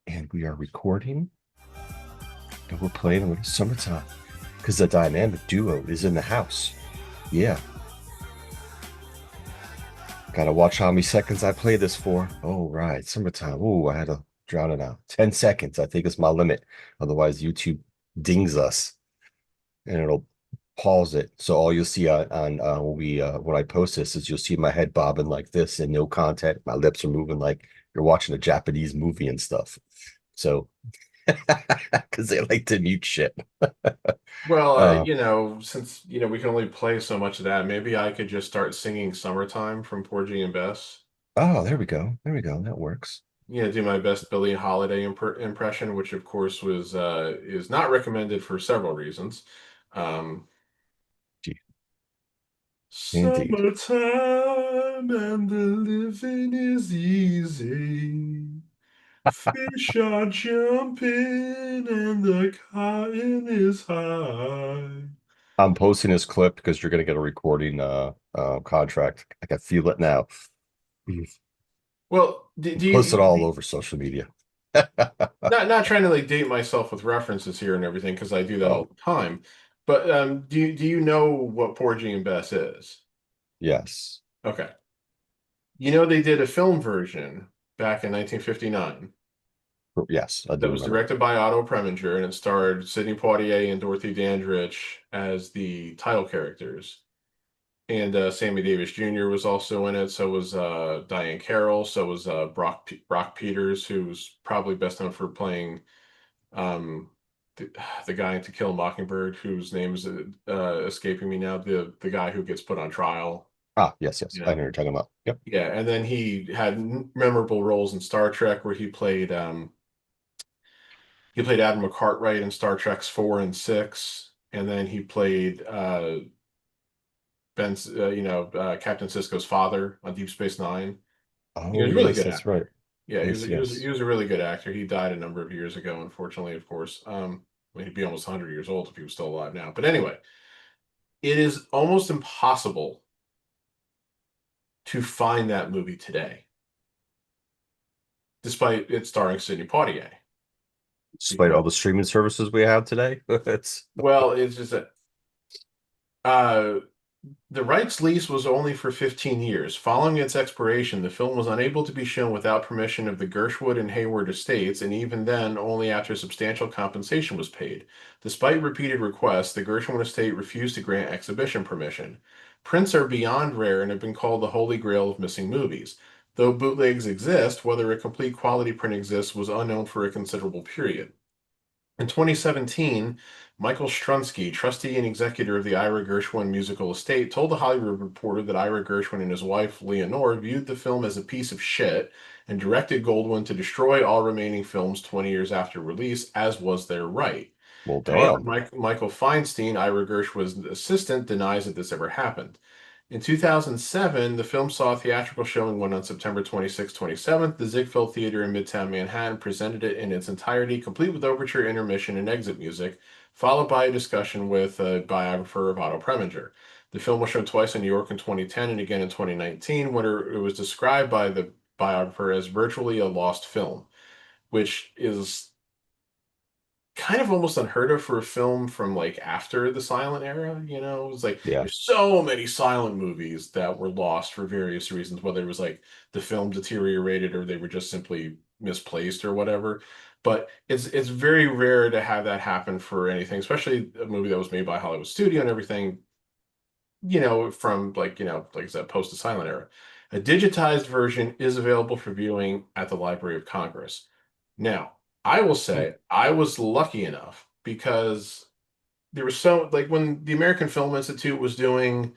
And we are recording and we're playing a little summertime because the dynamic duo is in the house. Yeah. Gotta watch how many seconds I play this for. Oh, right. Summertime. Oh, I had to drown it out. 10 seconds, I think is my limit. Otherwise, YouTube dings us and it'll pause it. So all you'll see on when I post this is you'll see my head bobbing like this and no content. My lips are moving like you're watching a Japanese movie and stuff. So because they like to mute shit. Well, Uh, since we can only play so much of that, maybe I could just start singing "Summertime" from Porgy and Bess. oh, there we go. There we go. That works. Do my best Billie Holiday impression, which of course was is not recommended for several reasons. Um, Gee, indeed. Summertime and the living is easy. Fish are jumping and the cotton is high. I'm posting this clip because you're gonna get a recording contract. I can feel it now. Well, do Post it all you over social media. not trying to like date myself with references here and everything because I do that all Oh, the time. But do you know what Porgy and Bess is? yes. Okay. You know they did a film version back in 1959 Yes, I that do was remember. directed by Otto Preminger and it starred Sidney Poitier and Dorothy Dandridge as the title characters. And Sammy Davis Jr. was also in it. So was Diane Carroll. So was Brock Peters, who's probably best known for playing um, the, the guy in To Kill a Mockingbird, whose name is escaping me now. The guy who gets put on trial. Ah, yes, yes. You I know know, what you're talking about. Yep. yeah. And then he had memorable roles in Star Trek, where he played Admiral Cartwright in Star Trek's 4 and 6, and then he played Captain Sisko's father on Deep Space Nine. He Oh, was a really yes, good that's actor. right. Yeah, he was Yes, he was yes. he was a really good actor. He died a number of years ago, unfortunately, of course. He'd be almost 100 years old if he was still alive now. But anyway, it is almost impossible to find that movie today, despite it starring Sidney Poitier. Despite all Because, the streaming services we have today, it's well, it's just that uh, the rights lease was only for 15 years. Following its expiration, the film was unable to be shown without permission of the Gershwood and Hayward estates, and even then, only after substantial compensation was paid. Despite repeated requests, the Gershwin estate refused to grant exhibition permission. Prints are beyond rare and have been called the holy grail of missing movies. Though bootlegs exist, whether a complete quality print exists was unknown for a considerable period. In 2017, Michael Strunsky, trustee and executor of the Ira Gershwin musical estate, told the Hollywood Reporter that Ira Gershwin and his wife, Leonore, viewed the film as a piece of shit and directed Goldwyn to destroy all remaining films 20 years after release, as was their right. well, However, damn. Michael Feinstein, Ira Gershwin's assistant, denies that this ever happened. In 2007, the film saw a theatrical showing when on September 26th, 27th, the Ziegfeld Theater in Midtown Manhattan presented it in its entirety, complete with overture, intermission, and exit music, followed by a discussion with a biographer of Otto Preminger. The film was shown twice in New York in 2010 and again in 2019, when it was described by the biographer as virtually a lost film, which is kind of almost unheard of for a film from like after the silent era. It's like Yeah. there's so many silent movies that were lost for various reasons, whether it was like the film deteriorated or they were just simply misplaced or whatever. But it's very rare to have that happen for anything, especially a movie that was made by Hollywood Studio and everything, from like I said, post the silent era. A digitized version is available for viewing at the Library of Congress. Now, I will Hmm. say I was lucky enough because there was so like when the American Film Institute was doing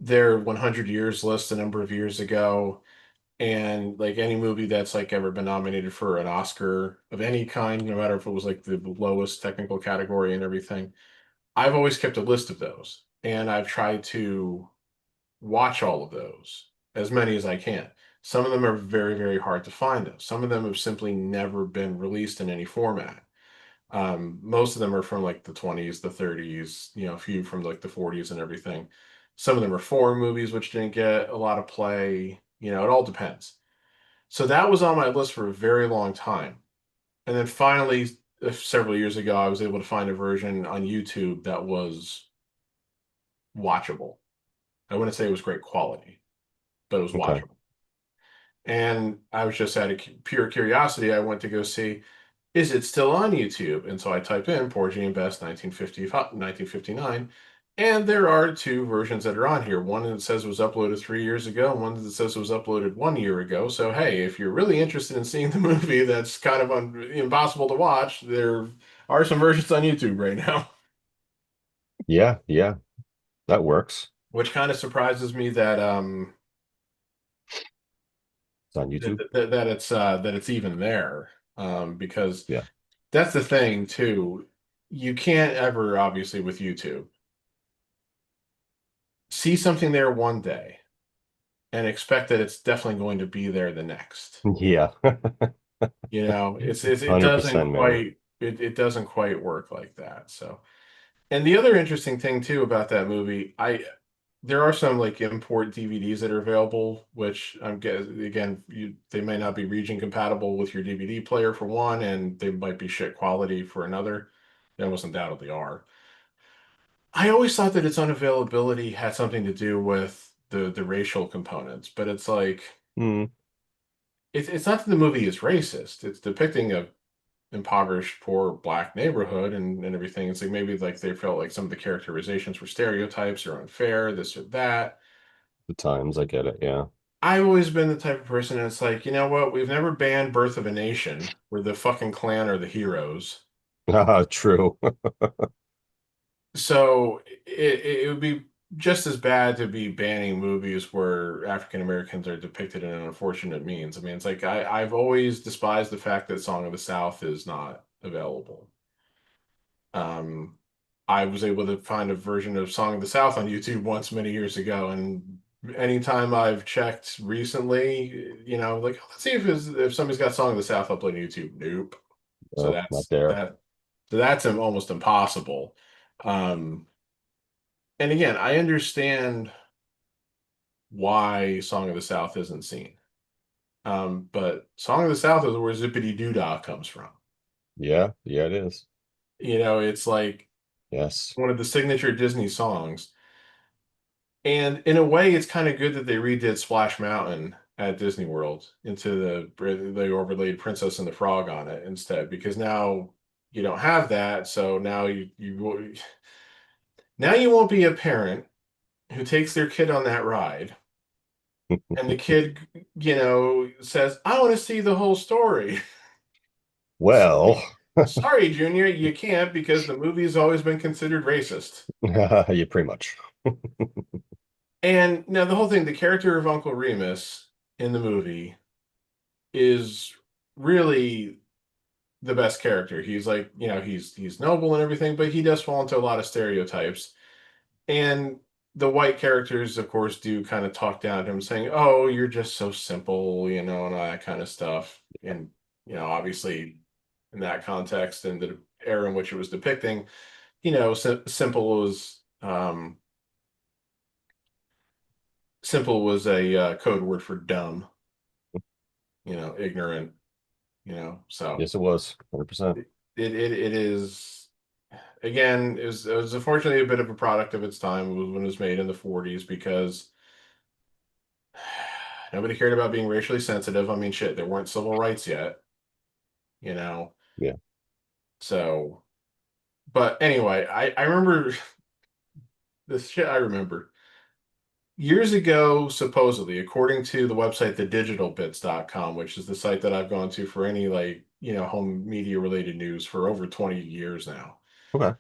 their 100 years list a number of years ago, and like any movie that's like ever been nominated for an Oscar of any kind, no matter if it was like the lowest technical category and everything, I've always kept a list of those, and I've tried to watch all of those, as many as I can. Some of them are very, very hard to find, though. Some of them have simply never been released in any format. Most of them are from like the 20s, the 30s, a few from like the 40s and everything. Some of them are foreign movies, which didn't get a lot of play. It all depends. So that was on my list for a very long time. And then finally, several years ago, I was able to find a version on YouTube that was watchable. I wouldn't say it was great quality, but it was Okay. watchable. And I was just out of pure curiosity, I went to go see, is it still on YouTube? And so I typed in Porgy and Bess 1959, and there are two versions that are on here. One that says it was uploaded 3 years ago, and one that says it was uploaded 1 year ago. So, hey, if you're really interested in seeing the movie that's kind of impossible to watch, there are some versions on YouTube right now, Yeah, yeah, that works. which kind of surprises me that It's on that, YouTube. that it's even there. Because Yeah. that's the thing too. You can't ever, obviously, with YouTube, see something there one day and expect that it's definitely going to be there the next. Yeah. It doesn't 100%, man. quite it doesn't quite work like that. So, and the other interesting thing too about that movie, I there are some like import DVDs that are available, which I'm guessing again, they may not be region compatible with your DVD player for one, and they might be shit quality for another. They almost undoubtedly are. I always thought that its unavailability had something to do with the racial components, but it's like Mm, it's not that the movie is racist. It's depicting a impoverished, poor black neighborhood and everything. It's like maybe like they felt like some of the characterizations were stereotypes or unfair, this or that. the times, I get it. Yeah. I've always been the type of person that's like, you know what? We've never banned Birth of a Nation, where the fucking Klan are the heroes. True. So it would be just as bad to be banning movies where African Americans are depicted in an unfortunate means. I mean, it's like I've always despised the fact that Song of the South is not available. Um, I was able to find a version of Song of the South on YouTube once many years ago, and anytime I've checked recently, like let's see if somebody's got Song of the South up on YouTube. Nope. So Oh, not that's there. that. So that's almost impossible. Um, and again, I understand why Song of the South isn't seen. But Song of the South is where Zippity Doo comes from. Yeah, yeah, it is. It's like Yes. one of the signature Disney songs. And in a way, it's kind of good that they redid Splash Mountain at Disney World into they overlaid Princess and the Frog on it instead, because now you don't have that. So now you won't be a parent who takes their kid on that ride, and the kid, says, "I want to see the whole story." Well, Sorry, sorry, Junior, you can't because the movie's always been considered racist. yeah, pretty much. And now the whole thing, the character of Uncle Remus in the movie is really the best character. He's like, he's noble and everything, but he does fall into a lot of stereotypes. And the white characters, of course, do kind of talk down to him, saying, "Oh, you're just so simple," and all that kind of stuff. And obviously, in that context and the era in which it was depicting, simple was a code word for dumb, ignorant, so Yes, it was. 100%. it is, again, it was unfortunately a bit of a product of its time. It was when it was made in the 40s, because nobody cared about being racially sensitive. I mean, shit, there weren't civil rights yet, you know. Yeah. So, but anyway, I remember this shit. I remember years ago, supposedly, according to the website thedigitalbits.com, which is the site that I've gone to for any like, home media related news for over 20 years now. Okay.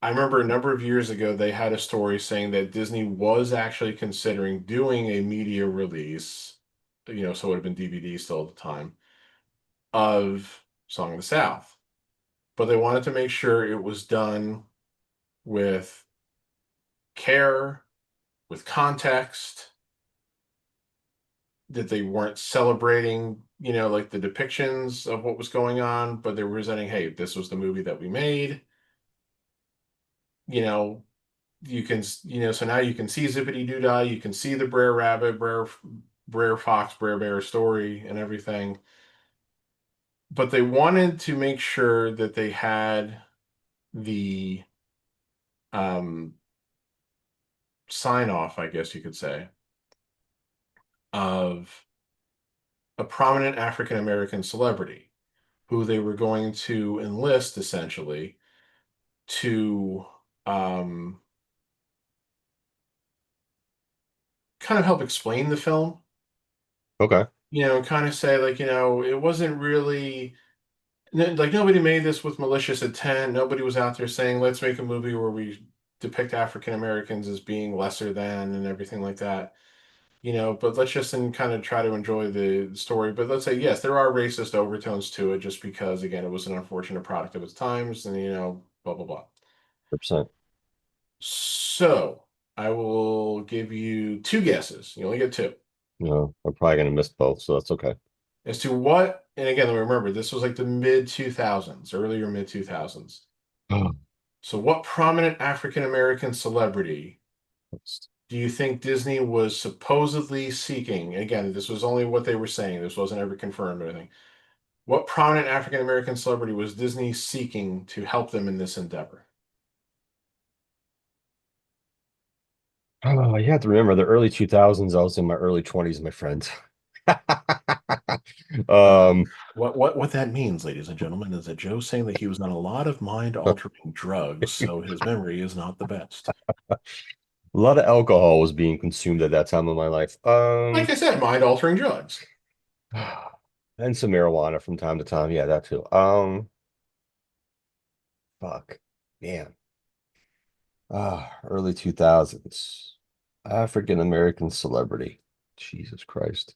I remember a number of years ago, they had a story saying that Disney was actually considering doing a media release, so it would have been DVD still at the time, of Song of the South. But they wanted to make sure it was done with care, with context, that they weren't celebrating like the depictions of what was going on, but they were presenting, hey, this was the movie that we made. You know, you can, so now you can see Zippity Doo you can see the Brer Rabbit, Brer Fox, Brer Bear story and everything. But they wanted to make sure that they had the um sign off, I guess you could say, of a prominent African American celebrity who they were going to enlist essentially to um, kind of help explain the film, Okay. kind of say, like, it wasn't really like nobody made this with malicious intent. Nobody was out there saying, let's make a movie where we depict African Americans as being lesser than and everything like that. But let's just kind of try to enjoy the story. But let's say, yes, there are racist overtones to it just because, again, it was an unfortunate product of its times and, blah, blah, blah. 100%. So I will give you two guesses. You only get two No, I'm probably gonna miss both, so that's okay. as to what, and again, remember, this was like the mid 2000s, earlier mid 2000s. So what prominent African American celebrity do you think Disney was supposedly seeking? Again, this was only what they were saying. This wasn't ever confirmed or anything. What prominent African American celebrity was Disney seeking to help them in this endeavor? Oh, you have to remember the early 2000s. I was in my early 20s, my friend. Uh, Um, what that means, ladies and gentlemen, is that Joe's saying that he was on a lot of mind-altering drugs, so his memory is not the best. a lot of alcohol was being consumed at that time of my life. Like I said, mind-altering drugs. And some marijuana from time to time. Yeah, that too. Fuck, man. Early 2000s. African American celebrity. Jesus Christ.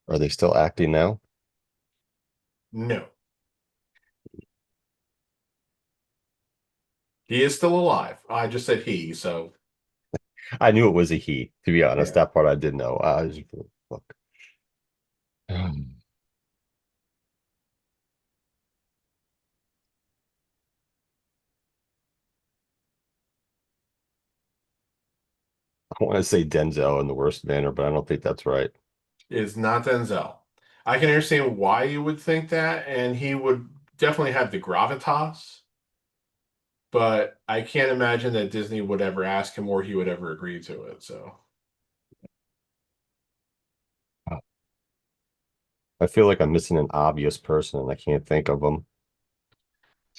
Are they still acting now? No, he is still alive. I just said he, so I knew it was a he, to be honest. yeah. That part I did know. Fuck. I want to say Denzel in the worst manner, but I don't think that's right. Is not Denzel. I can understand why you would think that, and he would definitely have the gravitas, but I can't imagine that Disney would ever ask him or he would ever agree to it. So, I feel like I'm missing an obvious person and I can't think of them.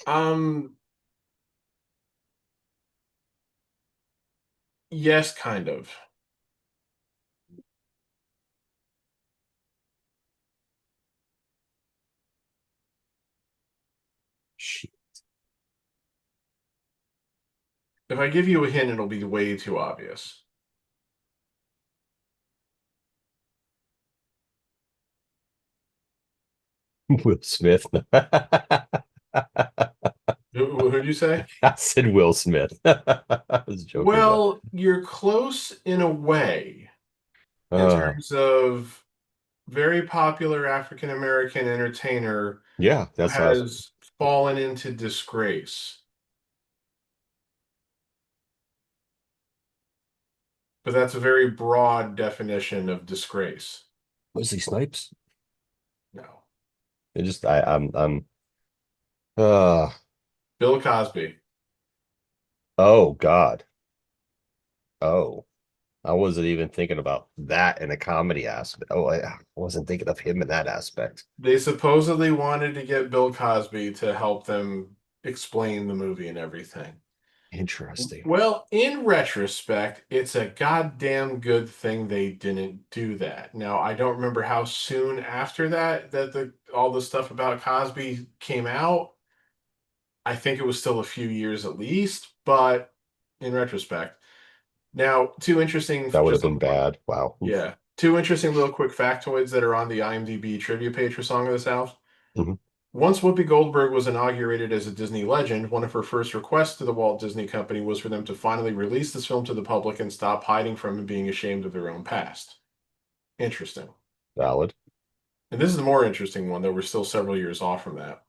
um, yes, kind of. Shit. If I give you a hint, it'll be way too obvious. Will Smith. Who'd you say? I said Will Smith. I was joking, but Well, you're close in a way in uh terms of very popular African American entertainer yeah, who that's us. has fallen into disgrace. But that's a very broad definition of disgrace. Wesley Snipes. No. It just I'm uh Bill Cosby. oh God. Oh, I wasn't even thinking about that in a comedy aspect. Oh, I wasn't thinking of him in that aspect. They supposedly wanted to get Bill Cosby to help them explain the movie and everything. Interesting. Well, in retrospect, it's a goddamn good thing they didn't do that. Now, I don't remember how soon after that the all the stuff about Cosby came out. I think it was still a few years at least, but in retrospect. Now, two interesting, That would have just been little quick, bad. Wow. Oof. yeah, two interesting little quick factoids that are on the IMDb trivia page for Song of the South. Mhm. Once Whoopi Goldberg was inaugurated as a Disney legend, one of her first requests to the Walt Disney Company was for them to finally release this film to the public and stop hiding from and being ashamed of their own past. Interesting. Valid. And this is the more interesting one, though we're still several years off from that.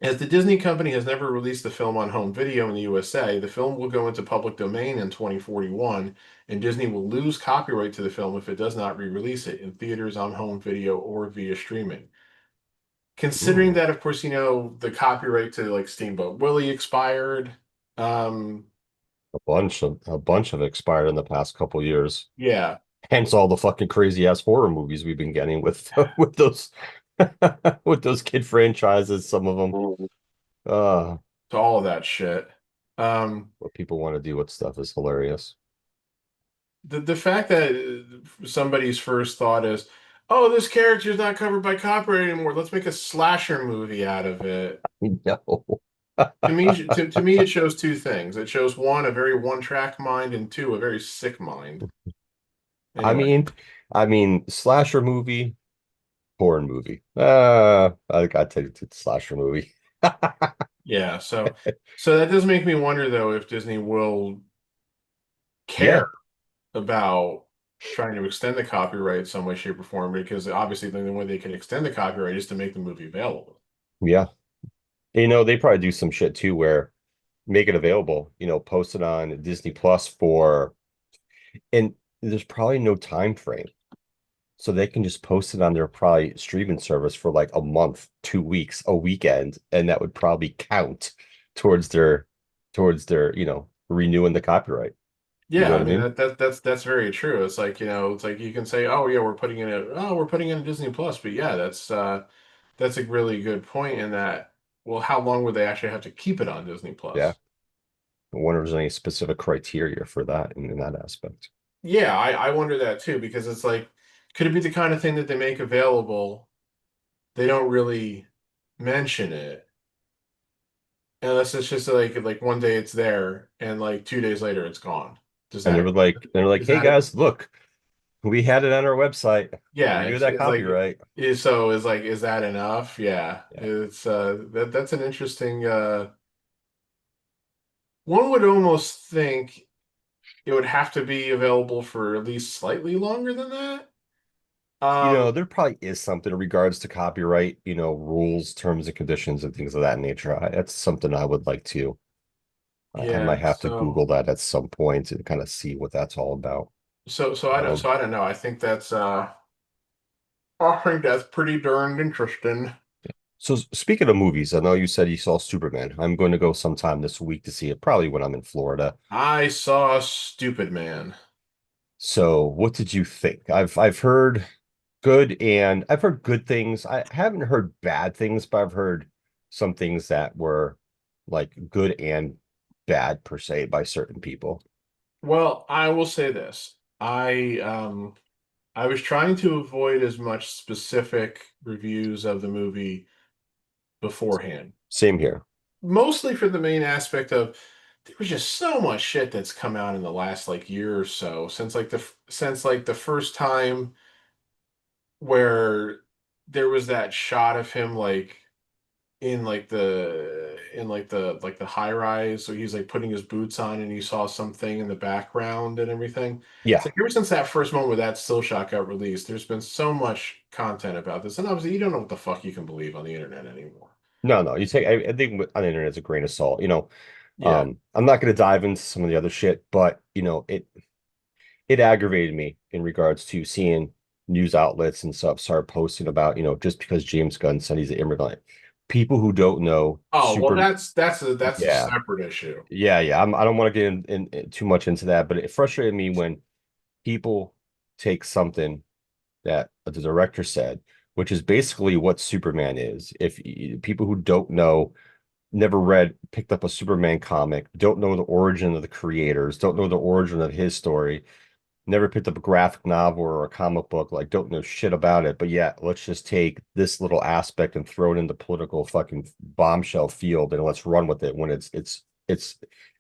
As the Disney Company has never released the film on home video in the USA, the film will go into public domain in 2041, and Disney will lose copyright to the film if it does not re-release it in theaters, on home video, or via streaming. Considering Mm, that, of course, the copyright to like Steamboat Willie expired. Um, a bunch of expired in the past couple years. yeah. Hence all the fucking crazy ass horror movies we've been getting with with those with those kid franchises. Some of them, uh, To all of that shit. Um, what people want to do with stuff is hilarious. the fact that somebody's first thought is, oh, this character is not covered by copyright anymore. Let's make a slasher movie out of it. No. To me, it shows two things. It shows one, a very one-track mind, and two, a very sick mind. I Anyway, mean, slasher movie, porn movie. I got to slasher movie. yeah. So that does make me wonder, though, if Disney will Yeah, care about trying to extend the copyright some way, shape, or form, because obviously the only way they can extend the copyright is to make the movie available. yeah. They probably do some shit too where make it available, post it on Disney Plus and there's probably no time frame. So they can just post it on their probably streaming service for like a month, 2 weeks, a weekend, and that would probably count towards their renewing the copyright. You know Yeah, what I I mean mean? that's very true. It's like, it's like you can say, oh yeah, we're putting in a Disney Plus, but yeah, that's a really good point in that, well, how long would they actually have to keep it on Disney Yeah. Plus? I wonder if there's any specific criteria for that in that aspect. Yeah, I wonder that too, because it's like, could it be the kind of thing that they make available, they don't really mention it, unless it's just like one day it's there and like 2 days later it's gone. Does And that they're like, is hey that guys, look, we had it on our website. yeah, Renew that it's like copyright. is that enough? Yeah. Yeah. It's that's an interesting one would almost think it would have to be available for at least slightly longer than that. There probably is something in regards to copyright, rules, terms and conditions, and things of that nature. That's something I would like to. I might Yeah, have to Google that at some point and kind of see what that's all about. Um, I don't know. I think that's pretty darn interesting. so speaking of movies, I know you said you saw Superman. I'm going to go sometime this week to see it, probably when I'm in Florida. I saw Stupid Man. So what did you think? I've heard good and I've heard good things. I haven't heard bad things, but I've heard some things that were like good and bad per se by certain people. Well, I will say this. I was trying to avoid as much specific reviews of the movie beforehand, Same here. mostly for the main aspect of there was just so much shit that's come out in the last like year or so since the first time where there was that shot of him like in the high rise, so he's like putting his boots on and you saw something in the background and everything. It's Yeah. like ever since that first moment where that still shot got released, there's been so much content about this, and obviously you don't know what the fuck you can believe on the internet anymore. No, no. You take I think on the internet it's a grain of salt. Yeah. I'm not going to dive into some of the other shit, but it aggravated me in regards to seeing news outlets and stuff start posting about, just because James Gunn said he's an immigrant. People who don't know Oh, well, super, that's a yeah, separate issue. yeah. I don't want to get in too much into that, but it frustrated me when people take something that the director said, which is basically what Superman is. If people who don't know, never picked up a Superman comic, don't know the origin of the creators, don't know the origin of his story, never picked up a graphic novel or a comic book, like don't know shit about it. But yeah, let's just take this little aspect and throw it in the political fucking bombshell field and let's run with it when it's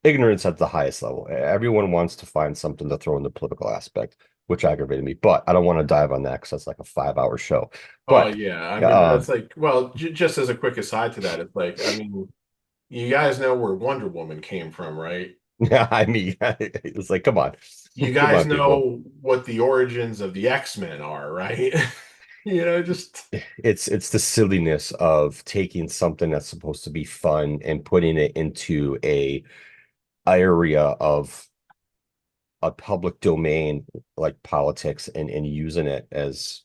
ignorance at the highest level. Everyone wants to find something to throw in the political aspect. which aggravated me. But I don't want to dive on that because that's like a 5 hour show. Oh But yeah, I mean uh, that's like, well, j just as a quick aside to that, it's like, I mean, you guys know where Wonder Woman came from, right? yeah, I mean, it's like, come on, You come guys on, people. know what the origins of the X-Men are, right? Just It's the silliness of taking something that's supposed to be fun and putting it into a area of a public domain like politics and using it as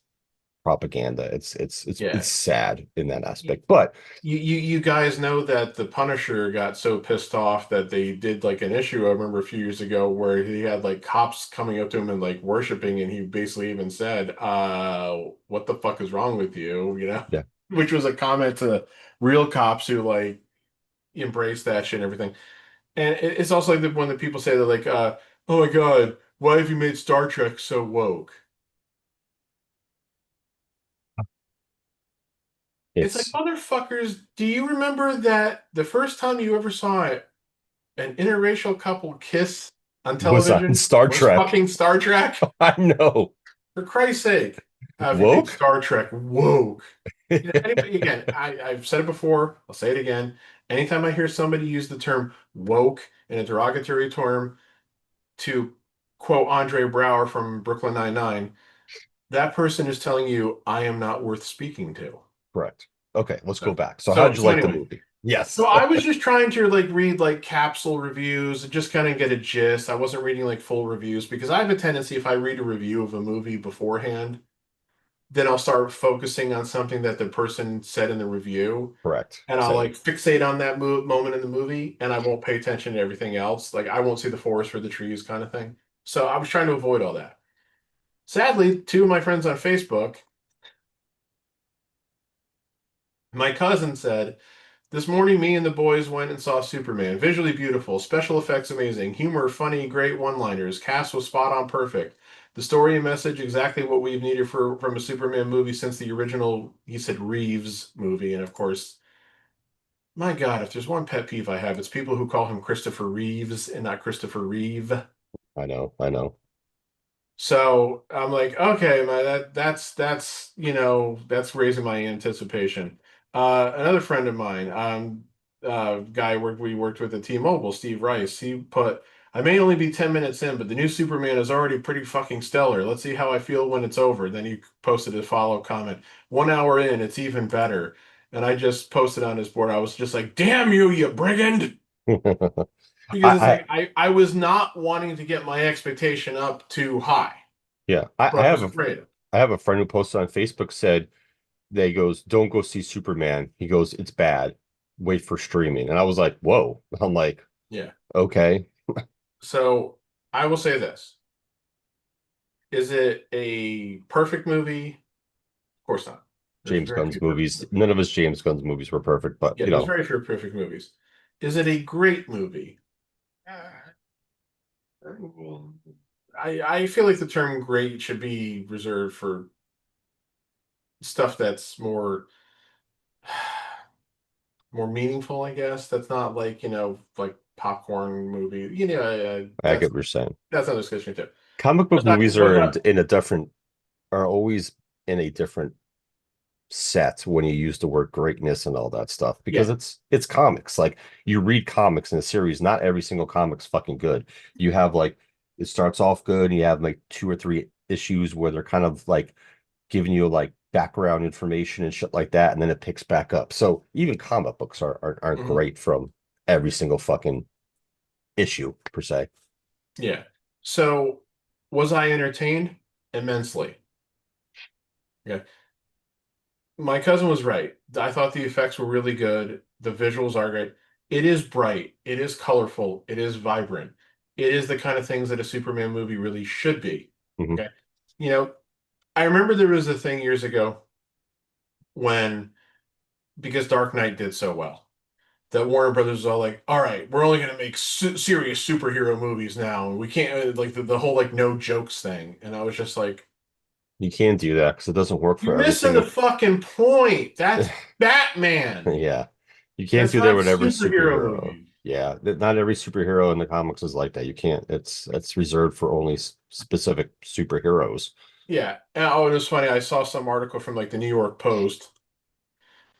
propaganda. It's yeah. sad in that You, aspect. But you guys know that the Punisher got so pissed off that they did like an issue I remember a few years ago where he had like cops coming up to him and like worshiping, and he basically even said, what the fuck is wrong with you? yeah, Which was a comment to real cops who like embrace that shit and everything. And it's also like when the people say that like, oh my God, why have you made Star Trek so woke? It's like, it's motherfuckers, do you remember that the first time you ever saw it, an interracial couple kiss on was on television Star was Trek. fucking Star Trek? I know. For Christ's sake, have you made Woke? Star Trek woke? Anybody, again, I've said it before, I'll say it again. Anytime I hear somebody use the term woke in a derogatory term to quote Andre Brower from Brooklyn Nine-Nine, that person is telling you I am not worth speaking to. Correct. Okay, let's go So, back. So how so, did you so like the anyway, movie? Yes. so I was just trying to like read like capsule reviews and just kind of get a gist. I wasn't reading like full reviews because I have a tendency if I read a review of a movie beforehand, then I'll start focusing on something that the person said in the review, Correct. and I'll Same. like fixate on that moment in the movie, and I won't pay attention to everything else. Like I won't see the forest for the trees kind of thing. So I was trying to avoid all that. Sadly, two of my friends on Facebook, my cousin said, this morning, me and the boys went and saw Superman. Visually beautiful, special effects amazing, humor funny, great one-liners, cast was spot on perfect. The story and message exactly what we've needed from a Superman movie since the original, he said Reeves movie. And of course, my God, if there's one pet peeve I have, it's people who call him Christopher Reeves and not Christopher Reeve. I know. I know. So I'm like, okay, man, that's that's raising my anticipation. Another friend of mine, guy we worked with at T-Mobile, Steve Rice, he put, I may only be 10 minutes in, but the new Superman is already pretty fucking stellar. Let's see how I feel when it's over. Then he posted a follow comment. 1 hour in, it's even better. And I just posted on his board. I was just like, damn you, you brigand. Because it's I like I was not wanting to get my expectation up too high, yeah. but I was afraid. I have a friend who posted on Facebook said that he goes, "Don't go see Superman." He goes, "It's bad. Wait for streaming." And I was like, "Whoa." I'm like, Yeah. "Okay." So I will say this. Is it a perfect movie? Of course not. There's James very Gunn's few perfect movies, movies. none of his James Gunn's movies were perfect, but Yeah, you there's know, very few perfect movies. Is it a great movie? Uh, I feel like the term great should be reserved for stuff that's more meaningful, I guess. That's not like, like popcorn movie. I get what you're saying. That's another discussion too. Comic book Was I movies was are I in a different are always in a different set when you use the word greatness and all that stuff because yeah. it's comics. Like you read comics in a series, not every single comic's fucking good. You have like it starts off good and you have like two or three issues where they're kind of like giving you like background information and shit like that, and then it picks back up. So even comic books aren't Mhm. great from every single fucking issue per se. Yeah. So was I entertained? Immensely. Yeah. My cousin was right. I thought the effects were really good. The visuals are great. It is bright. It is colorful. It is vibrant. It is the kind of things that a Superman movie really should be. Mhm. Okay. You know, I remember there was a thing years ago when, because Dark Knight did so well, that Warner Brothers was all like, all right, we're only going to make serious superhero movies now. We can't, like, the whole, like, no jokes thing. And I was just like, You can't do that because it doesn't work you're for every missing the single. fucking point. That's Batman. Yeah, you can't That's do that not with every superhero superhero. movies. Yeah, not every superhero in the comics is like that. You can't. It's reserved for only specific superheroes. Yeah. Oh, and it's funny. I saw some article from like the New York Post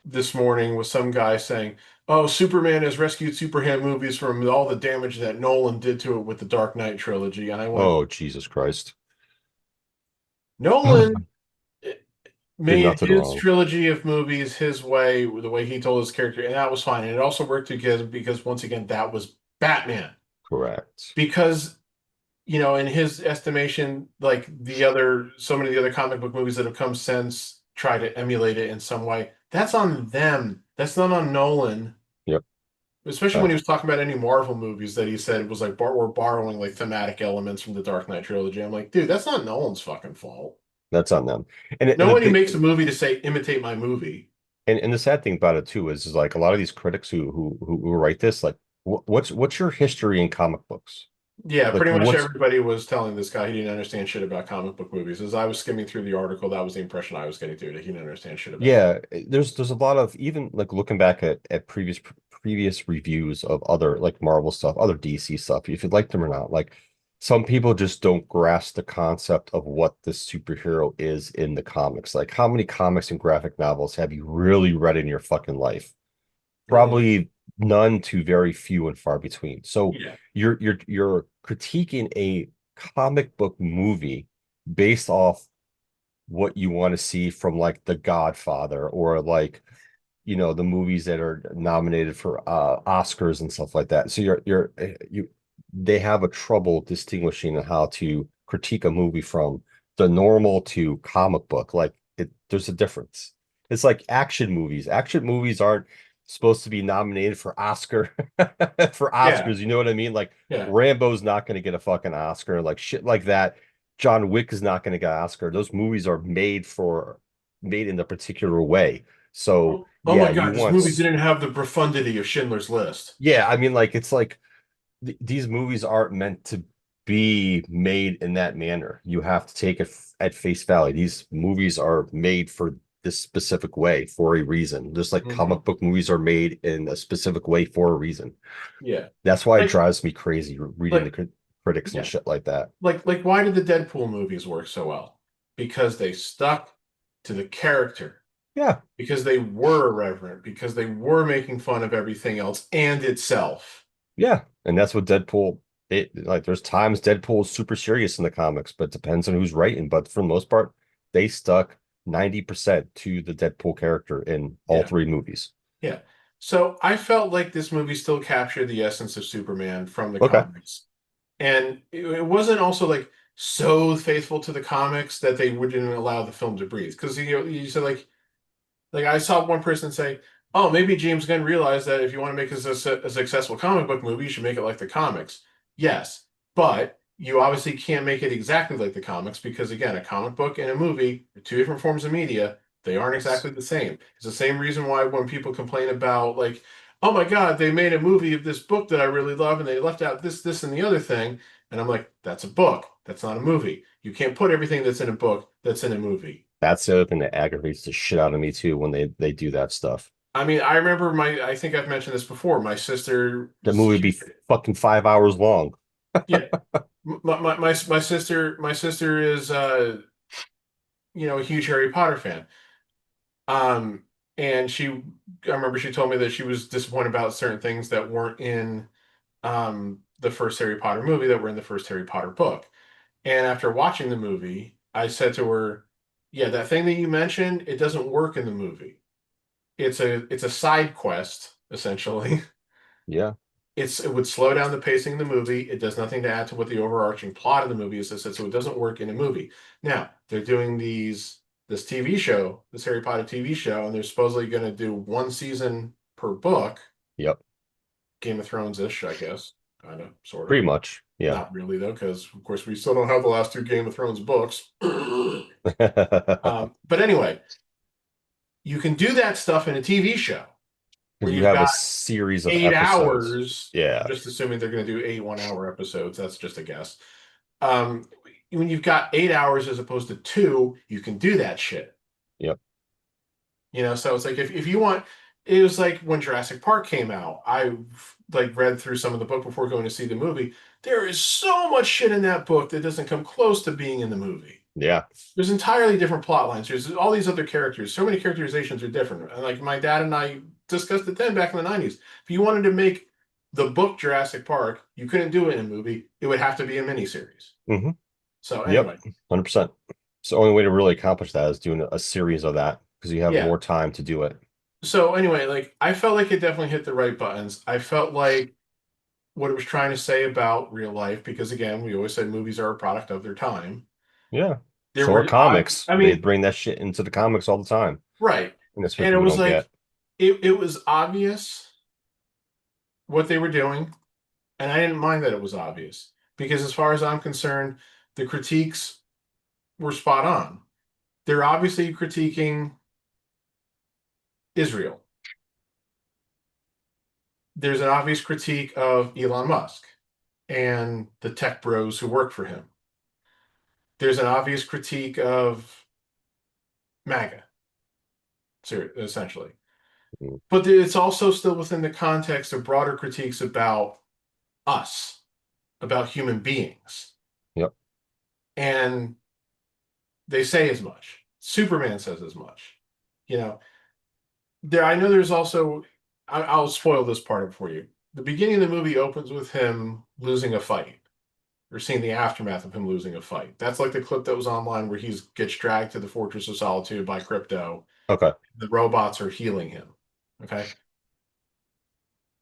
this morning with some guy saying, "Oh, Superman has rescued Superman movies from all the damage that Nolan did to it with the Dark Knight trilogy." And I went, Oh, Jesus Christ. Nolan Did made nothing his wrong. trilogy of movies his way, the way he told his character, and that was fine. And it also worked together because once again, that was Batman. Correct. Because in his estimation, like so many of the other comic book movies that have come since try to emulate it in some way. That's on them. That's not on Nolan. Yep. Especially Uh, when he was talking about any Marvel movies that he said it was like we're borrowing like thematic elements from the Dark Knight trilogy. I'm like, dude, that's not Nolan's fucking fault. that's on them. And the Nobody big makes a movie to say imitate my movie. and the sad thing about it too is like a lot of these critics who write this, like, what's your history in comic books? Yeah, Like, pretty much what's everybody was telling this guy he didn't understand shit about comic book movies. As I was skimming through the article, that was the impression I was getting through that he didn't understand shit about it. Yeah, there's a lot of, even like looking back at previous reviews of other like Marvel stuff, other DC stuff, if you like them or not. Like, some people just don't grasp the concept of what this superhero is in the comics. Like, how many comics and graphic novels have you really read in your fucking life? Mm, Probably none to very few and far between. So yeah. you're critiquing a comic book movie based off what you want to see from like The Godfather, or like, the movies that are nominated for Oscars and stuff like that. So you they have a trouble distinguishing how to critique a movie from the normal to comic book. Like, there's a difference. It's like action movies. Action movies aren't supposed to be nominated for Oscar for Yeah. Oscars. You know what I mean? Like, Yeah. Rambo's not going to get a fucking Oscar. Like, shit like that. John Wick is not going to get an Oscar. Those movies are made in a particular way. So Oh yeah, my you God, this want, movie didn't have the profundity of Schindler's List. yeah, I mean, like, it's like these movies aren't meant to be made in that manner. You have to take it at face value. These movies are made for this specific way for a reason. Just like Hmm. comic book movies are made in a specific way for a reason. Yeah. That's why it Like, drives me crazy reading the like, critics and yeah. shit like that. Like, why did the Deadpool movies work so well? Because they stuck to the character, Yeah, because they were irreverent, because they were making fun of everything else and itself. yeah, and that's what Deadpool. Like, there's times Deadpool is super serious in the comics, but it depends on who's writing. But for the most part, they stuck 90% to the Deadpool character in all Yeah. three movies. Yeah. So I felt like this movie still captured the essence of Superman from the Okay. comics. And it wasn't also like so faithful to the comics that they wouldn't allow the film to breathe. Because you said like I saw one person say, "Oh, maybe James Gunn realized that if you want to make a successful comic book movie, you should make it like the comics." Yes, but you obviously can't make it exactly like the comics because again, a comic book and a movie are two different forms of media. They aren't Yes. exactly the same. It's the same reason why when people complain about like, "Oh my God, they made a movie of this book that I really love and they left out this, and the other thing," and I'm like, "That's a book. That's not a movie. You can't put everything that's in a book that's in a movie." That's the other thing that aggravates the shit out of me too when they do that stuff. I mean, I remember I think I've mentioned this before. My sister That was movie would be huge. fucking 5 hours long. Yeah. My sister is a huge Harry Potter fan. Um, and I remember she told me that she was disappointed about certain things that weren't in the first Harry Potter movie that were in the first Harry Potter book. And after watching the movie, I said to her, "Yeah, that thing that you mentioned, it doesn't work in the movie. It's a side quest, essentially." Yeah. It would slow down the pacing of the movie. It does nothing to add to what the overarching plot of the movie is. So it doesn't work in a movie. Now they're doing this TV show, this Harry Potter TV show, and they're supposedly going to do one season per book. Yep. Game of Thrones-ish, I guess, kind of, sort of. Pretty much. Yeah. Not really though, because of course we still don't have the last two Game of Thrones books. But anyway, you can do that stuff in a TV show where Because you you've have a got series of eight episodes. hours. Yeah. I'm just assuming they're going to do 8 1-hour episodes. That's just a guess. Um, when you've got 8 hours as opposed to two, you can do that shit. Yep. So it's like if you want, it was like when Jurassic Park came out. I like read through some of the book before going to see the movie. There is so much shit in that book that doesn't come close to being in the movie. Yeah. There's entirely different plot lines. There's all these other characters. So many characterizations are different. And like my dad and I discussed it then back in the 90s. If you wanted to make the book Jurassic Park, you couldn't do it in a movie. It would have to be a miniseries. Hmm. So Yep. anyway, 100%. It's the only way to really accomplish that is doing a series of that because you have yeah. more time to do it. So anyway, like I felt like it definitely hit the right buttons. I felt like what it was trying to say about real life, because again, we always said movies are a product of their time. Yeah. There So are were odd, comics. I They mean, bring that shit into the comics all the time. right. And that's what And it people was don't get. like it was obvious what they were doing, and I didn't mind that it was obvious because as far as I'm concerned, the critiques were spot on. They're obviously critiquing Israel. There's an obvious critique of Elon Musk and the tech bros who work for him. There's an obvious critique of MAGA, essentially. Mm. But it's also still within the context of broader critiques about us, about human beings. Yep. And they say as much. Superman says as much. You know, I know there's also, I'll spoil this part for you. The beginning of the movie opens with him losing a fight or seeing the aftermath of him losing a fight. That's like the clip that was online where he gets dragged to the Fortress of Solitude by Crypto. Okay. The robots are healing him. Okay.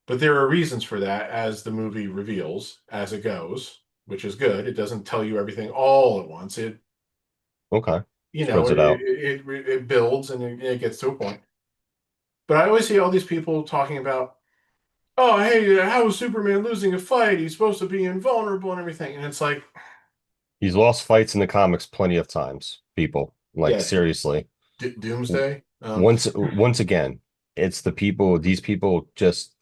But there are reasons for that, as the movie reveals as it goes, which is good. It doesn't tell you everything all at once. It, Okay. you know, Spreads it out. it builds and it gets to a point. But I always see all these people talking about, oh, hey, how is Superman losing a fight? He's supposed to be invulnerable and everything. And it's like, He's lost fights in the comics plenty of times, people. Like yeah, seriously. Doomsday. Once again, it's the people, these people just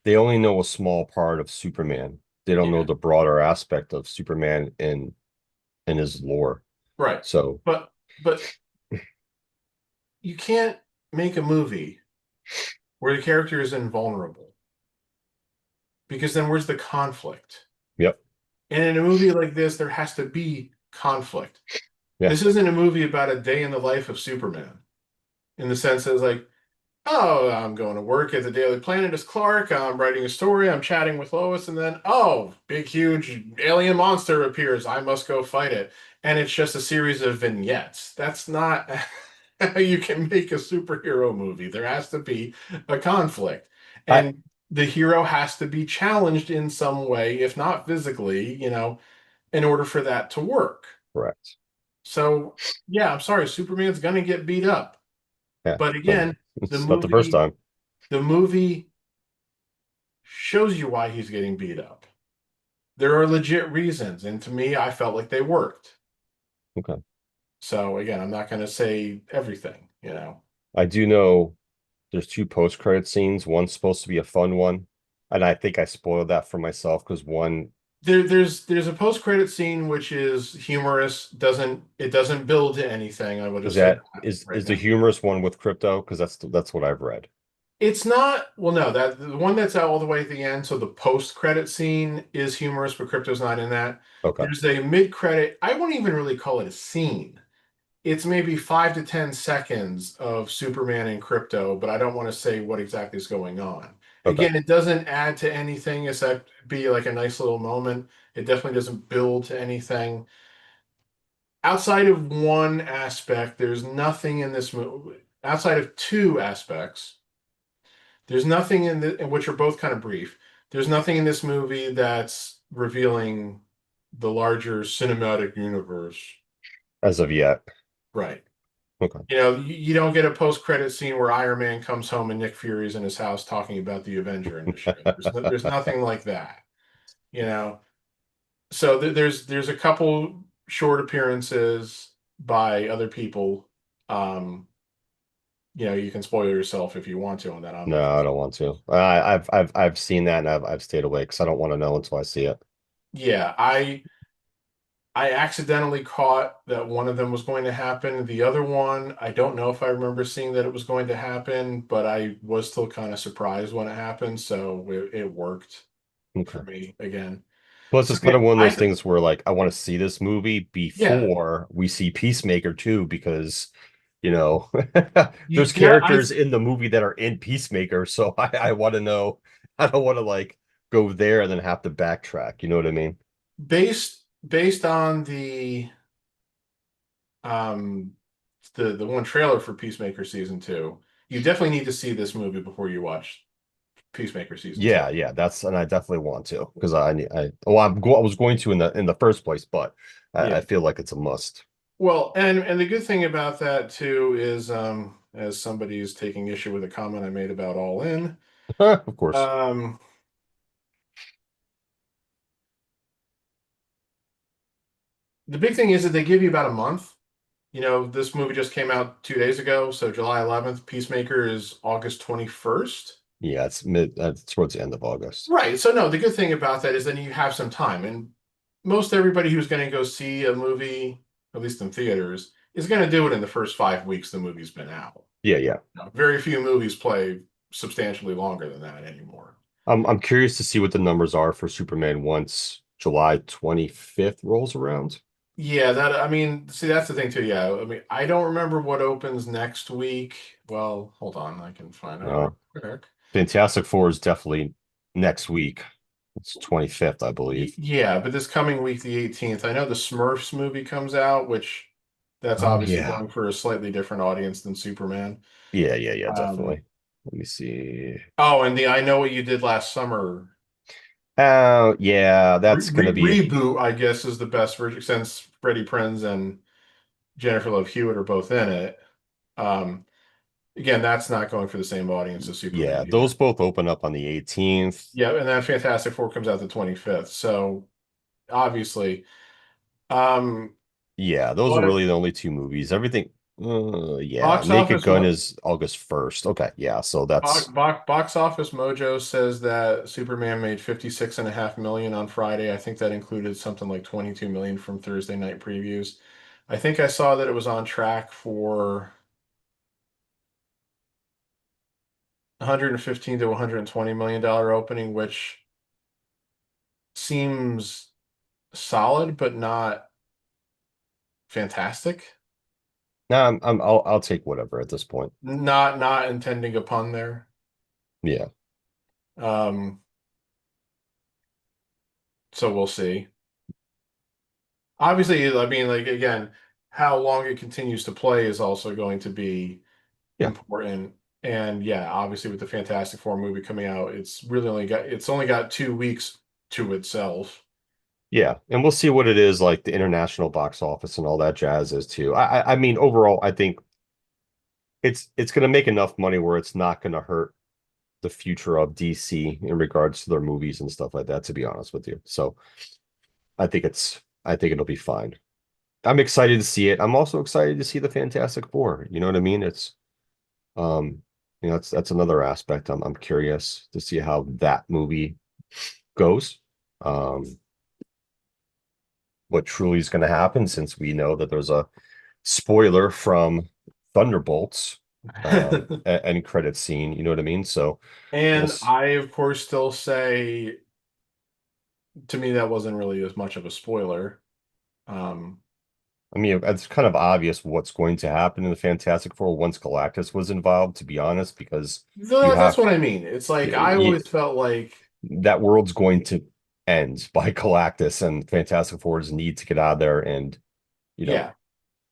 they only know a small part of Superman. They don't know Yeah, the broader aspect of Superman in his lore. right. So But you can't make a movie where the character is invulnerable because then where's the conflict? yep. And in a movie like this, there has to be conflict. Yeah. This isn't a movie about a day in the life of Superman in the sense that it's like, oh, I'm going to work at the Daily Planet as Clark. I'm writing a story. I'm chatting with Lois. And then, oh, big, huge alien monster appears. I must go fight it. And it's just a series of vignettes. That's not how you can make a superhero movie. There has to be a conflict. I And the hero has to be challenged in some way, if not physically, in order for that to work. correct. So, yeah, I'm sorry, Superman's gonna get beat up. Yeah. But So again, the it's not the first movie time. the movie shows you why he's getting beat up. There are legit reasons, and to me, I felt like they worked. Okay. So again, I'm not gonna say everything. I do know there's two post-credit scenes. One's supposed to be a fun one. And I think I spoiled that for myself because one There's a post-credit scene which is humorous, doesn't build to anything. I will is just say that that right is the now. humorous one with crypto because that's what I've read. It's not, well, no, that the one that's out all the way at the end, so the post-credit scene is humorous, but Crypto's not in that. Okay. There's a mid-credit, I won't even really call it a scene. It's maybe 5 to 10 seconds of Superman and Crypto, but I don't want to say what exactly is going on. Okay. Again, it doesn't add to anything except be like a nice little moment. It definitely doesn't build to anything. Outside of one aspect, there's nothing in this movie. Outside of two aspects, there's nothing in the, which are both kind of brief. There's nothing in this movie that's revealing the larger cinematic universe. As of yet. Right. Okay. You don't get a post-credit scene where Iron Man comes home and Nick Fury's in his house talking about the Avenger initiative. There's nothing like that, you know. So there's a couple short appearances by other people. Um, you can spoil yourself if you want to on that. I'm No, not gonna. I don't want to. I've seen that and I've stayed away because I don't want to know until I see it. Yeah, I accidentally caught that one of them was going to happen. The other one, I don't know if I remember seeing that it was going to happen, but I was still kind of surprised when it happened, so it worked Okay. for me again. Plus, So it's kind of one of I those things where like I want to see this movie yeah, before we see Peacemaker too, because you know there's yeah, I characters in the movie that are in Peacemaker, so I want to know. I don't want to like go there and then have to backtrack. You know what I mean? based on um the one trailer for Peacemaker season two, you definitely need to see this movie before you watch Peacemaker season two. Yeah, yeah, that's and I definitely want to because I was going to in the first place, but I Yeah. feel like it's a must. Well, and the good thing about that too is, as somebody is taking issue with a comment I made about All In, Of course. um, the big thing is that they give you about a month. You know, this movie just came out 2 days ago, so July 11th. Peacemaker is August 21st. Yeah, it's towards the end of August. Right. So no, the good thing about that is then you have some time, and most everybody who's going to go see a movie, at least in theaters, is going to do it in the first 5 weeks the movie's been out. Yeah, yeah. Very few movies play substantially longer than that anymore. I'm curious to see what the numbers are for Superman once July 25th rolls around. Yeah, that I mean, see, that's the thing too. Yeah, I mean, I don't remember what opens next week. Well, hold on, I can find out Uh, real quick. Fantastic Four is definitely next week. It's 25th, I believe. Yeah, but this coming week, the 18th, I know the Smurfs movie comes out, which that's Oh obviously yeah. going for a slightly different audience than Superman. Yeah, yeah, yeah, Um, definitely. Let me see. oh, and the I Know What You Did Last Summer Oh, yeah, that's gonna be reboot, I guess, is the best version since Freddie Prinze and Jennifer Love Hewitt are both in it. Um, Again, that's not going for the same audience as Superman yeah, those either. both open up on the 18th. Yeah, and then Fantastic Four comes out the 25th. So obviously, um, Yeah, those are but really the only two movies. Everything yeah, box Naked office Gun is August 1st. Okay, yeah, so that's box office Mojo says that Superman made 56.5 million on Friday. I think that included something like 22 million from Thursday night previews. I think I saw that it was on track for 115 to 120 million dollar opening, which seems solid but not fantastic. nah, I'll take whatever at this point. Not intending a pun there. Yeah. Um, so we'll see. Obviously, I mean, like again, how long it continues to play is also going to be Yeah. important. And yeah, obviously with the Fantastic Four movie coming out, it's only got 2 weeks to itself. Yeah, and we'll see what it is like the international box office and all that jazz is too. I mean, overall, I think it's going to make enough money where it's not going to hurt the future of DC in regards to their movies and stuff like that, to be honest with you. So I think it'll be fine. I'm excited to see it. I'm also excited to see the Fantastic Four. You know what I mean? It's um, that's another aspect. I'm curious to see how that movie goes. Um, what truly is going to happen since we know that there's a spoiler from Thunderbolts end credit scene. You know what I mean? So we'll And s- I, of course, still say to me that wasn't really as much of a spoiler. Um, I mean, it's kind of obvious what's going to happen in the Fantastic Four once Galactus was involved, to be honest, because you that's have what I mean. It's like I you, always felt like, that world's going to end by Galactus, and Fantastic Fours need to get out of there, and you know, yeah.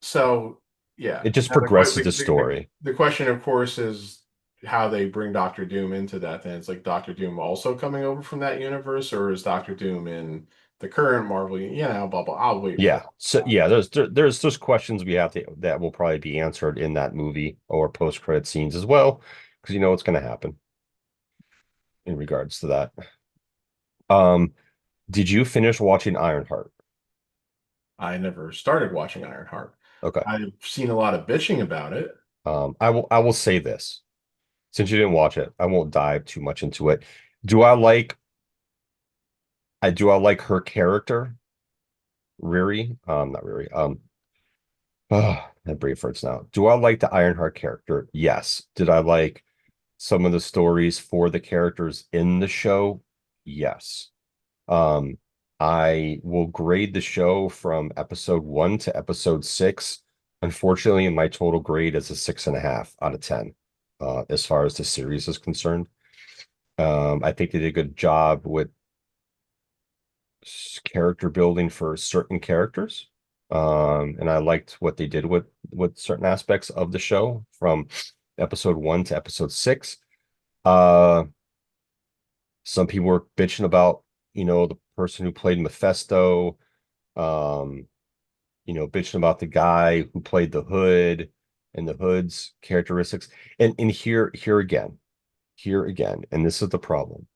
So yeah. it just Now progresses the story. the question, of course, is how they bring Doctor Doom into that. Then it's like Doctor Doom also coming over from that universe, or is Doctor Doom in the current Marvel? Blah blah. I'll wait for Yeah. that. So yeah, there's questions we have to that will probably be answered in that movie or post credit scenes as well, because you know what's going to happen in regards to that. Um, did you finish watching Ironheart? I never started watching Ironheart. Okay. I've seen a lot of bitching about it. I will say this. Since you didn't watch it, I won't dive too much into it. Do I like I like her character? Riri, not Riri. That brain hurts now. Do I like the Ironheart character? Yes. Did I like some of the stories for the characters in the show? Yes. Um, I will grade the show from episode 1 to episode 6. Unfortunately, my total grade is a 6.5 out of 10, as far as the series is concerned. I think they did a good job with character building for certain characters. And I liked what they did with certain aspects of the show from episode 1 to episode 6. Uh, some people were bitching about, the person who played Mephisto, um, bitching about the guy who played the Hood and the Hood's characteristics. And here again, and this is the problem.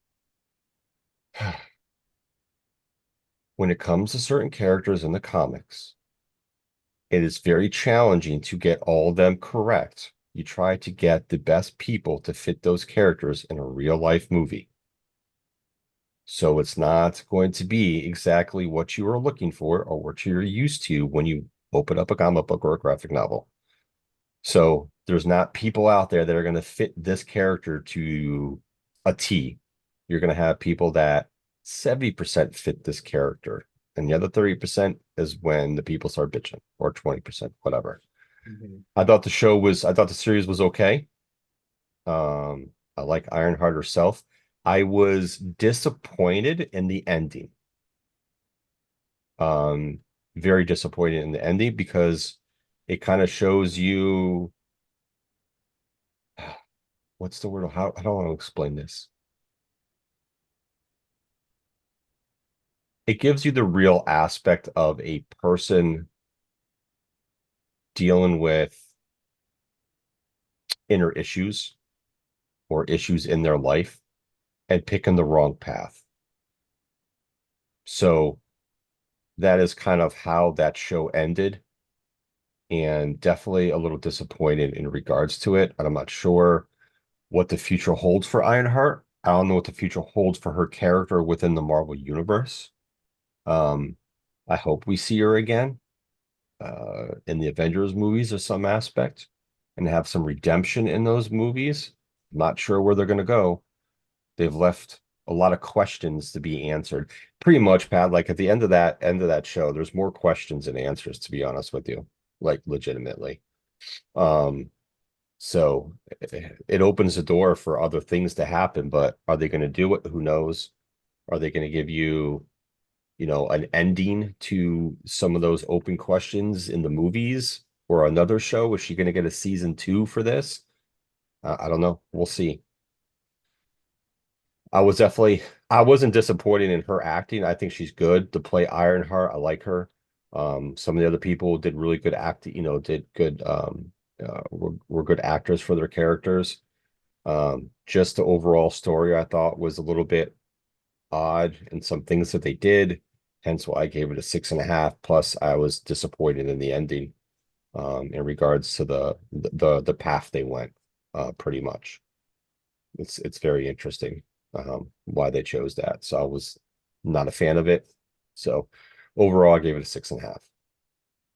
When it comes to certain characters in the comics, it is very challenging to get all of them correct. You try to get the best people to fit those characters in a real life movie. So it's not going to be exactly what you are looking for or what you're used to when you open up a comic book or a graphic novel. So there's not people out there that are going to fit this character to a T. You're going to have people that 70% fit this character. And the other 30% is when the people start bitching, or 20%, whatever. Mhm. I thought the series was okay. I like Ironheart herself. I was disappointed in the ending. Um, Very disappointed in the ending because it kind of shows you what's the word? How I don't want to explain this. It gives you the real aspect of a person dealing with inner issues or issues in their life and picking the wrong path. So that is kind of how that show ended, and definitely a little disappointed in regards to it. And I'm not sure what the future holds for Ironheart. I don't know what the future holds for her character within the Marvel universe. Um, I hope we see her again in the Avengers movies of some aspect and have some redemption in those movies. I'm not sure where they're going to go. They've left a lot of questions to be answered. Pretty much, Pat, like at the end of that show, there's more questions than answers, to be honest with you, like legitimately. Um, so it opens the door for other things to happen, but are they going to do it? Who knows? Are they going to give you, an ending to some of those open questions in the movies or another show? Is she going to get a season 2 for this? I don't know. We'll see. I wasn't disappointed in her acting. I think she's good to play Ironheart. I like her. Some of the other people did really good acting, did good, were good actors for their characters. Just the overall story I thought was a little bit odd in some things that they did, hence why I gave it a 6.5. Plus, I was disappointed in the ending, in regards to the path they went, pretty much. It's very interesting, why they chose that. So I was not a fan of it. So overall, I gave it a 6.5.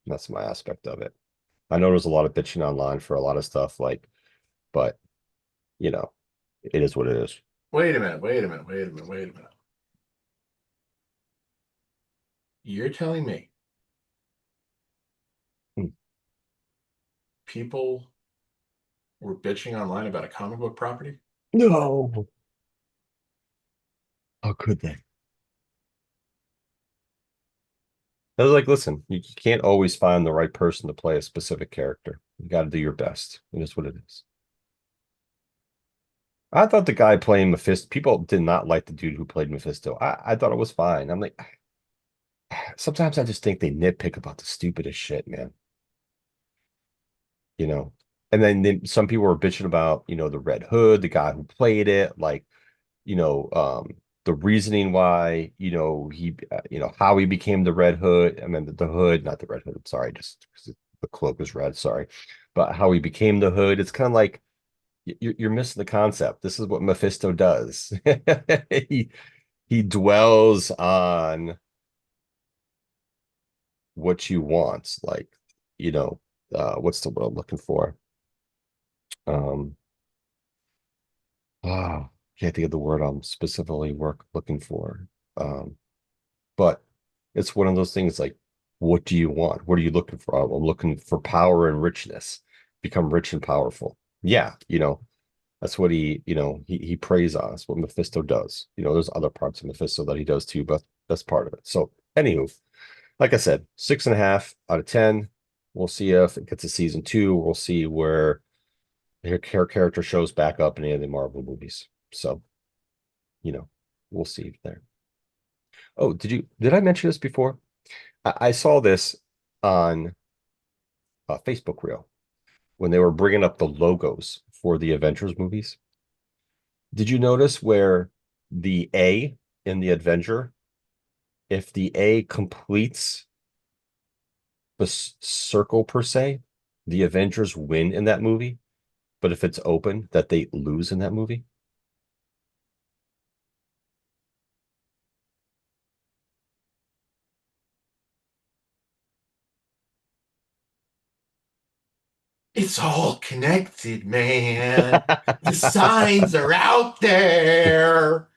That's my aspect of it. I know there's a lot of bitching online for a lot of stuff, but you know, it is what it is. Wait a minute, wait a minute, wait a minute, wait a minute. You're telling me Hmm. people were bitching online about a comic book property? No. How could they? I was like, listen, you can't always find the right person to play a specific character. You got to do your best. It is what it is. I thought the guy playing Mephisto, people did not like the dude who played Mephisto. I thought it was fine. I'm like, sometimes I just think they nitpick about the stupidest shit, man. You know, and then some people were bitching about, the Red Hood, the guy who played it, like, you know, the reasoning why, how he became the Red Hood. I mean, the Hood, not the Red Hood. I'm sorry, just 'cause the cloak is red. Sorry, but how he became the Hood. It's kind of like you're missing the concept. This is what Mephisto does. He he dwells on what you want. Like, you know, what's the word I'm looking for? Um, can't think of the word I'm specifically looking for. Um, but it's one of those things like, what do you want? What are you looking for? I'm looking for power and richness, become rich and powerful. Yeah, that's what he preys on. That's what Mephisto does. There's other parts of Mephisto that he does too, but that's part of it. So, anywho, like I said, 6.5 out of 10. We'll see if it gets a season two. We'll see where her character shows back up in any of the Marvel movies. So, you know, we'll see there. Oh, did I mention this before? I saw this on Facebook reel when they were bringing up the logos for the Avengers movies. Did you notice where the A in the Avenger, if the A completes the circle per se, the Avengers win in that movie, but if it's open, that they lose in that movie? It's all connected, man. The signs are out there.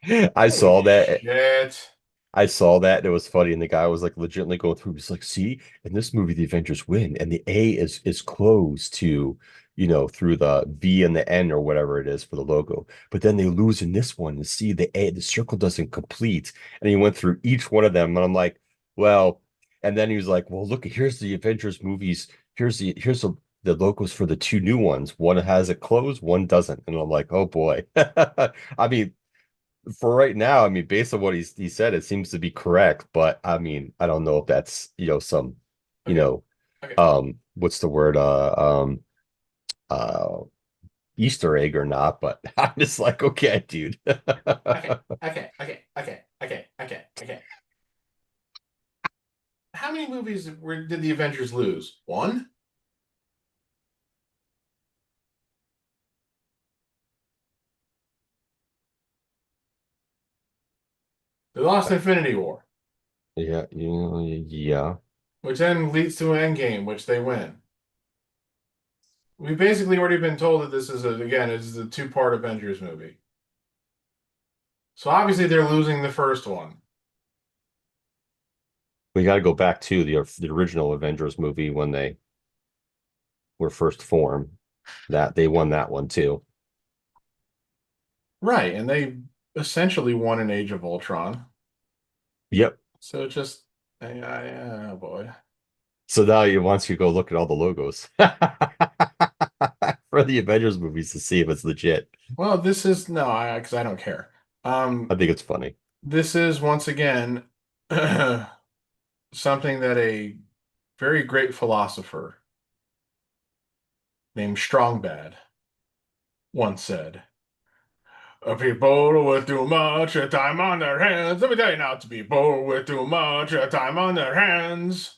I Holy saw that. shit. I saw that and it was funny. And the guy was like legitimately going through. He's like, see, in this movie, the Avengers win, and the A is closed to, through the V and the N or whatever it is for the logo. But then they lose in this one. And see, the circle doesn't complete. And he went through each one of them. And I'm like, well, and then he was like, well, look, here's the Avengers movies. Here's the logos for the two new ones. One has it closed, one doesn't. And I'm like, oh boy. I mean, for right now, I mean, based on what he said, it seems to be correct. But I mean, I don't know if that's some, you Okay. know, Okay. what's the word, uh, Easter egg or not. But I'm just like, okay, dude. Okay. Okay. Okay. Okay. Okay. Okay. Okay. How many movies did the Avengers lose? One? They lost Infinity War, Yeah, yeah. which then leads to an Endgame, which they win. We've basically already been told that this is again, is a two-part Avengers movie. So obviously they're losing the first one. We got to go back to the original Avengers movie when they were first formed. That they won that one too. Right, and they essentially won an Age of Ultron. Yep. So just, oh boy. So now once you go look at all the logos for the Avengers movies to see if it's legit. Well, this is no, because I don't care. I think it's funny. This is once again something that a very great philosopher named Strongbad once said. People with too much time on their hands. Let me tell you now, to people with too much time on their hands.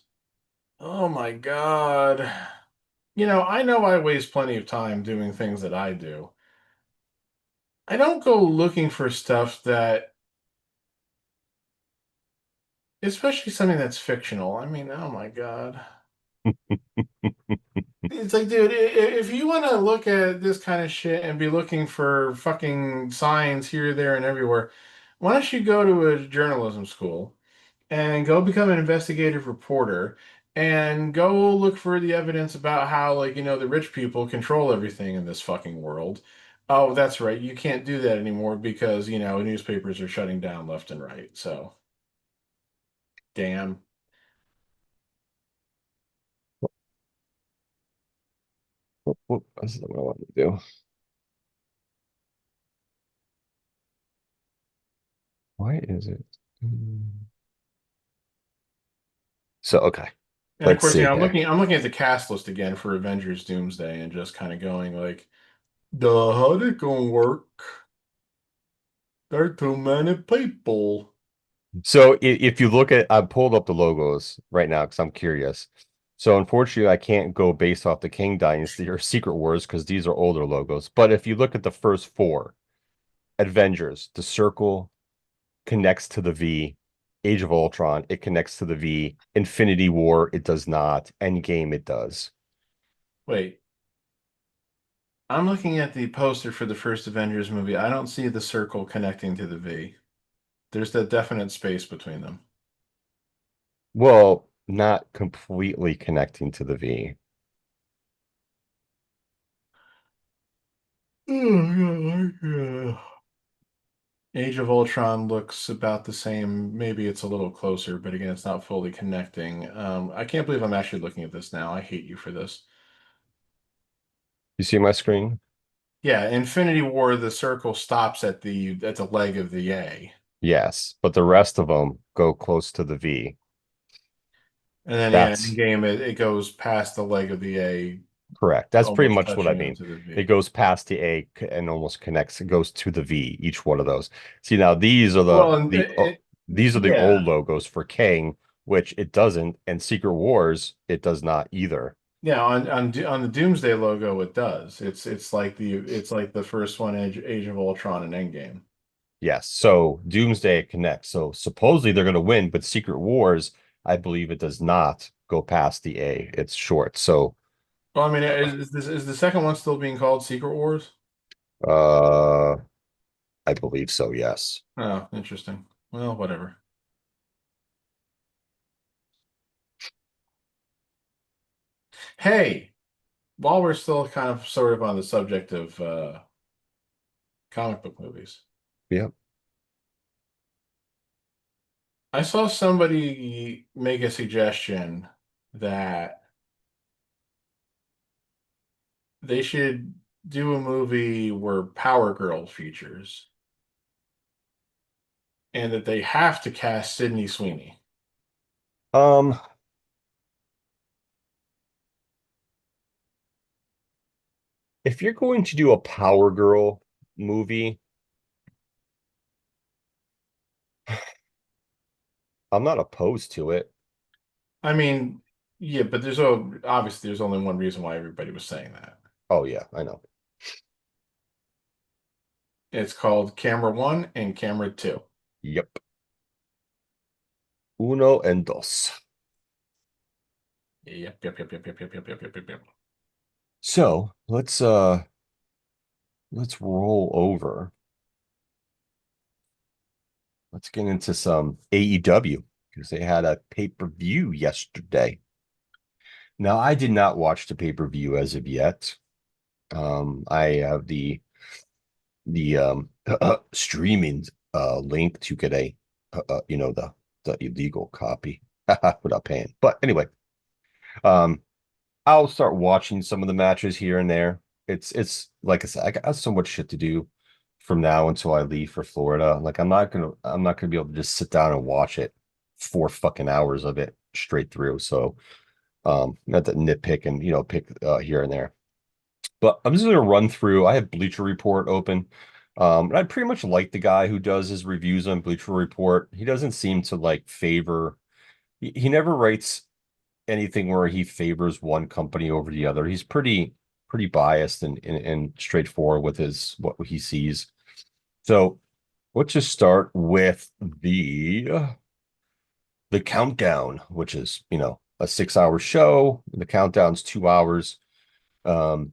Oh my God. I know I waste plenty of time doing things that I do. I don't go looking for stuff that, especially something that's fictional. I mean, oh my God. It's like, dude, if you want to look at this kind of shit and be looking for fucking signs here, there, and everywhere, why don't you go to a journalism school and go become an investigative reporter and go look for the evidence about how, like, the rich people control everything in this fucking world. Oh, that's right. You can't do that anymore because, newspapers are shutting down left and right. So, damn. This is what I want to do. Why is it? So okay, And of let's course, see I'm here. looking at the cast list again for Avengers Doomsday and just kind of going like, duh, how'd it gonna work? There are too many people. So if you look at, I pulled up the logos right now because I'm curious. So unfortunately, I can't go based off the King Dynasty or Secret Wars because these are older logos. But if you look at the first four Avengers, the circle connects to the V. Age of Ultron, it connects to the V. Infinity War, it does not. Endgame, it does. Wait, I'm looking at the poster for the first Avengers movie. I don't see the circle connecting to the V. There's that definite space between them. Well, not completely connecting to the V. Age of Ultron looks about the same. Maybe it's a little closer, but again, it's not fully connecting. I can't believe I'm actually looking at this now. I hate you for this. You see my screen? Yeah, Infinity War, the circle stops at the leg of the A. Yes, but the rest of them go close to the V. And then yeah, in That's game it goes past the leg of the A, correct. That's pretty almost much what I touching mean. onto the It V. goes past the and almost connects. It goes to the V, each one of those. See, now Well, and these are the old yeah, logos for Kang, which it doesn't, and Secret Wars, it does not either. yeah, on the Doomsday logo it does. It's like the first one, Age of Ultron and Endgame. Yes. So Doomsday connects. So supposedly they're going to win, but Secret Wars, I believe it does not go past the A. It's short. So Well, I mean, is the second one still being called Secret Wars? uh I believe so, yes. Oh, interesting. Well, whatever. Hey, while we're still kind of sort of on the subject of comic book movies, Yeah. I saw somebody make a suggestion that they should do a movie where Power Girl features and that they have to cast Sydney Sweeney. Um, if you're going to do a Power Girl movie, I'm not opposed to it. I mean, yeah, but obviously there's only one reason why everybody was saying that. Oh yeah, I know. It's called Camera One and Camera Two. Yep. Uno and dos. Yep, yep, yep, yep, yep, yep, yep, yep, yep, yep, yep. So let's roll over. Let's get into some AEW because they had a pay-per-view yesterday. Now, I did not watch the pay-per-view as of yet. I have the streaming link to get a the illegal copy without paying. But anyway, um, I'll start watching some of the matches here and there. It's like I said, I got so much shit to do from now until I leave for Florida. Like I'm not gonna be able to just sit down and watch it 4 fucking hours of it straight through. So not to nitpick and pick here and there. But I'm just gonna run through. I have Bleacher Report open. And I pretty much like the guy who does his reviews on Bleacher Report. He doesn't seem to like favor he never writes anything where he favors one company over the other. He's pretty biased and straightforward with his what he sees. So let's just start with the countdown, which is a 6 hour show. The countdown's 2 hours. Um,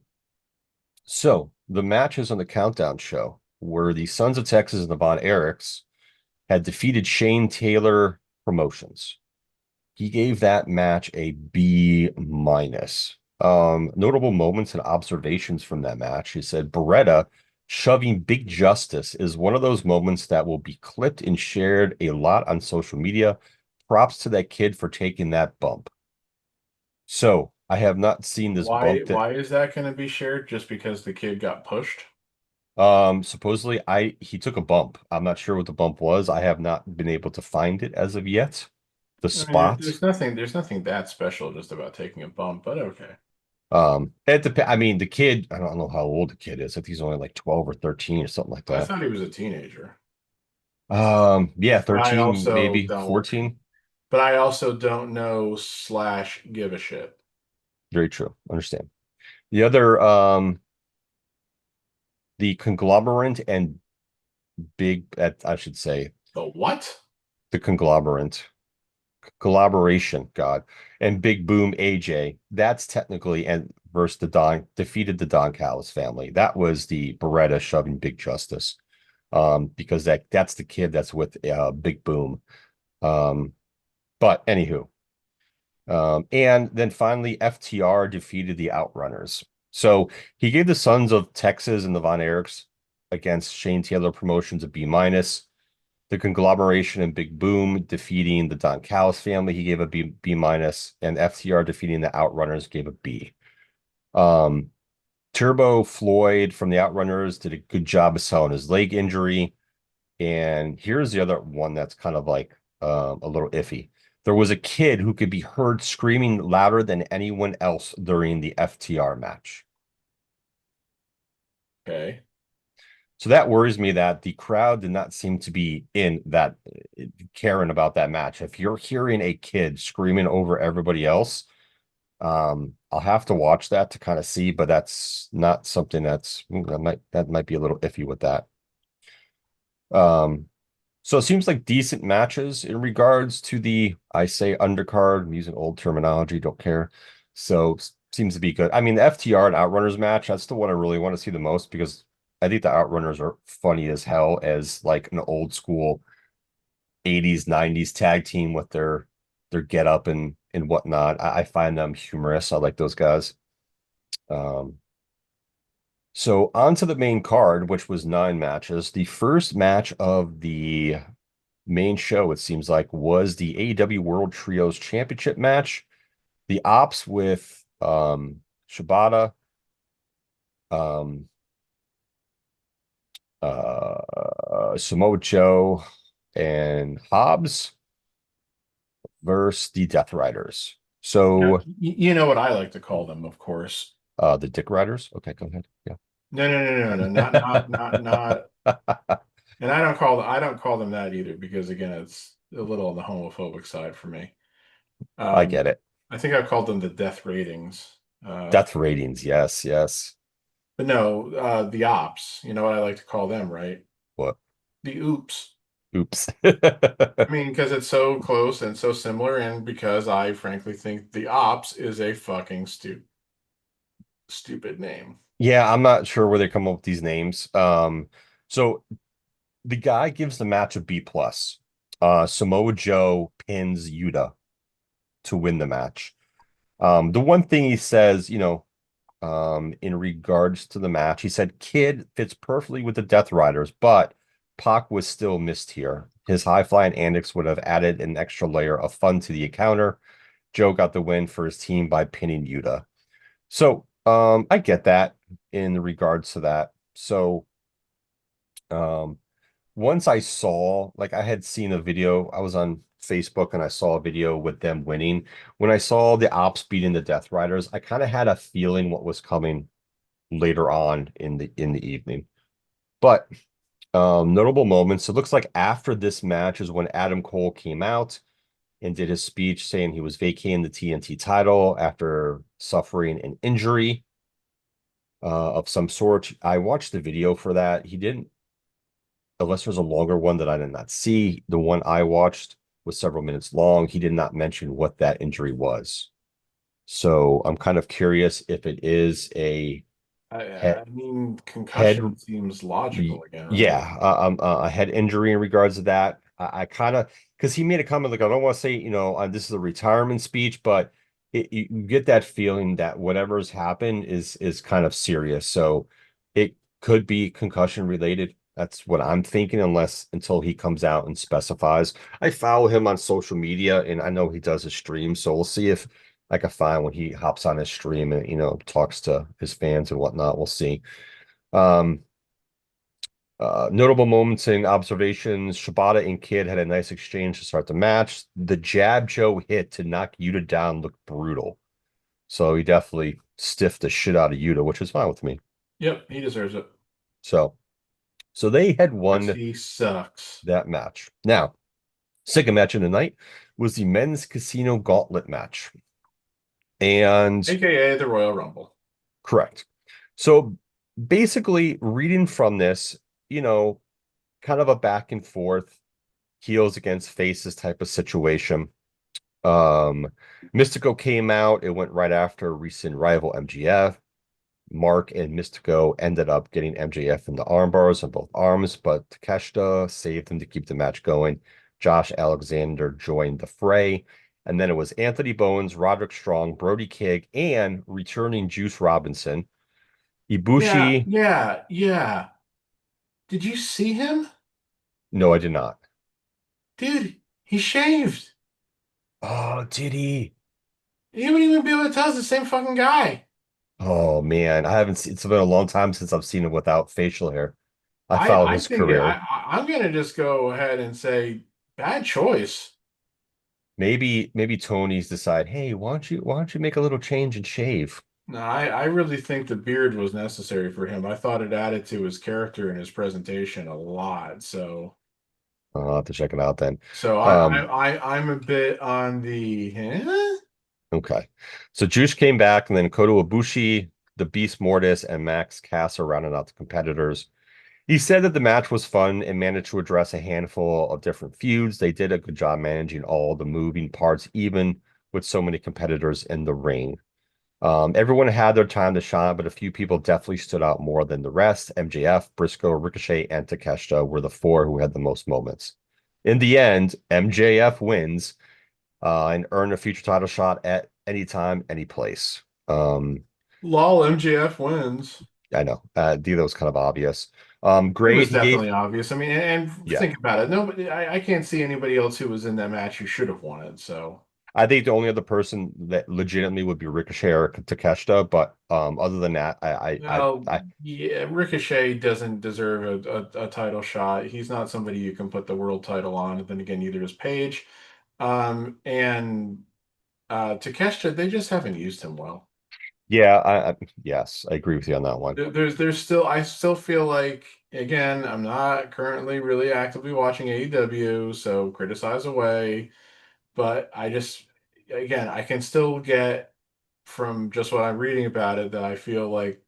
so the matches on the countdown show were the Sons of Texas and the Von Erichs had defeated Shane Taylor Promotions. He gave that match a B minus. Notable moments and observations from that match. He said Beretta shoving Big Justice is one of those moments that will be clipped and shared a lot on social media. Props to that kid for taking that bump. So I have not seen this Why bump that why is that going to be shared? Just because the kid got pushed? supposedly I he took a bump. I'm not sure what the bump was. I have not been able to find it as of yet. The I mean, spot. there's nothing that special just about taking a bump, but okay. It depends. I mean, the kid, I don't know how old the kid is. I think he's only like 12 or 13 or something like I that. thought he was a teenager. Yeah, But I 13, also maybe don't 14. but I also don't know slash give a shit. Very true. Understand. The other, the conglomerate and big, I should say, The what? the conglomerate collaboration, God, and Big Boom AJ. That's technically and versus the Don defeated the Don Callis family. That was the Beretta shoving Big Justice. Because that's the kid that's with Big Boom. But anywho, and then finally FTR defeated the Outrunners. So he gave the Sons of Texas and the Von Erichs against Shane Taylor Promotions a B minus. The conglomeration and Big Boom defeating the Don Callis family, he gave a B minus, and FTR defeating the Outrunners gave a B. Turbo Floyd from the Outrunners did a good job of selling his leg injury. And here's the other one that's kind of like a little iffy. There was a kid who could be heard screaming louder than anyone else during the FTR match. Okay. So that worries me that the crowd did not seem to be in that caring about that match. If you're hearing a kid screaming over everybody else, I'll have to watch that to kind of see, but that's not something that might be a little iffy with that. So it seems like decent matches in regards to the, I say undercard, I'm using old terminology, don't care. So seems to be good. I mean, the FTR and Outrunners match, that's the one I really want to see the most because I think the Outrunners are funny as hell as like an old school 80s, 90s tag team with their get up and whatnot. I find them humorous. I like those guys. So on to the main card, which was 9 matches. The first match of the main show, it seems like, was the AEW World Trios Championship match. The Ops with Shibata, Samoa Joe, and Hobbs versus the Death Riders. Now, So you know what I like to call them, of course. the Dick Riders. Okay, go ahead. Yeah. No, not. And I don't call them that either because again, it's a little on the homophobic side for me. I Um, get it. I think I've called them the death ratings. Death ratings. Yes, yes. But no, the ops. You know what I like to call them, right? What? The oops. Oops. I mean, because it's so close and so similar, and because I frankly think the ops is a fucking stupid name. Yeah, I'm not sure where they come up with these names. So the guy gives the match a B plus. Samoa Joe pins Yuta to win the match. The one thing he says, in regards to the match, he said Kid fits perfectly with the Death Riders, but Pac was still missed here. His high flying antics would have added an extra layer of fun to the encounter. Joe got the win for his team by pinning Yuta. So I get that in regards to that. So um once I saw, like I had seen a video, I was on Facebook and I saw a video with them winning. When I saw the Ops beating the Death Riders, I kind of had a feeling what was coming later on in the evening. But notable moments. It looks like after this match is when Adam Cole came out and did his speech saying he was vacating the TNT title after suffering an injury of some sort. I watched the video for that. He didn't, unless there's a longer one that I did not see. The one I watched was several minutes long. He did not mention what that injury was. So I'm kind of curious if it is a I head mean, head concussion seems logical again, right? yeah, a head injury in regards to that. I kind of because he made a comment like I don't want to say this is a retirement speech, but you get that feeling that whatever's happened is kind of serious. So it could be concussion related. That's what I'm thinking, unless until he comes out and specifies. I follow him on social media, and I know he does his stream, so we'll see if I can find when he hops on his stream and talks to his fans and whatnot. We'll see. Um, Notable moments and observations. Shibata and Kid had a nice exchange to start the match. The jab Joe hit to knock Yuta down looked brutal. So he definitely stiffed the shit out of Yuta, which is fine with me. Yep, he deserves it. So they had Because won he sucks. that match. Now, second match of the night was the men's casino gauntlet match. And AKA the Royal Rumble. correct. So basically, reading from this, kind of a back and forth. heels against faces type of situation. Um, Mystico came out. It went right after recent rival MGF. Mark and Mystico ended up getting MJF in the arm bars on both arms, but Takeshita saved them to keep the match going. Josh Alexander joined the fray. And then it was Anthony Bowens, Roderick Strong, Brody King, and returning Juice Robinson. Yeah, Ibushi, yeah, yeah. Did you see him? no, I did not. Dude, he shaved. Oh, did he? You wouldn't even be able to tell it's the same fucking guy. Oh man, I haven't seen, it's been a long time since I've seen him without facial hair. I I followed I his think career. I'm gonna just go ahead and say bad choice. Maybe Tony's decide, hey, why don't you make a little change and shave? No, I really think the beard was necessary for him. I thought it added to his character and his presentation a lot. I'll have to check it out then. So Um, I'm a bit on the okay. So Juice came back, and then Kota Ibushi, the Beast Mortis, and Max Cass are rounding out the competitors. He said that the match was fun and managed to address a handful of different feuds. They did a good job managing all the moving parts, even with so many competitors in the ring. Everyone had their time to shine, but a few people definitely stood out more than the rest. MJF, Briscoe, Ricochet, and Takeshita were the four who had the most moments. In the end, MJF wins and earned a future title shot at any time, any place. lol MJF wins. I know. That was kind of obvious. It Great. was He gave, definitely obvious. I mean, and yeah. think about it. Nobody, I can't see anybody else who was in that match who should have won it. So, I think the only other person that legitimately would be Ricochet or Takeshita, but other than that, well, I yeah, Ricochet doesn't deserve a title shot. He's not somebody you can put the world title on. And then again, neither is Paige. And Takeshita, they just haven't used him well. yeah, yes, I agree with you on that one. There's still I still feel like again I'm not currently really actively watching AEW, so criticize away. But I just again I can still get from just what I'm reading about it that I feel like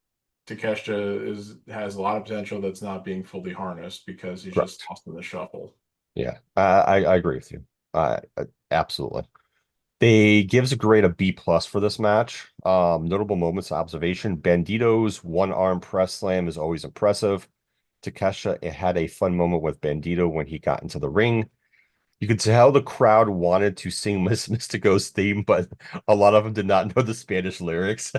Takeshita is has a lot of potential that's not being fully harnessed because he's just Correct. lost in the shuffle. Yeah, I agree with you. Absolutely. They gives a grade of B plus for this match. Notable moments of observation. Bandito's one arm press slam is always impressive. Takesha it had a fun moment with Bandito when he got into the ring. You could tell the crowd wanted to sing Miss Mystico's theme, but a lot of them did not know the Spanish lyrics,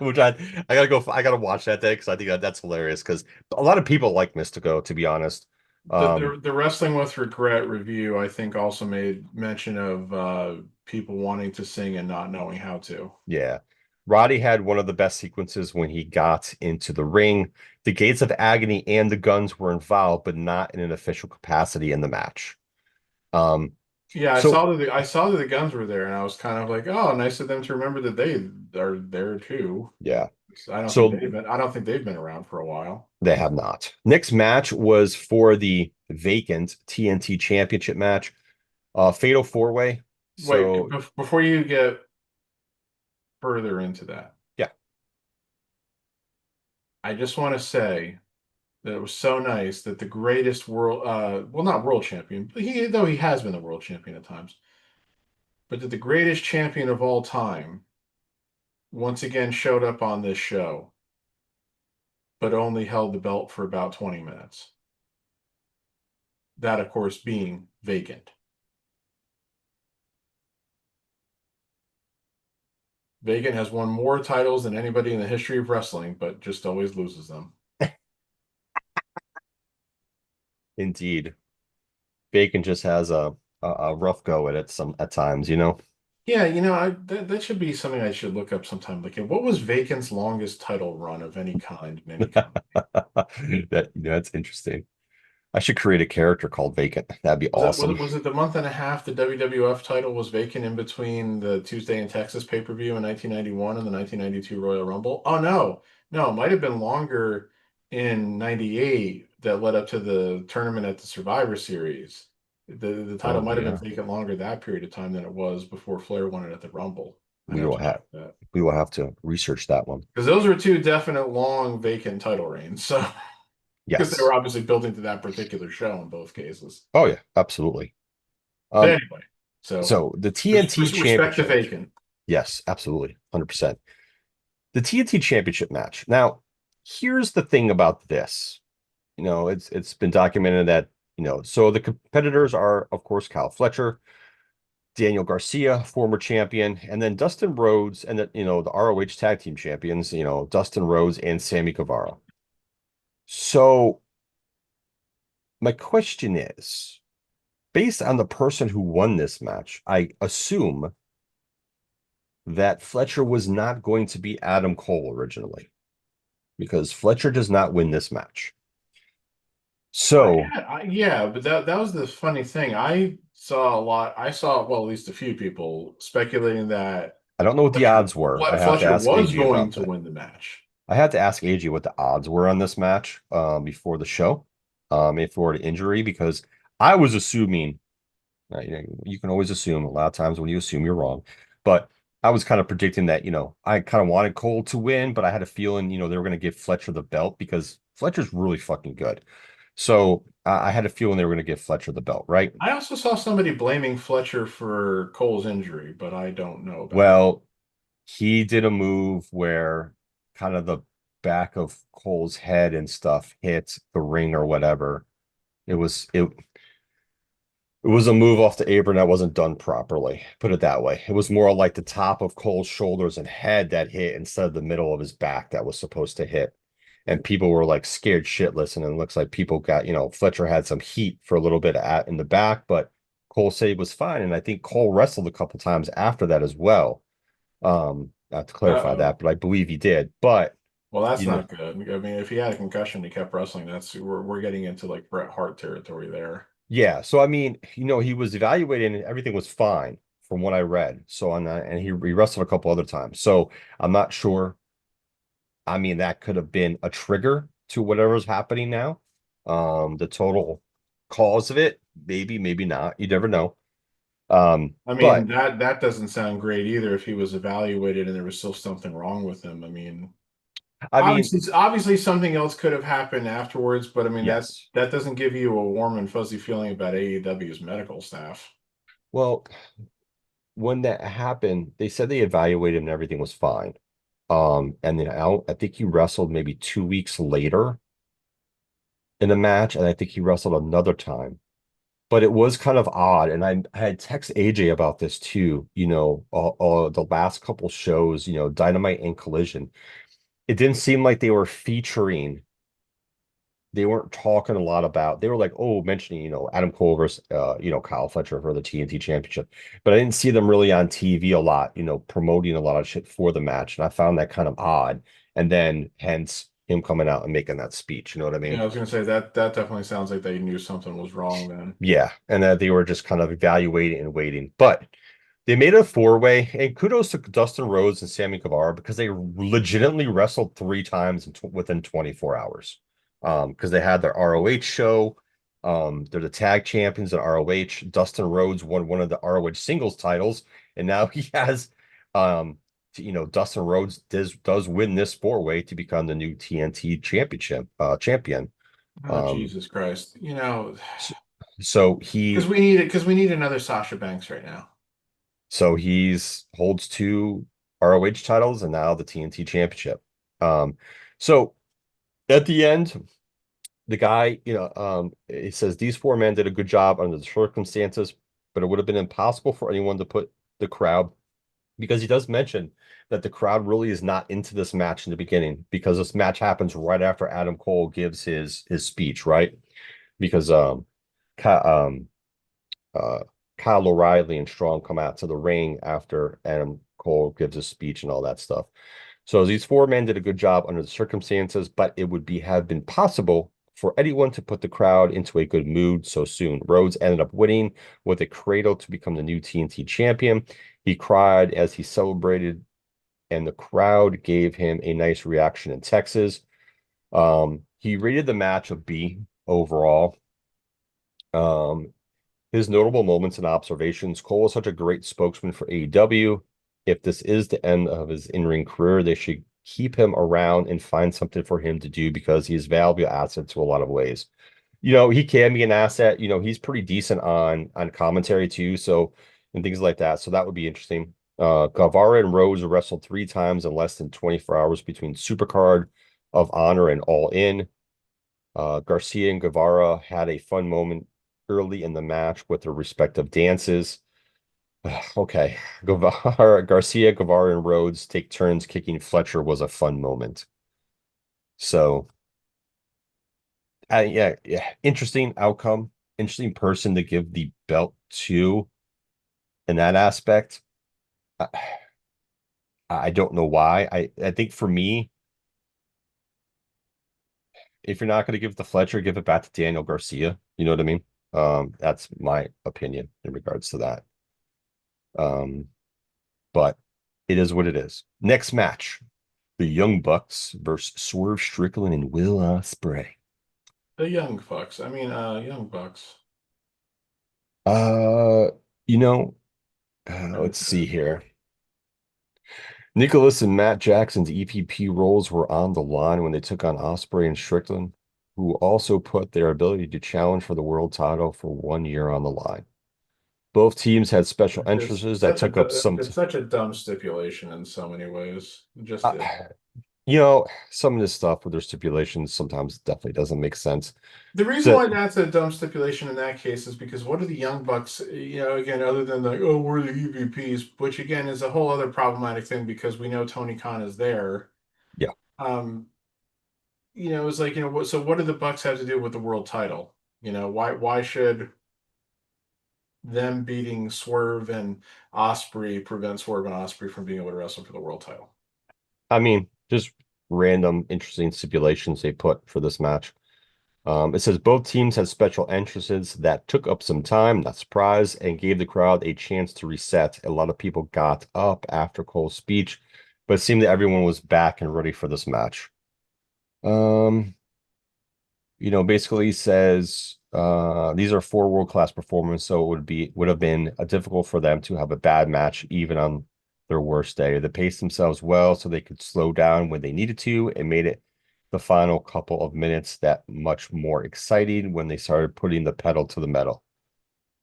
which I gotta watch that day because I think that's hilarious because a lot of people like Mystico, to be honest. Um, The Wrestling with Regret review, I think, also made mention of people wanting to sing and not knowing how to. Yeah. Roddy had one of the best sequences when he got into the ring. The Gates of Agony and the Guns were involved, but not in an official capacity in the match. Um, Yeah, so I saw that the guns were there, and I was kind of like, oh, nice of them to remember that they are there too. yeah. I So don't think they've been around for a while. they have not. Next match was for the vacant TNT Championship match. Fatal four way. Wait, So before you get further into that, yeah, I just want to say that it was so nice that the greatest world, well, not world champion, but though he has been the world champion at times, but that the greatest champion of all time once again showed up on this show, but only held the belt for about 20 minutes. That, of course, being vacant. Vacant has won more titles than anybody in the history of wrestling, but just always loses them. indeed. Bacon just has a rough go at it some at times, you know. Yeah, that should be something I should look up sometime. Like, what was Vacant's longest title run of any kind in any company? That's interesting. I should create a character called Vacant. That'd be awesome. Was it the month and a half the WWF title was vacant in between the Tuesday in Texas pay-per-view in 1991 and the 1992 Royal Rumble? Oh no, it might have been longer in 98 that led up to the tournament at the Survivor Series. The title Oh might have been yeah. vacant longer that period of time than it was before Flair won it at the Rumble. I'd We have will to have check that. we will have to research that one. Because those were two definite long vacant title reigns. So because they Yes. were obviously building to that particular show in both cases. Oh yeah, absolutely. But Um, anyway, so so the TNT respect the Championship. vacant. Yes, absolutely, 100%. The TNT Championship match. Now, here's the thing about this. It's been documented that, so the competitors are, of course, Kyle Fletcher, Daniel Garcia, former champion, and then Dustin Rhodes, and the ROH tag team champions, Dustin Rhodes and Sammy Guevara. So my question is, based on the person who won this match, I assume that Fletcher was not going to be Adam Cole originally, because Fletcher does not win this match. So Yeah, but that was the funny thing. I saw a lot. I saw, well, at least a few people speculating that I don't know what the odds were. I have to Fletcher ask was AG going about to that. win the match. I had to ask AG what the odds were on this match before the show, if for an injury, because I was assuming, you can always assume. A lot of times when you assume, you're wrong. But I was kind of predicting that, I kind of wanted Cole to win, but I had a feeling, they were going to give Fletcher the belt because Fletcher's really fucking good. So I had a feeling they were going to give Fletcher the belt, right? I also saw somebody blaming Fletcher for Cole's injury, but I don't know about that. Well, he did a move where kind of the back of Cole's head and stuff hit the ring or whatever. It was a move off the apron that wasn't done properly. Put it that way. It was more like the top of Cole's shoulders and head that hit instead of the middle of his back that was supposed to hit. And people were like scared shitless. And it looks like people got, Fletcher had some heat for a little bit in the back, but Cole said he was fine. And I think Cole wrestled a couple times after that as well. Not to clarify Uh-oh. that, but I believe he did. But Well, that's you know, not good. I mean, if he had a concussion, he kept wrestling. We're getting into like Bret Hart territory there. yeah. So I mean, he was evaluated and everything was fine from what I read. So on that, and he wrestled a couple other times. So I'm not sure. I mean, that could have been a trigger to whatever's happening now. The total cause of it, maybe, maybe not. You never know. I mean, But that doesn't sound great either if he was evaluated and there was still something wrong with him. I mean, I mean, obviously something else could have happened afterwards, but I mean yes. that doesn't give you a warm and fuzzy feeling about AEW's medical staff. Well, when that happened, they said they evaluated and everything was fine. And then I think he wrestled maybe 2 weeks later in a match, and I think he wrestled another time. But it was kind of odd, and I had text AJ about this too. The last couple shows, Dynamite and Collision, it didn't seem like they were featuring. They weren't talking a lot about. They were like, oh, mentioning, Adam Cole versus, Kyle Fletcher for the TNT Championship, but I didn't see them really on TV a lot, promoting a lot of shit for the match, and I found that kind of odd. And then, hence, him coming out and making that speech. You know what I Yeah, mean? I was gonna say that definitely sounds like they knew something was wrong then. Yeah, and that they were just kind of evaluating and waiting. But they made a four-way, and kudos to Dustin Rhodes and Sammy Guevara because they legitimately wrestled three times within 24 hours. Because they had their ROH show. They're the tag champions at ROH. Dustin Rhodes won one of the ROH singles titles, and now he has, Dustin Rhodes does win this four-way to become the new TNT championship champion. Oh, Um, Jesus Christ. so, so he Because we need another Sasha Banks right now. So he's holds two ROH titles and now the TNT championship. So at the end, the guy, he says these four men did a good job under the circumstances, but it would have been impossible for anyone to put the crowd, because he does mention that the crowd really is not into this match in the beginning, because this match happens right after Adam Cole gives his speech, right? Because uh, Kyle O'Reilly and Strong come out to the ring after Adam Cole gives a speech and all that stuff. So these four men did a good job under the circumstances, but it would have been possible for anyone to put the crowd into a good mood so soon. Rhodes ended up winning with a cradle to become the new TNT champion. He cried as he celebrated, and the crowd gave him a nice reaction in Texas. He rated the match a B overall. Um, his notable moments and observations: Cole is such a great spokesman for AEW. If this is the end of his in-ring career, they should keep him around and find something for him to do because he's a valuable asset to a lot of ways. he can be an asset. He's pretty decent on commentary too, so and things like that. So that would be interesting. Guevara and Rose wrestled 3 times in less than 24 hours between Supercard of Honor and All In. Garcia and Guevara had a fun moment early in the match with their respective dances. Okay. Garcia, Guevara, and Rhodes take turns kicking Fletcher was a fun moment. So, yeah, interesting outcome, interesting person to give the belt to in that aspect. I, I don't know why. I think for me, if you're not going to give it to Fletcher, give it back to Daniel Garcia. You know what I mean? That's my opinion in regards to that. Um, but it is what it is. Next match, the Young Bucks versus Swerve Strickland and Will Ospreay. The young fucks. I mean, young bucks. Uh, you know, let's see here. Nicholas and Matt Jackson's EPP roles were on the line when they took on Ospreay and Strickland, who also put their ability to challenge for the world title for 1 year on the line. Both teams had special It's entrances that such a took up some. it's such a dumb stipulation in so many ways. It just Uh, is. some of this stuff with their stipulations sometimes definitely doesn't make sense. The reason So why that's a dumb stipulation in that case is because what are the Young Bucks, again, other than like, oh, we're the EVPs, which again is a whole other problematic thing because we know Tony Khan is there. yeah, Um, it's like, so what do the Bucks have to do with the world title? Why should them beating Swerve and Osprey prevent Swerve and Osprey from being able to wrestle for the world title? I mean, just random interesting stipulations they put for this match. It says both teams had special entrances that took up some time, not surprise, and gave the crowd a chance to reset. A lot of people got up after Cole's speech, but it seemed that everyone was back and ready for this match. Um, basically says these are 4 world-class performers, so would have been difficult for them to have a bad match even on their worst day. They paced themselves well so they could slow down when they needed to and made it the final couple of minutes that much more exciting when they started putting the pedal to the metal.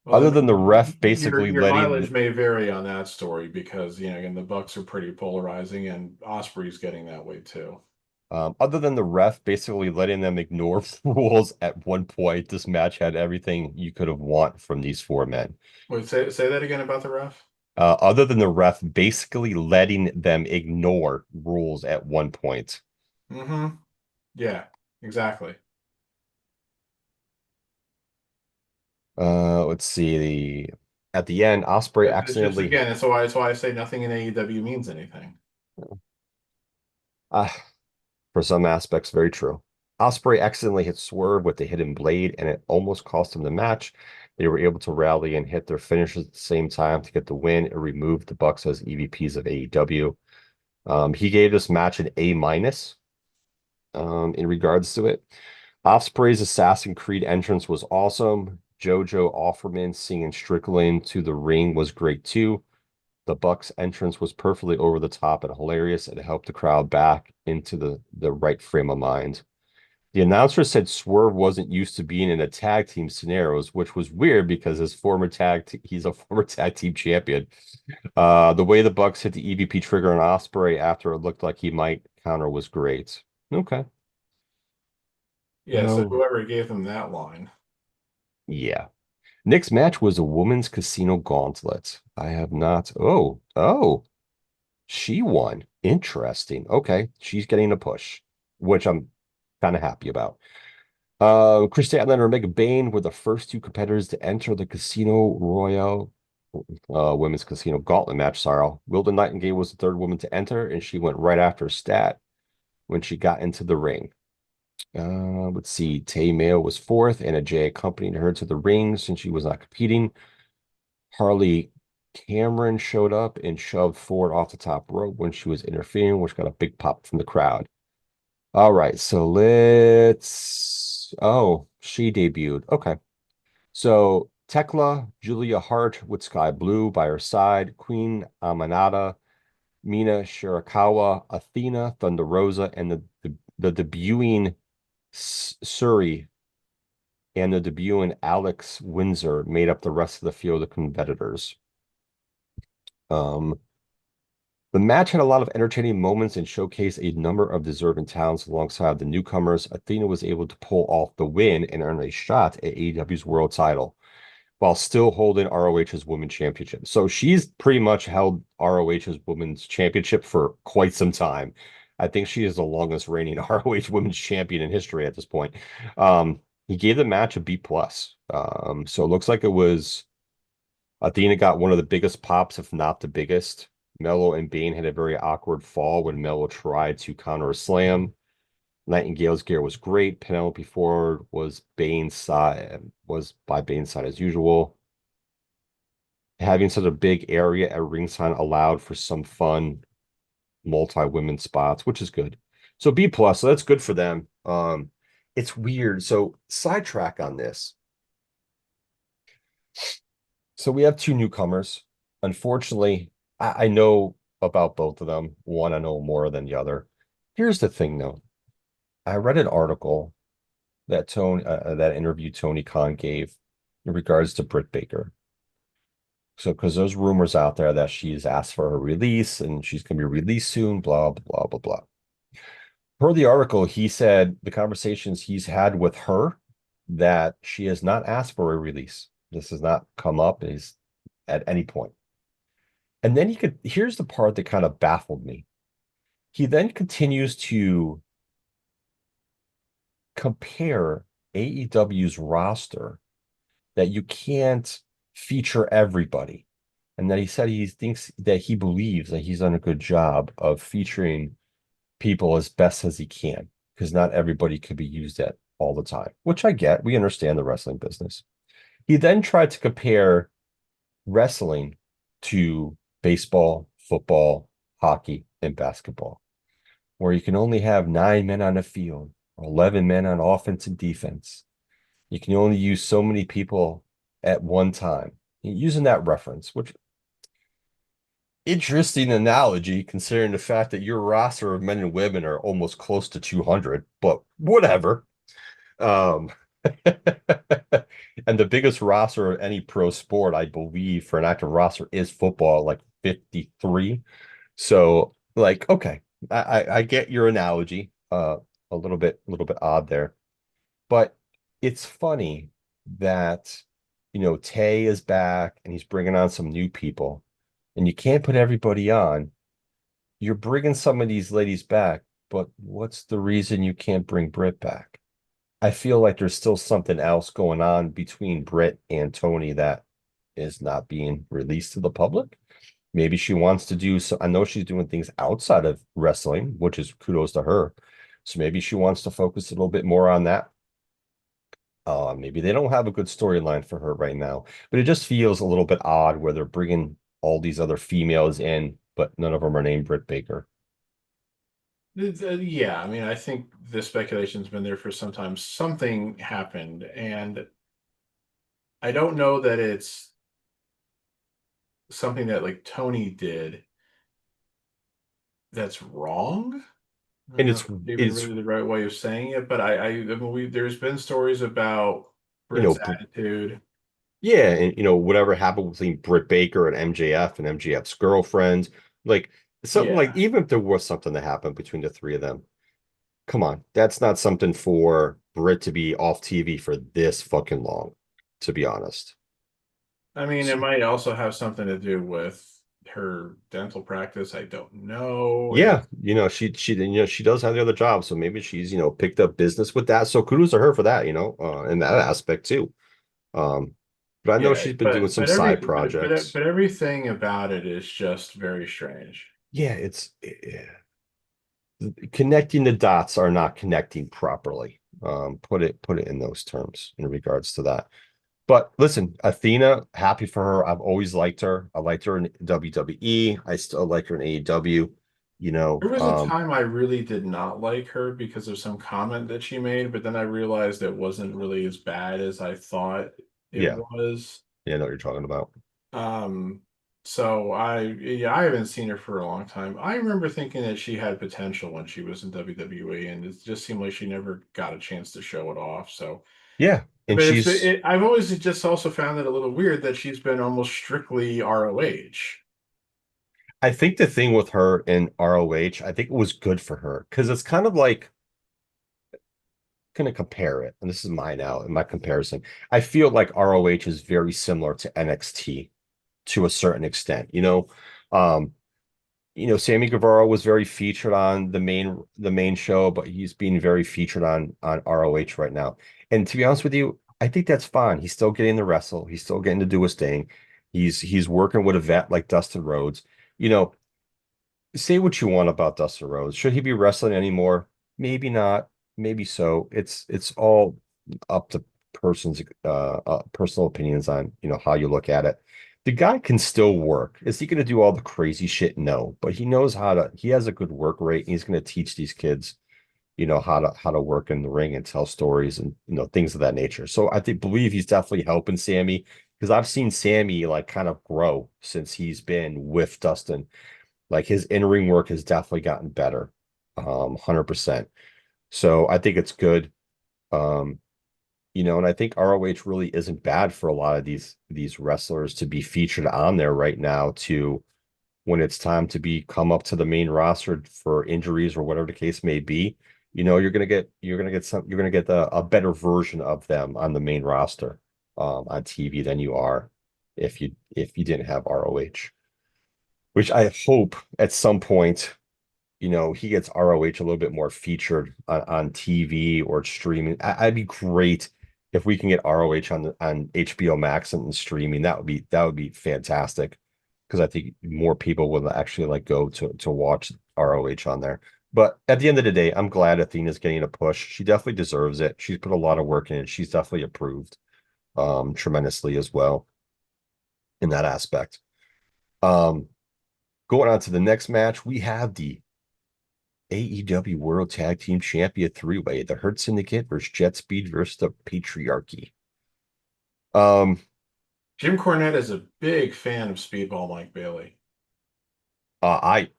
Well, I Other than the mean, ref your basically your mileage letting may vary on that story because again the Bucks are pretty polarizing and Osprey's getting that way too. other than the ref basically letting them ignore rules at one point, this match had everything you could have want from these 4 men. Wait, say that again about the ref. Other than the ref basically letting them ignore rules at one point. Mm-hmm. Yeah, exactly. Let's see at the end, Osprey It's just accidentally again, that's why I say nothing in AEW means anything. uh, for some aspects, very true. Osprey accidentally hit Swerve with the hidden blade, and it almost cost him the match. They were able to rally and hit their finishes at the same time to get the win and remove the Bucks as EVPs of AEW. He gave this match an A minus in regards to it. Osprey's Assassin Creed entrance was awesome. JoJo Offerman singing Strickland to the ring was great too. The Bucks entrance was perfectly over the top and hilarious. It helped the crowd back into the right frame of mind. The announcer said Swerve wasn't used to being in a tag team scenarios, which was weird because he's a former tag team champion. The way the Bucks hit the EVP trigger on Osprey after it looked like he might counter was great. Okay. Yeah, so Oh, whoever gave him that line. yeah. Next match was a women's casino gauntlet. I have not. Oh, she won. Interesting. Okay, she's getting a push, which I'm kind of happy about. Chris Statlander and Omega Bane were the first 2 competitors to enter the Casino Royale women's casino gauntlet match. Sorry, Wilden Nightingale was the third woman to enter, and she went right after Stat when she got into the ring. Let's see. Tay Mayo was fourth, and Jay accompanied her to the ring since she was not competing. Harley Cameron showed up and shoved Ford off the top rope when she was interfering, which got a big pop from the crowd. All right, so let's. Oh, she debuted. Okay. So Tekla, Julia Hart with Sky Blue by her side, Queen Amanada, Mina Shirakawa, Athena, Thunder Rosa, and the debuting Suri and the debuting Alex Windsor made up the rest of the field of competitors. Um, the match had a lot of entertaining moments and showcased a number of deserving talents alongside the newcomers. Athena was able to pull off the win and earn a shot at AEW's world title while still holding ROH's women's championship. So she's pretty much held ROH's women's championship for quite some time. I think she is the longest reigning ROH women's champion in history at this point. He gave the match a B plus. So it looks like it was Athena got one of the biggest pops, if not the biggest. Mello and Bane had a very awkward fall when Mello tried to counter a slam. Nightingale's gear was great. Penelope Ford was by Bane's side as usual. Having such a big area at ringside allowed for some fun multi-women spots, which is good. So B plus, so that's good for them. It's weird. So sidetrack on this. So we have two newcomers. Unfortunately, I know about both of them. One I know more than the other. Here's the thing, though. I read an article that interview Tony Khan gave in regards to Britt Baker. So, because there's rumors out there that she's asked for her release and she's going to be released soon, blah, blah, blah, blah. Per the article, he said the conversations he's had with her that she has not asked for a release. This has not come up at any point. And then here's the part that kind of baffled me. He then continues to compare AEW's roster that you can't feature everybody. And that he said he thinks that he believes that he's done a good job of featuring people as best as he can, because not everybody could be used at all the time, which I get. We understand the wrestling business. He then tried to compare wrestling to baseball, football, hockey, and basketball, where you can only have 9 men on the field, or 11 men on offense and defense. You can only use so many people at one time. Using that reference, which interesting analogy considering the fact that your roster of men and women are almost close to 200, but whatever. Um, and the biggest roster of any pro sport, I believe, for an active roster is football, like 53. So, like, okay, I get your analogy. A little bit odd there, but it's funny that Tay is back and he's bringing on some new people, and you can't put everybody on. You're bringing some of these ladies back, but what's the reason you can't bring Britt back? I feel like there's still something else going on between Britt and Tony that is not being released to the public. Maybe she wants to do so. I know she's doing things outside of wrestling, which is kudos to her. So maybe she wants to focus a little bit more on that. Maybe they don't have a good storyline for her right now, but it just feels a little bit odd where they're bringing all these other females in, but none of them are named Britt Baker. Yeah, I mean, I think the speculation's been there for some time. Something happened, and I don't know that it's something that like Tony did that's wrong. I And don't know it's if even it's really the right way of saying it, but I mean, there's been stories about you know Britt's attitude. yeah, and whatever happened between Britt Baker and MJF and MJF's girlfriend, like something like Yeah, even if there was something that happened between the three of them, come on, that's not something for Britt to be off TV for this fucking long, to be honest. I mean, it might also have something to do with her dental practice. I don't know. Yeah, she does have the other job, so maybe she's picked up business with that. So kudos to her for that, in that aspect too. Um, but I know Yeah, she's been doing some side projects. but everything about it is just very strange. Yeah, connecting the dots are not connecting properly. Put it in those terms in regards to that. But listen, Athena, happy for her. I've always liked her. I liked her in WWE. I still like her in AEW. You know, There was a um, time I really did not like her because of some comment that she made, but then I realized it wasn't really as bad as I thought it yeah, was. yeah, I know what you're talking about. Um, so yeah, I haven't seen her for a long time. I remember thinking that she had potential when she was in WWE, and it just seemed like she never got a chance to show it off. So Yeah, and But she's I've always just also found it a little weird that she's been almost strictly ROH. I think the thing with her in ROH, I think it was good for her because it's kind of like gonna compare it, and this is my now in my comparison. I feel like ROH is very similar to NXT to a certain extent. Um, Sammy Guevara was very featured on the main show, but he's being very featured on ROH right now. And to be honest with you, I think that's fine. He's still getting to wrestle. He's still getting to do his thing. He's working with a vet like Dustin Rhodes. You know, say what you want about Dustin Rhodes. Should he be wrestling anymore? Maybe not. Maybe so. It's all up to personal opinions on how you look at it. The guy can still work. Is he going to do all the crazy shit? No, but he knows how to. He has a good work rate. And he's going to teach these kids, how to work in the ring and tell stories and things of that nature. So I think believe he's definitely helping Sammy because I've seen Sammy like kind of grow since he's been with Dustin. Like his in-ring work has definitely gotten better. 100%. So I think it's good. Um, and I think ROH really isn't bad for a lot of these wrestlers to be featured on there right now to when it's time to come up to the main roster for injuries or whatever the case may be. You're gonna get a better version of them on the main roster on TV than you are if you didn't have ROH, which I hope at some point he gets ROH a little bit more featured on TV or streaming. I'd be great if we can get ROH on HBO Max and streaming. That would be fantastic because I think more people will actually like go to watch ROH on there. But at the end of the day, I'm glad Athena's getting a push. She definitely deserves it. She's put a lot of work in it. She's definitely improved tremendously as well in that aspect. Um, Going on to the next match, we have the AEW World Tag Team Champion three-way, the Hurt Syndicate versus Jet Speed versus the Patriarchy. Um, Jim Cornette is a big fan of Speedball Mike Bailey. I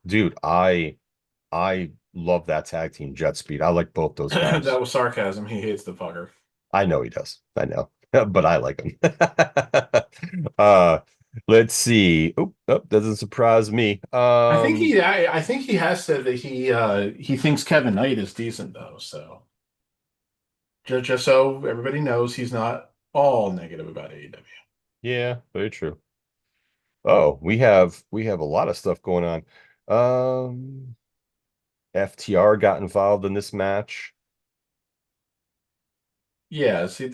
love that tag team, Jet Speed. I like both those That guys. was sarcasm. He hates the fucker. I know he does. I know, but I like him. uh, let's see. Oh, doesn't surprise me. I think he has said that he thinks Kevin Knight is decent though. So just so everybody knows, he's not all negative about AEW. Yeah, very true. Oh, we have a lot of stuff going on. FTR got involved in this match. Yeah. See,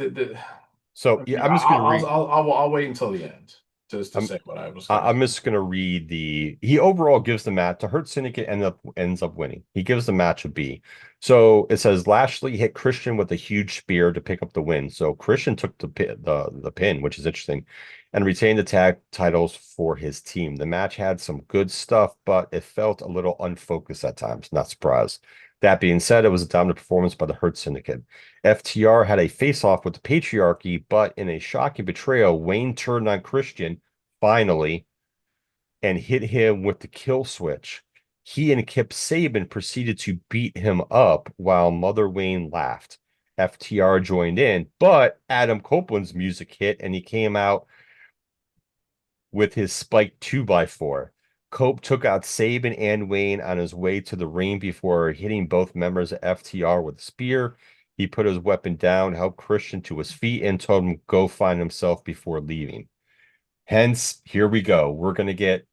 So yeah, I'm just gonna read. I'll wait until the end just to I'm say what I was I- gonna I'm say. just gonna read the. He overall gives the match to Hurt Syndicate ends up winning. He gives the match a B. So it says Lashley hit Christian with a huge spear to pick up the win. So Christian took the pin, which is interesting, and retained the tag titles for his team. The match had some good stuff, but it felt a little unfocused at times. Not surprised. That being said, it was a dominant performance by the Hurt Syndicate. FTR had a face-off with the Patriarchy, but in a shocking betrayal, Wayne turned on Christian finally and hit him with the kill switch. He and Kip Saban proceeded to beat him up while Mother Wayne laughed. FTR joined in, but Adam Copeland's music hit and he came out with his spiked 2x4. Cope took out Saban and Wayne on his way to the ring before hitting both members of FTR with a spear. He put his weapon down, helped Christian to his feet, and told him go find himself before leaving. Hence, here we go. We're going to get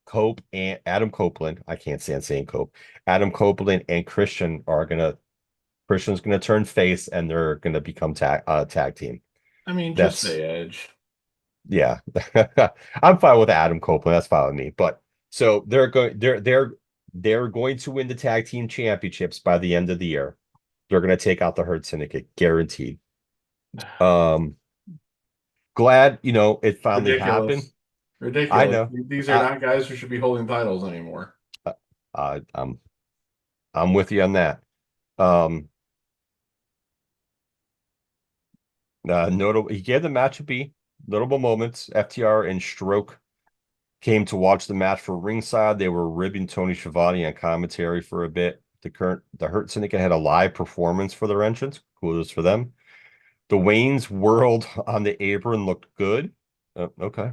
Cope and Adam Copeland. I can't stand saying Cope. Adam Copeland and Christian's gonna turn face and they're gonna become tag team. I mean, just That's say Edge. yeah. I'm fine with Adam Copeland. That's fine with me. But so they're going to win the tag team championships by the end of the year. They're gonna take out the Hurt Syndicate, guaranteed. Um Glad it finally happened. Ridiculous. I Ridiculous. know. These are I, not guys who should be holding titles anymore. I I'm with you on that. Um Notable, he gave the match a B. Notable moments: FTR and Stroke came to watch the match for ringside. They were ribbing Tony Schiavone on commentary for a bit. The Hurt Syndicate had a live performance for their entrance. Kudos for them. The Wayne's World on the apron looked good. Okay.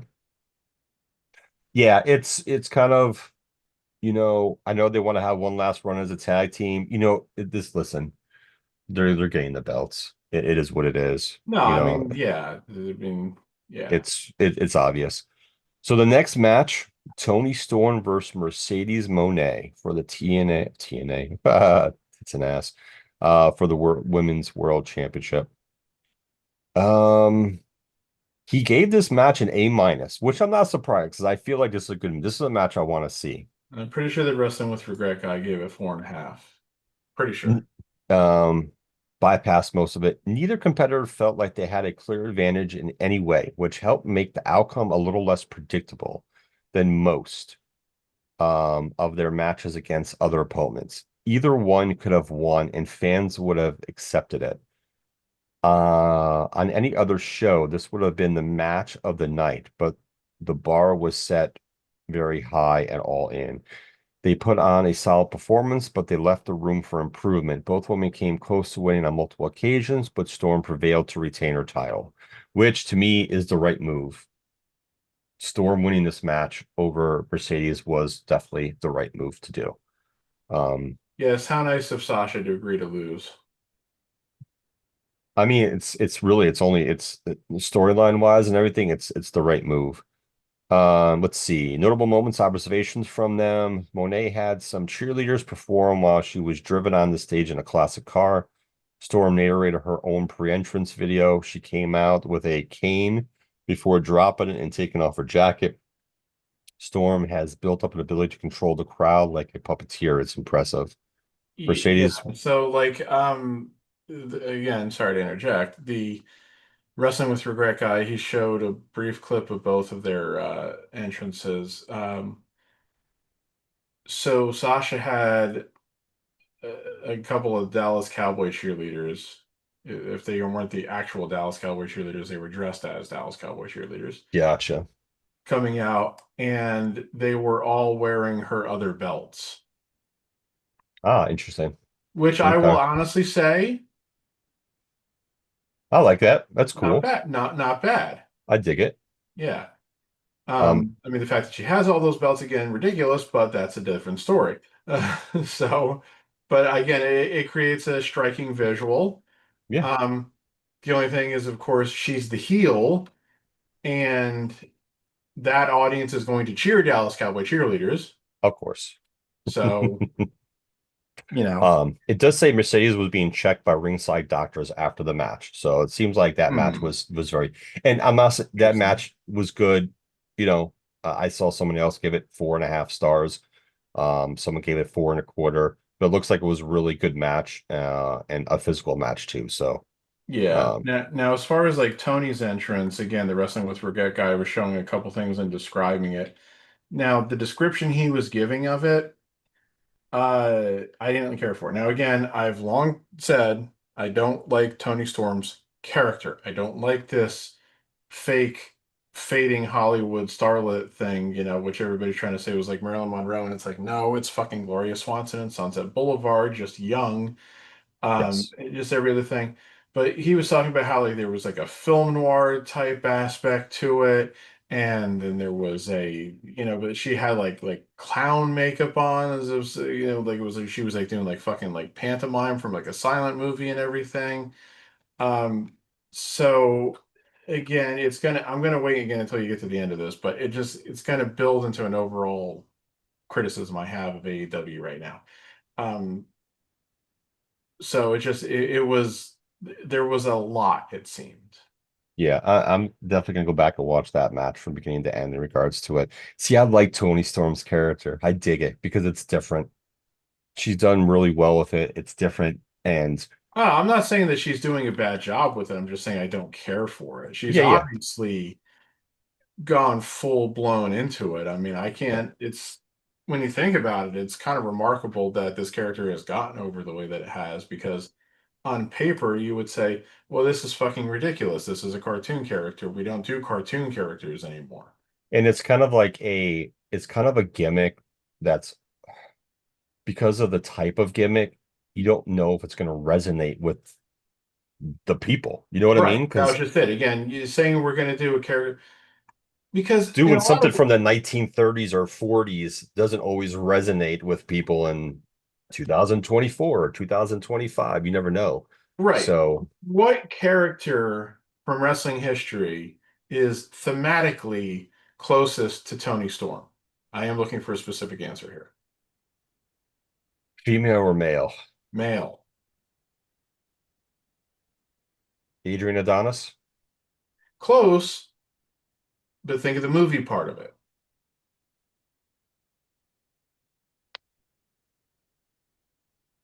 Yeah, it's kind of, I know they want to have one last run as a tag team. Listen, they're getting the belts. It is what it is. No, I mean, yeah, I mean, yeah. It's obvious. So the next match, Tony Storm versus Mercedes Moné for the TNA, it's an ass, for the Women's World Championship. Um, he gave this match an A minus, which I'm not surprised because I feel like this is a match I want to see. I'm pretty sure that Wrestling with Regret guy gave it 4.5. Pretty sure. N- Um, bypassed most of it. Neither competitor felt like they had a clear advantage in any way, which helped make the outcome a little less predictable than most of their matches against other opponents. Either one could have won, and fans would have accepted it. On any other show, this would have been the match of the night, but the bar was set very high and all in. They put on a solid performance, but they left the room for improvement. Both women came close to winning on multiple occasions, but Storm prevailed to retain her title, which to me is the right move. Storm winning this match over Mercedes was definitely the right move to do. Yes, how nice of Sasha to agree to lose. I mean, it's storyline wise and everything, it's the right move. Let's see. Notable moments, observations from them. Monet had some cheerleaders perform while she was driven on the stage in a classic car. Storm narrated her own pre-entrance video. She came out with a cane before dropping it and taking off her jacket. Storm has built up an ability to control the crowd like a puppeteer. It's impressive. Yeah. Mercedes, So like again, sorry to interject. The Wrestling with Regret guy, he showed a brief clip of both of their entrances. So Sasha had a couple of Dallas Cowboy cheerleaders. If they weren't the actual Dallas Cowboy cheerleaders, they were dressed as Dallas Cowboy cheerleaders gotcha. coming out, and they were all wearing her other belts, Ah, interesting. which I will Okay. honestly say, I like that. That's not cool. bad, not bad. I dig it. Yeah. Um, I mean, the fact that she has all those belts again, ridiculous, but that's a different story. So, but again, it creates a striking visual. yeah, Um, the only thing is, of course, she's the heel, and that audience is going to cheer Dallas Cowboy cheerleaders. of course. So, you know, It does say Mercedes was being checked by ringside doctors after the match. So it seems like that match hmm, was very, and I'm not that interesting. match was good. You know, I saw someone else give it 4.5 stars. Someone gave it 4.25, but it looks like it was a really good match, and a physical match too. So, Yeah. um, Now, as far as like Tony's entrance, again, the Wrestling with Regret guy was showing a couple things and describing it. Now, the description he was giving of it, I didn't care for. Now, again, I've long said I don't like Tony Storm's character. I don't like this fake fading Hollywood starlet thing, which everybody's trying to say was like Marilyn Monroe, and it's like, no, it's fucking Gloria Swanson and Sunset Boulevard, just young, yes, just every other thing. But he was talking about how like there was like a film noir type aspect to it, and then there was but she had like clown makeup on, as it was, like it was like she was like doing like fucking like pantomime from like a silent movie and everything. So again, I'm gonna wait again until you get to the end of this, but it's gonna build into an overall criticism I have of AEW right now. Um, so it was there was a lot, it seemed. yeah, I'm definitely gonna go back and watch that match from beginning to end in regards to it. See, I like Tony Storm's character. I dig it because it's different. She's done really well with it. It's different, and I'm not saying that she's doing a bad job with it. I'm just saying I don't care for it. She's yeah, yeah, obviously gone full blown into it. I mean, I yeah. can't, it's when you think about it, it's kind of remarkable that this character has gotten over the way that it has because on paper you would say, well, this is fucking ridiculous. This is a cartoon character. We don't do cartoon characters anymore. And it's kind of a gimmick that's because of the type of gimmick, you don't know if it's going to resonate with the people. You know what I Right. mean? That was Because just it. Again, you're saying we're going to do a character because in doing a lot something of from the 1930s or 40s doesn't always resonate with people in 2024 or 2025. You never know. right. So What character from wrestling history is thematically closest to Tony Storm? I am looking for a specific answer here. female or male? Male. Adrian Adonis? Close, but think of the movie part of it.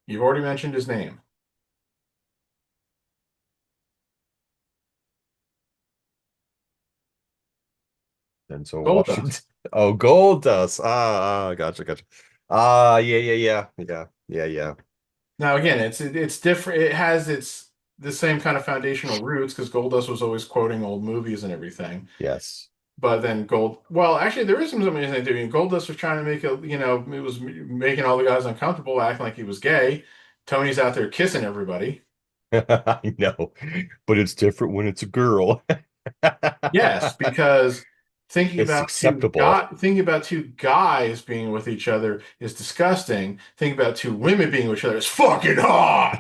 You've already mentioned his name. Denzel Washington. Goldust. Oh, Gold Dust. Gotcha, gotcha. Yeah. Now again, it's different. It has the same kind of foundational roots because Goldust was always quoting old movies and everything. Yes. But then well, actually, there is something they do. Goldust was trying to make it was making all the guys uncomfortable, acting like he was gay. Tony's out there kissing everybody. I know, but it's different when it's a girl. Yes, because It's acceptable. thinking about two guys being with each other is disgusting. Thinking about two women being with each other is fucking hot.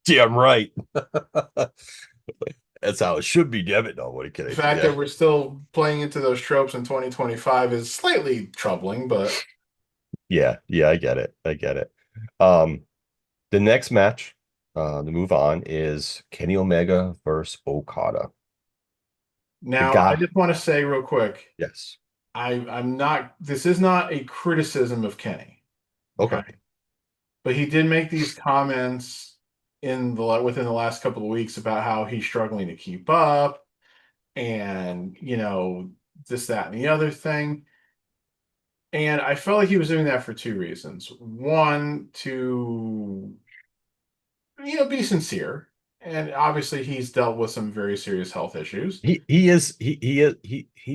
Damn right. That's how it should be, damn it. No, what The kidding. fact Yeah. that we're still playing into those tropes in 2025 is slightly troubling, but Yeah, I get it. I get it. Um, the next match, to move on, is Kenny Omega versus Okada. The now I guy, just want to say real quick, yes. I'm not, this is not a criticism of Kenny. Okay. Okay. But he did make these comments within the last couple of weeks about how he's struggling to keep up and, this, that, and the other thing. And I felt like he was doing that for two reasons. One, to, be sincere. And obviously he's dealt with some very serious health issues. He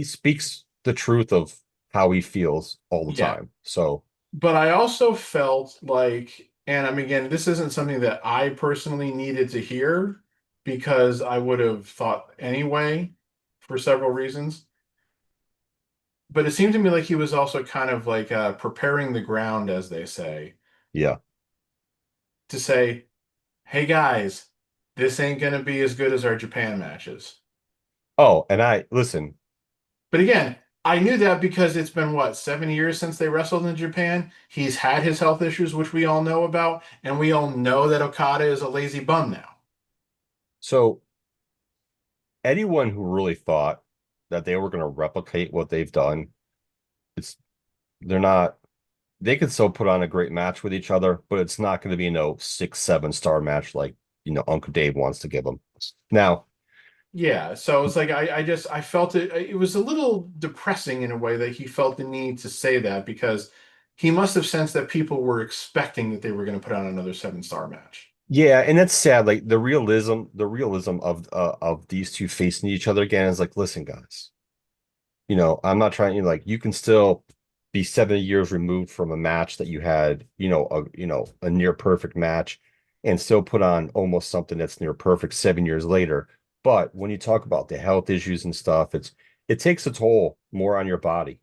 speaks the truth of how he feels all the Yeah. time. So But I also felt like, and I mean, again, this isn't something that I personally needed to hear because I would have thought anyway for several reasons. But it seemed to me like he was also kind of like preparing the ground, as they say, yeah. to say, hey guys, this ain't going to be as good as our Japan matches. Oh, and I listen, But again, I knew that because it's been what, 7 years since they wrestled in Japan. He's had his health issues, which we all know about, and we all know that Okada is a lazy bum now. so anyone who really thought that they were going to replicate what they've done, it's they're not. They could still put on a great match with each other, but it's not going to be no 6, 7 star match like Uncle Dave wants to give them. Now, Yeah, so it's like I felt it was a little depressing in a way that he felt the need to say that because he must have sensed that people were expecting that they were going to put on another 7 star match. yeah, and that's sad. Like the realism of these two facing each other again is like, listen, guys, I'm not trying to like you can still be 7 years removed from a match that you had, a near perfect match and still put on almost something that's near perfect 7 years later. But when you talk about the health issues and stuff, it takes a toll more on your body.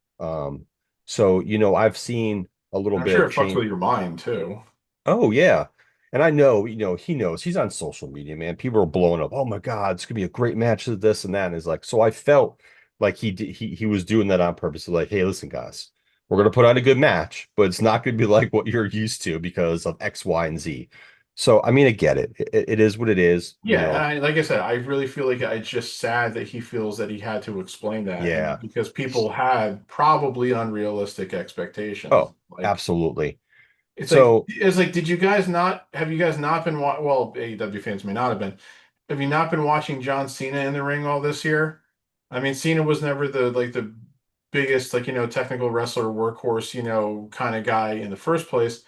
So I've seen a little I'm bit sure of it fucks change. with your mind too. Oh yeah. And I know, he knows he's on social media, man. People are blowing up. Oh my God, it's gonna be a great match of this and that. And it's like, so I felt like he was doing that on purpose. Like, hey, listen, guys, we're gonna put on a good match, but it's not gonna be like what you're used to because of X, Y, and Z. So I mean, I get it. It is what it is, Yeah, and like I said, I really feel like it's just sad that he feels that he had to explain that, and Yeah. because people had probably unrealistic expectations. Oh, Like absolutely. it's like So it's like, did you guys not have you guys not been well, AEW fans may not have been. Have you not been watching John Cena in the ring all this year? I mean, Cena was never the biggest technical wrestler workhorse kind of guy in the first place.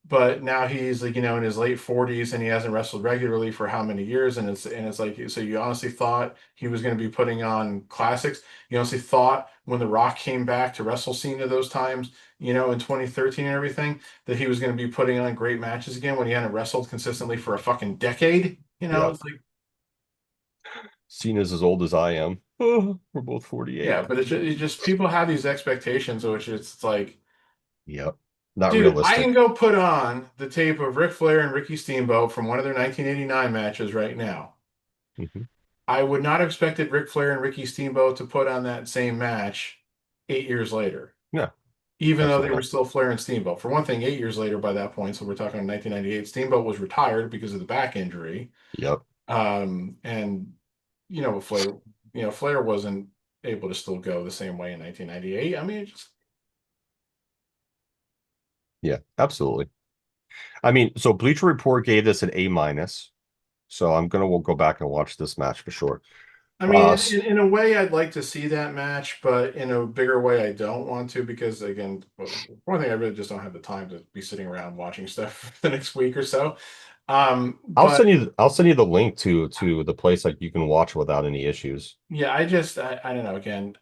But now he's like in his late 40s and he hasn't wrestled regularly for how many years, and it's like, so you honestly thought he was going to be putting on classics? You honestly thought when The Rock came back to wrestle Cena those times, in 2013 and everything, that he was going to be putting on great matches again when he hadn't wrestled consistently for a fucking decade? You know, Yeah. it's like, Cena's as old as I am. Oh, we're both yeah, 48. but it's just people have these expectations, which it's like, Yep. Not dude, I can realistic. go put on the tape of Ric Flair and Ricky Steamboat from one of their 1989 matches right now. Mhm. I would not have expected Ric Flair and Ricky Steamboat to put on that same match 8 years later, Yeah, even though they absolutely were not. still Flair and Steamboat. For one thing, 8 years later by that point, so we're talking 1998, Steamboat was retired because of the back injury. Yep. And Flair, Flair wasn't able to still go the same way in 1998. I mean, it just Yeah, absolutely. I mean, so Bleacher Report gave this an A minus. So we'll go back and watch this match for sure. I mean, Uh, in a way, I'd like to see that match, but in a bigger way, I don't want to because, again, well, one thing, I really just don't have the time to be sitting around watching stuff for the next week or so. But I'll send you the link to the place like you can watch without any issues. yeah, I don't know. Again,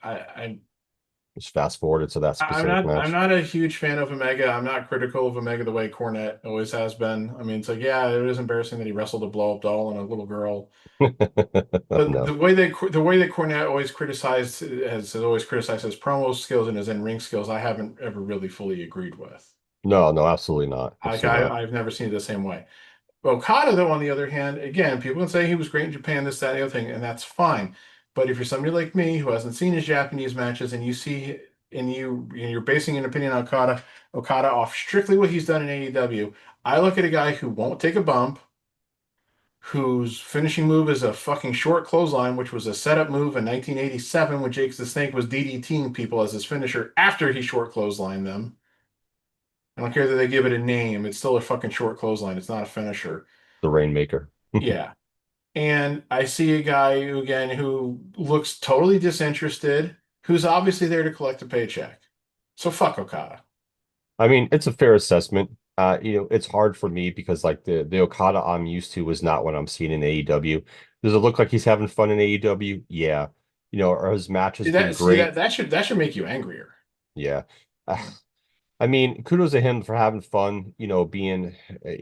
Just fast forward it to that specific I'm match. not a huge fan of Omega. I'm not critical of Omega the way Cornette always has been. I mean, it's like, yeah, it is embarrassing that he wrestled a blow up doll and a little girl. But No. the way that Cornette always criticized has always criticized his promo skills and his in ring skills, I haven't ever really fully agreed with. No, no, absolutely not. Like Absolutely not. I've never seen it the same way. Okada, though, on the other hand, again, people can say he was great in Japan, this, that, and the other thing, and that's fine. But if you're somebody like me who hasn't seen his Japanese matches and you see and you're basing an opinion on Okada off strictly what he's done in AEW, I look at a guy who won't take a bump, whose finishing move is a fucking short clothesline, which was a setup move in 1987 when Jake the Snake was DDTing people as his finisher after he short clotheslined them. I don't care that they give it a name, it's still a fucking short clothesline. It's not a finisher. The Rainmaker. Yeah. And I see a guy who, again, who looks totally disinterested, who's obviously there to collect a paycheck. So fuck Okada. I mean, it's a fair assessment. It's hard for me because like the Okada I'm used to is not what I'm seeing in AEW. Does it look like he's having fun in AEW? Yeah. Are his matches been See great? that should make you angrier. Yeah. I mean, kudos to him for having fun, being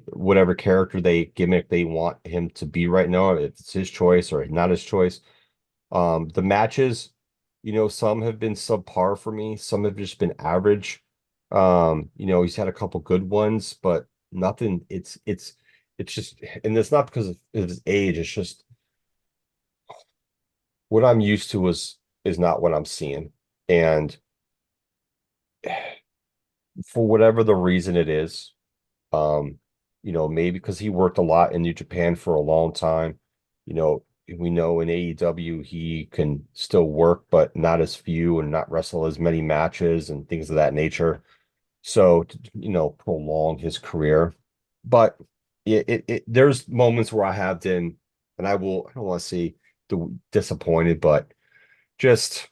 whatever character gimmick they want him to be right now. If it's his choice or not his choice. The matches, some have been subpar for me, some have just been average. He's had a couple good ones, but nothing. It's just, and it's not because of his age. It's just what I'm used to is not what I'm seeing, and for whatever the reason it is, um, maybe because he worked a lot in New Japan for a long time. We know in AEW he can still work, but not as few and not wrestle as many matches and things of that nature. So, prolong his career. But there's moments where I have been, and I don't want to say disappointed, but just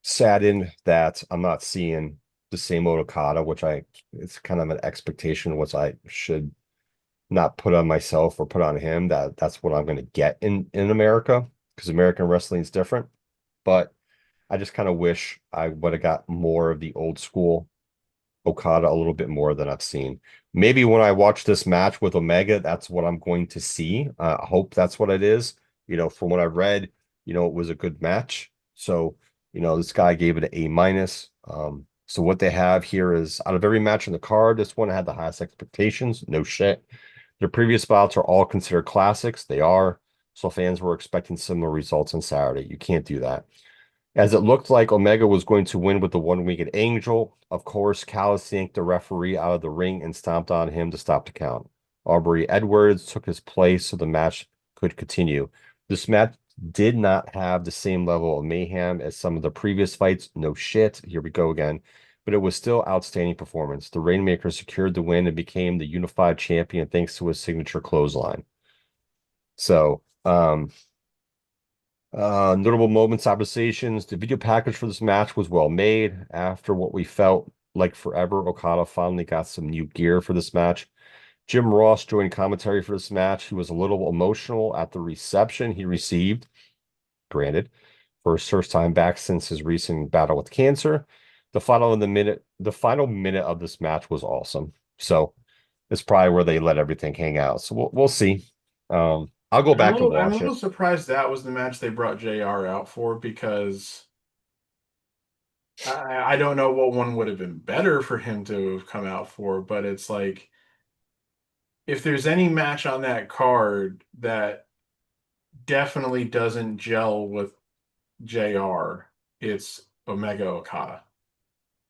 saddened that I'm not seeing the same Okada, it's kind of an expectation, which I should not put on myself or put on him, that's what I'm going to get in America because American wrestling is different. But I just kind of wish I would have got more of the old school Okada a little bit more than I've seen. Maybe when I watch this match with Omega, that's what I'm going to see. I hope that's what it is. From what I read, it was a good match. So, this guy gave it an A minus. So what they have here is out of every match in the card, this one had the highest expectations. No shit. Their previous bouts are all considered classics. They are. So fans were expecting similar results on Saturday. You can't do that. As it looked like Omega was going to win with the one-winged angel, of course, Callis yanked the referee out of the ring and stomped on him to stop the count. Aubrey Edwards took his place so the match could continue. This match did not have the same level of mayhem as some of the previous fights. No shit. Here we go again. But it was still outstanding performance. The Rainmaker secured the win and became the unified champion thanks to his signature clothesline. So, notable moments, observations. The video package for this match was well made. After what we felt like forever, Okada finally got some new gear for this match. Jim Ross joined commentary for this match. He was a little emotional at the reception he received, granted, for his first time back since his recent battle with cancer. The final minute of this match was awesome. So it's probably where they let everything hang out. So we'll see. I'll go back and I'm a watch little it. surprised that was the match they brought JR out for because I don't know what one would have been better for him to have come out for, but it's like if there's any match on that card that definitely doesn't gel with JR, it's Omega Okada.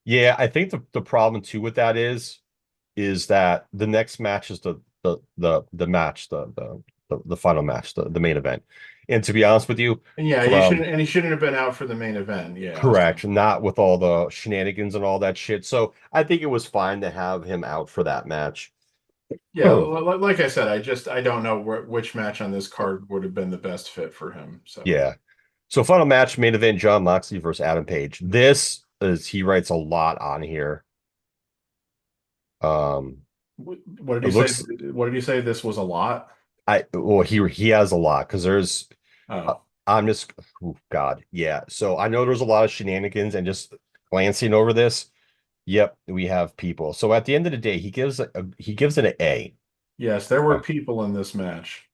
Yeah, I think the problem too with that is that the next match is the match, the final match, the main event. And to be honest with you, And yeah, from he shouldn't have been out for the main event. Yeah. So correct, not with all the shenanigans and all that shit. So I think it was fine to have him out for that match. yeah, like I said, I don't know which match on this card would have been the best fit for him. So Yeah. So final match, main event, John Moxley versus Adam Page. This is he writes a lot on here. Um, what did it he say? looks What did he say? This was a lot. I well he has a lot because there's uh, Oh, I'm just oh God, yeah. So I know there's a lot of shenanigans and just glancing over this. Yep, we have people. So at the end of the day, he gives it an A. yes, there were people in this match.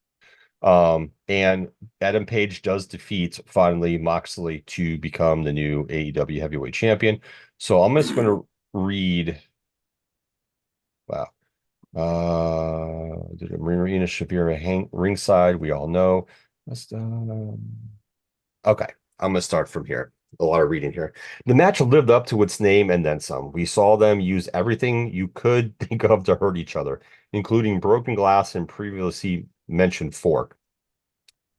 And Adam Page does defeat finally Moxley to become the new AEW heavyweight champion. So I'm just going to read. Wow. Did Marina Shafir hang ringside? We all know. Let's, okay, I'm going to start from here. A lot of reading here. The match lived up to its name and then some. We saw them use everything you could think of to hurt each other, including broken glass and previously mentioned fork.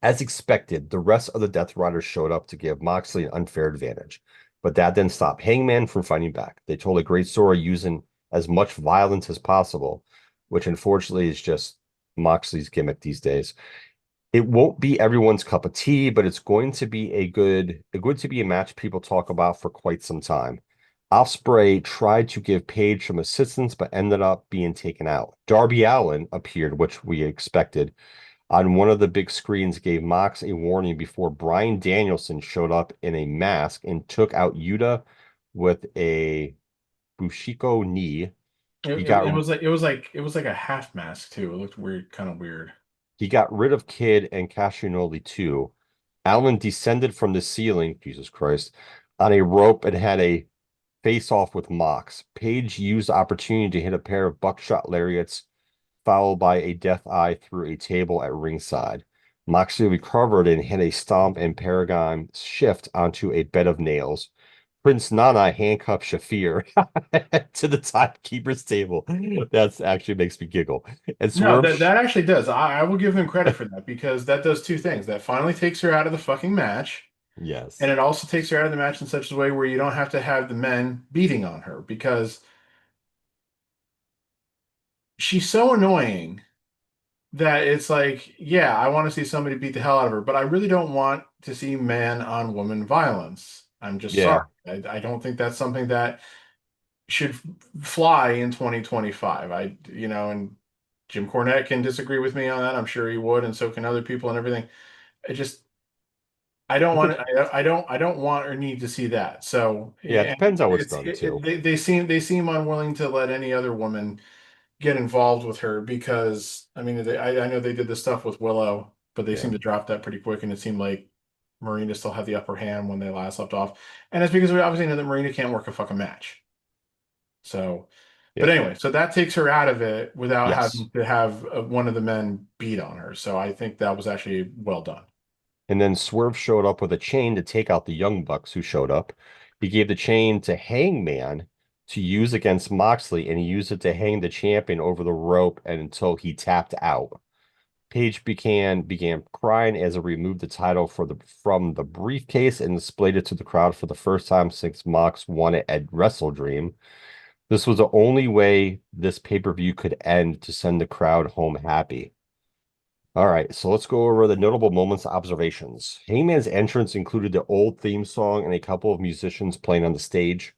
As expected, the rest of the Death Riders showed up to give Moxley an unfair advantage, but that didn't stop Hangman from fighting back. They told a great story using as much violence as possible, which unfortunately is just Moxley's gimmick these days. It won't be everyone's cup of tea, but it's going to be going to be a match people talk about for quite some time. Ospreay tried to give Page some assistance, but ended up being taken out. Darby Allin appeared, which we expected, on one of the big screens, gave Mox a warning before Bryan Danielson showed up in a mask and took out Yuta with a Bushiko knee. He got It was like a half mask too. It looked weird, kind of weird. he got rid of Kid and Cashinoli too. Allen descended from the ceiling, Jesus Christ, on a rope and had a face off with Mox. Page used the opportunity to hit a pair of buckshot lariats followed by a death eye through a table at ringside. Moxley recovered and hit a stomp and Paragon shift onto a bed of nails. Prince Nana handcuffed Shafir to the timekeeper's table. That's actually makes me giggle. And No, Swerve, that actually does. I will give him credit for that because that does two things. That finally takes her out of the fucking match, and yes, it also takes her out of the match in such a way where you don't have to have the men beating on her because she's so annoying that it's like, yeah, I want to see somebody beat the hell out of her, but I really don't want to see man on woman violence. I'm just sorry. yeah, I don't think that's something that should fly in 2025. And Jim Cornette can disagree with me on that. I'm sure he would, and so can other people and everything. I just I don't it want de- I don't want or need to see that. So yeah, it and depends how it's done too. they seem unwilling to let any other woman get involved with her because I mean I know they did the stuff with Willow, but they Yeah, seemed to drop that pretty quick, and it seemed like Marina still had the upper hand when they last left off, and it's because we obviously know that Marina can't work a fucking match. So, but yeah, anyway, so that takes her out of it without yes. having to have one of the men beat on her. So I think that was actually well done. And then Swerve showed up with a chain to take out the Young Bucks who showed up. He gave the chain to Hangman to use against Moxley, and he used it to hang the champion over the rope and until he tapped out. Page began crying as he removed the title from the briefcase and displayed it to the crowd for the first time since Mox won it at Wrestle Dream. This was the only way this pay-per-view could end to send the crowd home happy. All right, so let's go over the notable moments observations. Hangman's entrance included the old theme song and a couple of musicians playing on the stage.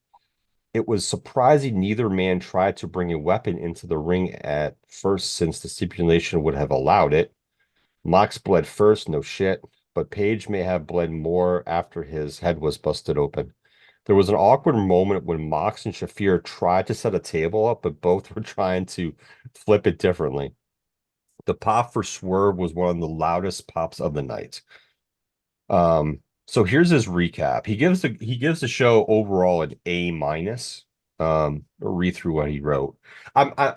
It was surprising neither man tried to bring a weapon into the ring at first since the stipulation would have allowed it. Mox bled first, no shit, but Page may have bled more after his head was busted open. There was an awkward moment when Mox and Shafir tried to set a table up, but both were trying to flip it differently. The pop for Swerve was one of the loudest pops of the night. So here's his recap. He gives the show overall an A minus. Read through what he wrote. I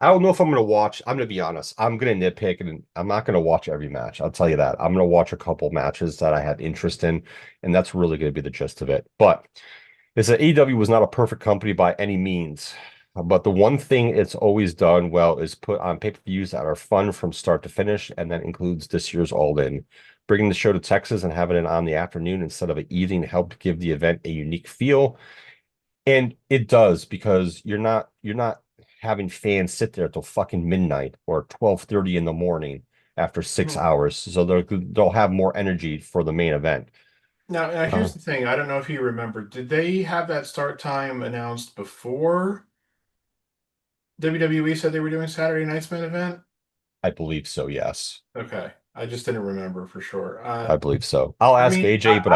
don't know if I'm gonna watch. I'm gonna be honest. I'm gonna nitpick and I'm not gonna watch every match. I'll tell you that. I'm gonna watch a couple matches that I have interest in, and that's really gonna be the gist of it. But it's that AEW was not a perfect company by any means. But the one thing it's always done well is put on pay-per-views that are fun from start to finish, and that includes this year's All In. Bringing the show to Texas and having it on the afternoon instead of an evening helped give the event a unique feel. And it does because you're not having fans sit there till fucking midnight or 12:30 in the morning after 6 hours. So they'll have more energy for the main event. Now, Uh, here's the thing. I don't know if you remember. Did they have that start time announced before WWE said they were doing Saturday night's main event? I believe so, yes. Okay. I just didn't remember for sure. I believe so. I'll I ask mean, AJ, but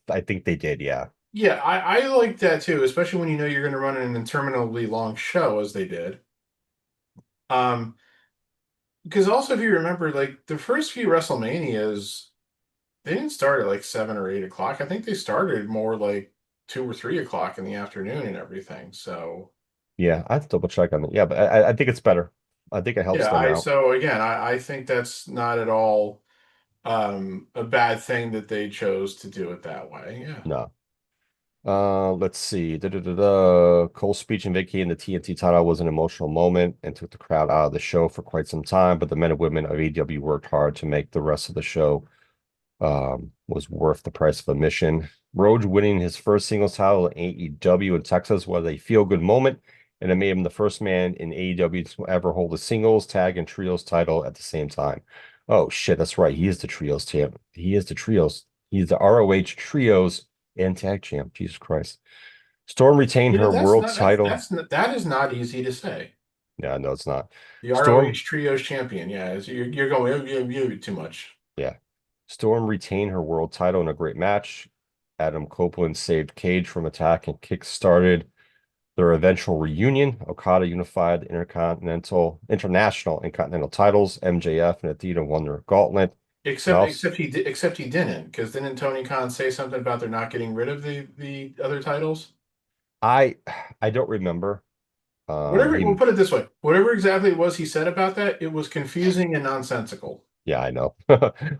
I think they did, yeah. yeah, I like that too, especially when you know you're going to run an interminably long show as they did. Um, because also if you remember, like the first few WrestleManias, they didn't start at like 7 or 8 o'clock. I think they started more like 2 or 3 o'clock in the afternoon and everything. So Yeah, I have to double check on it. Yeah, but I think it's better. I think it helps yeah, them I out. so again, I think that's not at all a bad thing that they chose to do it that way. Yeah. No. Let's see. Cole's speech and vacating the TNT title was an emotional moment and took the crowd out of the show for quite some time, but the men and women of AEW worked hard to make the rest of the show was worth the price of admission. Rhodes winning his first singles title in AEW in Texas was a feel-good moment, and it made him the first man in AEW to ever hold a singles, tag, and trios title at the same time. Oh shit, that's right. He is the trios champ. He is the trios. He's the ROH trios and tag champ. Jesus Christ. Storm retained You know, her world title. that is not easy to say. Yeah, no, it's not. The Storm, ROH Trios champion. Yeah, you're going you too much. yeah. Storm retained her world title in a great match. Adam Copeland saved Cage from attack and kick-started their eventual reunion. Okada unified the international and continental titles. MJF and Adida won their gauntlet. Except he didn't, because didn't Tony Khan say something about they're not getting rid of the other titles? I I don't remember. Whatever, we'll He put it this way. Whatever exactly it was he said about that, it was confusing and nonsensical. Yeah, I know.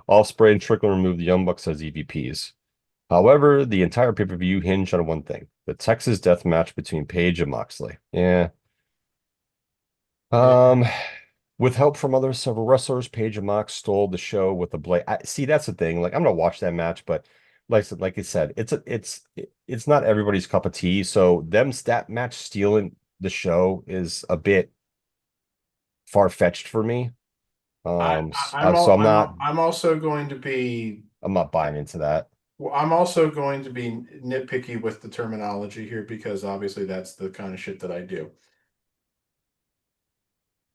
Ospreay and Strickland removed the Young Bucks as EVPs. However, the entire pay-per-view hinged on one thing: the Texas death match between Page and Moxley. Yeah. Yeah. Um, with help from other several wrestlers, Page and Mox stole the show with a blade. See, that's the thing. Like, I'm gonna watch that match, but like I said, it's not everybody's cup of tea. So that match stealing the show is a bit far-fetched for me. So I'm also going to be I'm not buying into that. well, I'm also going to be nitpicky with the terminology here because obviously that's the kind of shit that I do.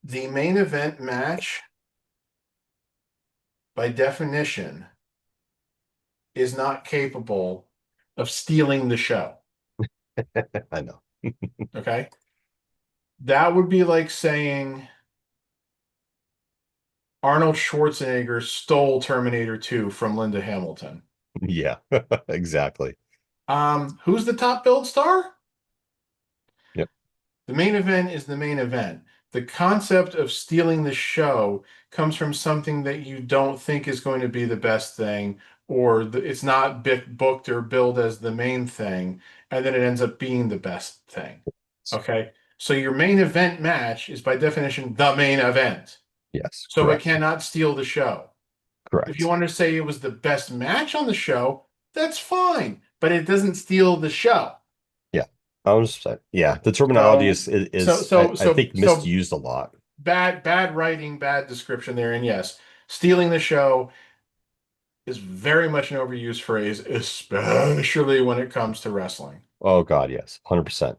The main event match, by definition, is not capable of stealing the show. I know. Okay. That would be like saying Arnold Schwarzenegger stole Terminator 2 from Linda Hamilton. Yeah, exactly. Who's the top billed star? Yep. The main event is the main event. The concept of stealing the show comes from something that you don't think is going to be the best thing, or it's not booked or billed as the main thing, and then it ends up being the best thing. Okay. So your main event match is by definition the main event. Yes, So it correct. cannot steal the show. If you Correct. want to say it was the best match on the show, that's fine, but it doesn't steal the show. Yeah. I was yeah, the terminology So, is I think so misused a lot. bad writing, bad description there. And yes, stealing the show is very much an overused phrase, especially when it comes to wrestling. Oh God, yes, 100%.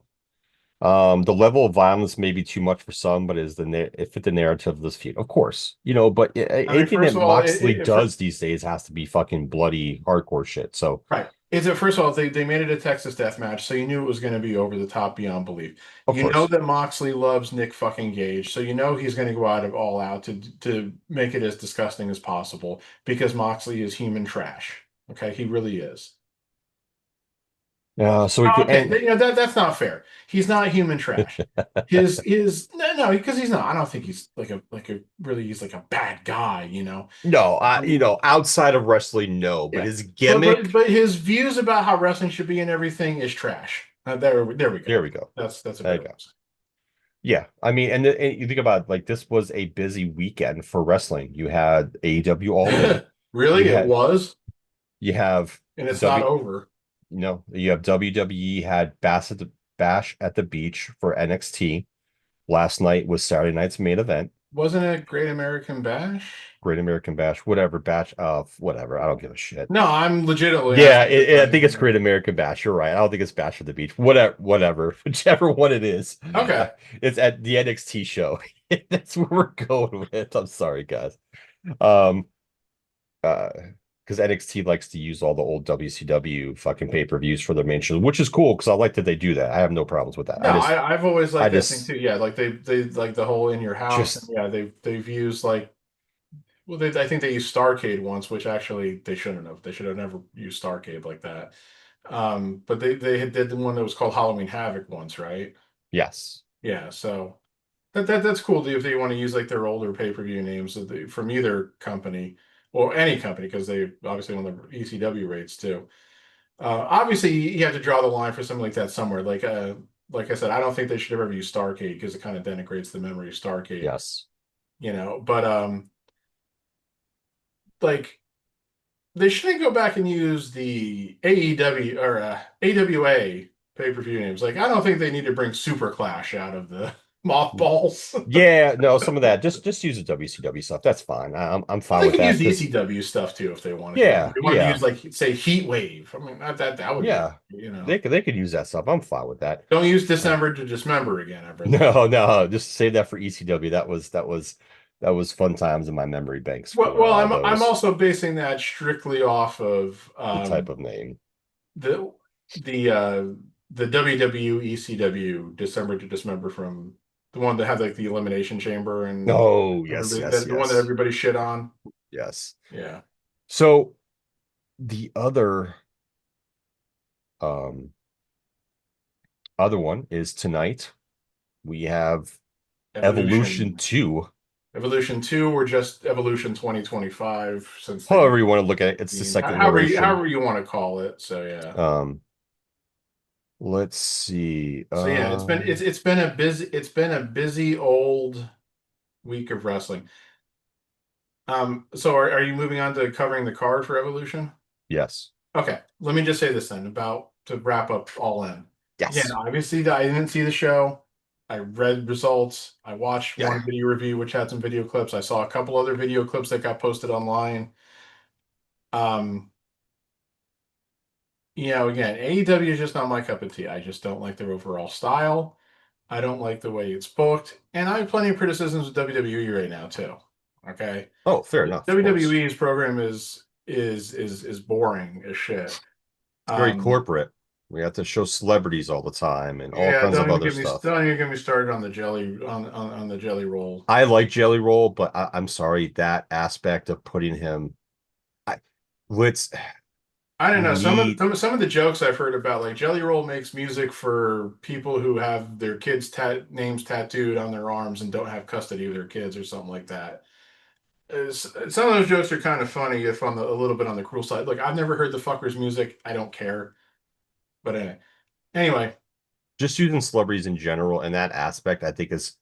The level of violence may be too much for some, but it fit the narrative of this feud, of course. But I mean, anything that first of all, Moxley does these days has to be fucking bloody hardcore shit. So right. It's a first of all, they made it a Texas death match, so you knew it was going to be over the top beyond belief. Of You know course. that Moxley loves Nick fucking Gage, so you know he's going to go out of all out to make it as disgusting as possible because Moxley is human trash. Okay, he really is. So we can Okay, end. that's not fair. He's not human trash. His no, because he's not. I don't think he's like a really he's like a bad guy, you know. No, Um, outside of wrestling, no, but yeah, his but gimmick. his views about how wrestling should be and everything is trash. There we There go. we go. That's a There you better go. way to Yeah, I mean, and you think about it, like this was a busy weekend for wrestling. You had AEW All say In. it. Really, You it had was, you have and it's not W over. you have WWE had Bash at the Beach for NXT. Last night was Saturday night's main event. Wasn't it Great American Bash? Great American Bash, whatever Bash of whatever. I don't give a shit. No, I'm legitimately Yeah, asking if I think it's I. Great American Bash. You're right. I don't think it's Bash at the Beach. Whatever, whichever one it is. Okay. It's at the NXT show. That's where we're going with. I'm sorry, guys. Um, uh, because NXT likes to use all the old WCW fucking pay-per-views for their main show, which is cool because I like that they do that. I have no problems with that. No, I've always I liked that thing just, too. Yeah, like they like the whole in your house, and just yeah, they've used like well, I think they used Starcade once, which actually they shouldn't have. They should have never used Starcade like that. But they did the one that was called Halloween Havoc once, right? yes, Yeah, so that's cool if they want to use like their older pay-per-view names from either company or any company because they obviously want the ECW rates too. Obviously, you have to draw the line for something like that somewhere. Like I said, I don't think they should ever use Starcade because it kind of denigrates the memory of Starcade, yes, you know. But like they shouldn't go back and use the AEW or AWA pay-per-view names. Like I don't think they need to bring Super Clash out of the mothballs. yeah. No, some of that. Just use the WCW stuff. That's fine. I'm Well, fine they with could use that the because ECW stuff too if they wanted to. Like if yeah, they wanted to use yeah, like say Heat Wave. I mean that would be yeah. you know. They could use that stuff. I'm fine with that. Don't use Uh, Dismember to Dismember again ever. no, just save that for ECW. That was fun times in my memory banks for I'm those also basing that strictly off of the type of name. the the uh the WWE ECW December to Dismember from the one that had like the Elimination Chamber and Oh, yes, everybody yes, that the one that yes, everybody shit on. yes. Yeah. So the um other one is tonight. We have Evolution Evolution 2. Evolution 2 or just Evolution 2025 since they However you want to look at it, it's the second iteration. however you want to call it. So yeah. Um, let's see. So yeah, it's been a busy old week of wrestling. So are you moving on to covering the card for Evolution? Yes. Okay, let me just say this then about to wrap up all in. Again, Yes. obviously I didn't see the show. I read results. I watched Yeah. one video review which had some video clips. I saw a couple other video clips that got posted online. Um, again, AEW is just not my cup of tea. I just don't like their overall style. I don't like the way it's booked, and I have plenty of criticisms of WWE right now too. Okay, Oh, fair enough, of course. WWE's program is boring as shit. It's very Um, corporate. We have to show celebrities all the time and all yeah, kinds of other stuff. don't even get me started on the jelly on the jelly roll. I like Jelly Roll, but I'm sorry, that aspect of putting him, I, let's, I don't we know. need, Some of the jokes I've heard about, like Jelly Roll makes music for people who have their kids' names tattooed on their arms and don't have custody of their kids or something like that. Some of those jokes are kind of funny if on a little bit on the cruel side. Look, I've never heard the fucker's music. I don't care. But anyway, just using celebrities in general and that aspect, I think is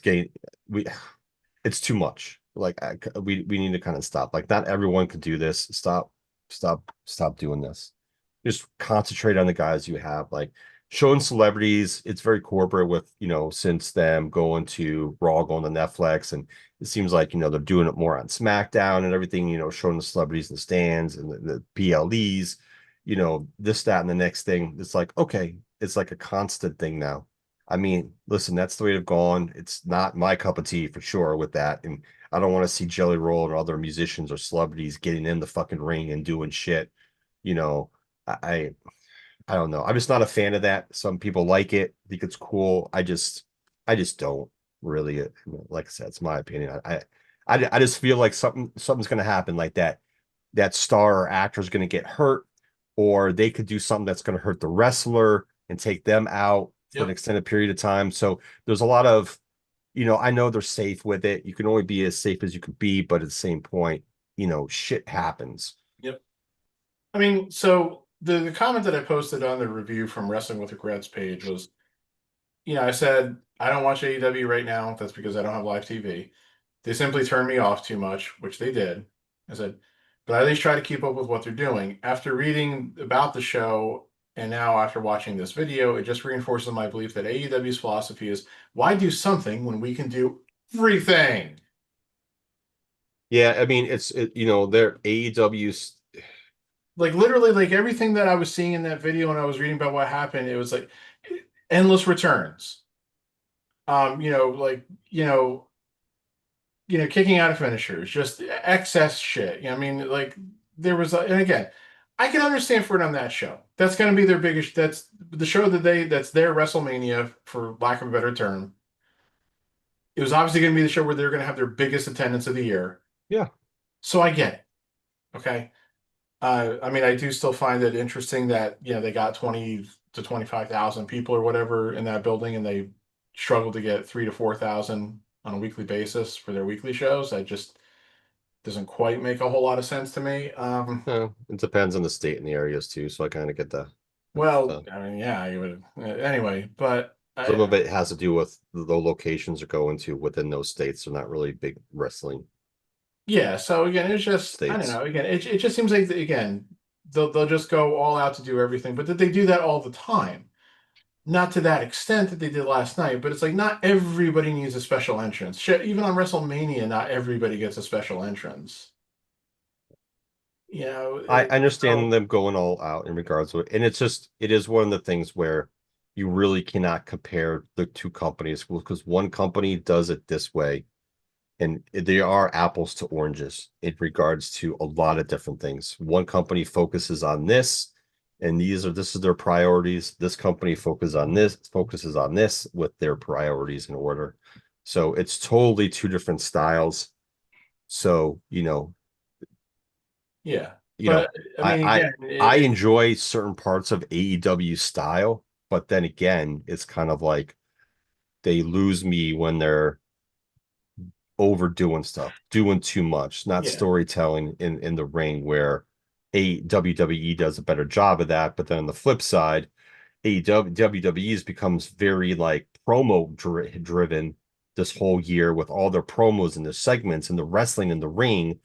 getting, we, it's too much. Like we need to kind of stop. Like not everyone could do this. Stop doing this. Just concentrate on the guys you have. Like showing celebrities, it's very corporate with, since them going to Raw, going to Netflix, and it seems like, they're doing it more on SmackDown and everything, showing the celebrities in the stands and the PLEs, this, that, and the next thing. It's like, okay, it's like a constant thing now. I mean, listen, that's the way it's gone. It's not my cup of tea for sure with that. And I don't want to see Jelly Roll and other musicians or celebrities getting in the fucking ring and doing shit, you know, I I don't know. I'm just not a fan of that. Some people like it, think it's cool. I just don't really. Like I said, it's my opinion. I just feel like something's going to happen like that. That star or actor is going to get hurt, or they could do something that's going to hurt the wrestler and take them out for an Yep. extended period of time. So there's a lot of, I know they're safe with it. You can only be as safe as you can be, but at the same point, shit happens. Yep. I mean, so the comment that I posted on the review from Wrestling with Regrets page was, I said I don't watch AEW right now. That's because I don't have live TV. They simply turned me off too much, which they did. I said, but I at least try to keep up with what they're doing. After reading about the show and now after watching this video, it just reinforces my belief that AEW's philosophy is why do something when we can do everything? Yeah, I mean, their AEW's. Like literally, like everything that I was seeing in that video and I was reading about what happened, it was like endless returns. Like, kicking out of finishers, just excess shit. I mean, like there was, and again, I can understand for it on that show. That's going to be their biggest. That's the show that's their WrestleMania, for lack of a better term. It was obviously going to be the show where they're going to have their biggest attendance of the year. Yeah. So I get it. Okay. I mean, I do still find it interesting that, they got 20 to 25,000 people or whatever in that building, and they struggle to get 3 to 4,000 on a weekly basis for their weekly shows. That just doesn't quite make a whole lot of sense to me. It depends on the state and the areas too, so I kind of get that. Well, Uh, I mean, yeah, you would anyway, but some of it has to do with the locations are going to within those states. They're not really big wrestling yeah. So again, it's just I don't states. know. Again, it just seems like again they'll just go all out to do everything, but that they do that all the time. Not to that extent that they did last night, but it's like not everybody needs a special entrance. Shit, even on WrestleMania, not everybody gets a special entrance. I So understand them going all out in regards to it, and it is one of the things where you really cannot compare the two companies because one company does it this way, and they are apples to oranges in regards to a lot of different things. One company focuses on this, and this is their priorities. This company focuses on this with their priorities in order. So it's totally two different styles. So, yeah, you know, but I I mean, I again, I enjoy certain parts of AEW style, but then again, it's kind of like they lose me when they're overdoing stuff, doing too much, not yeah, storytelling in the ring where a WWE does a better job of that. But then on the flip side, WWE's becomes very like driven this whole year with all their promos and the segments and the wrestling in the ring.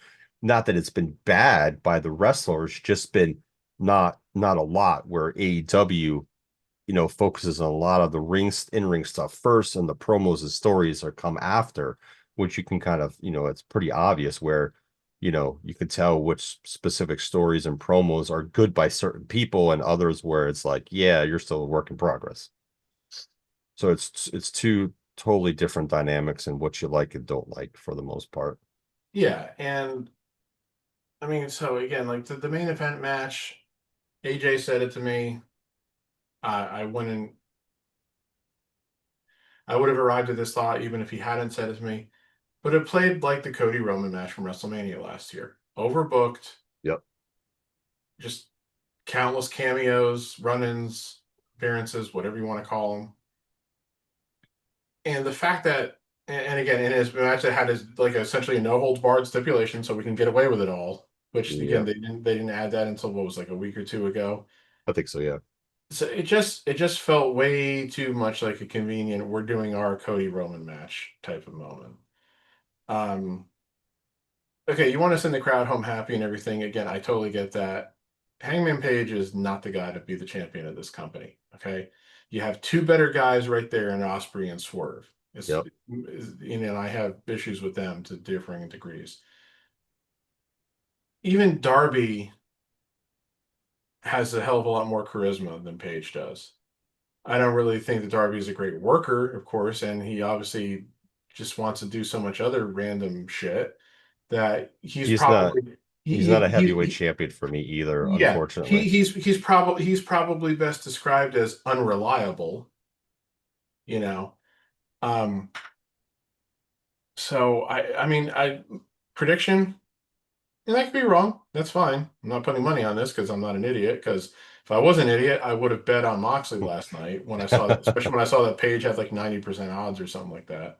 Not that it's been bad by the wrestlers, just been not a lot where AEW, focuses on a lot of the in-ring stuff first and the promos and stories are come after, which you can kind of, it's pretty obvious where, you can tell which specific stories and promos are good by certain people and others where it's like, yeah, you're still a work in progress. So it's two totally different dynamics and what you like and don't like for the most part. yeah, and I mean, so again, like the main event match, AJ said it to me. I wouldn't. I would have arrived at this thought even if he hadn't said it to me. But it played like the Cody Roman match from WrestleMania last year. Overbooked, Yep. just countless cameos, run-ins, appearances, whatever you want to call them. And the fact that, and again, in his match that had his like essentially a no holds barred stipulation, so we can get away with it all. Which again, Yep. they didn't add that until what was like a week or two ago. I think so, yeah. So it just felt way too much like a convenient we're doing our Cody Roman match type of moment. Um, okay, you want to send the crowd home happy and everything. Again, I totally get that. Hangman Page is not the guy to be the champion of this company. Okay, you have two better guys right there in Osprey and Swerve. Yep. I have issues with them to differing degrees. Even Darby has a hell of a lot more charisma than Page does. I don't really think that Darby is a great worker, of course, and he obviously just wants to do so much other random shit that He's not He's not a heavyweight champion for me either, yeah, unfortunately. he's probably best described as unreliable, you know. Um, so I mean I prediction, and I could be wrong. That's fine. I'm not putting money on this because I'm not an idiot. Because if I was an idiot, I would have bet on Moxley last night when I saw that, especially when I saw that Page had like 90% odds or something like that.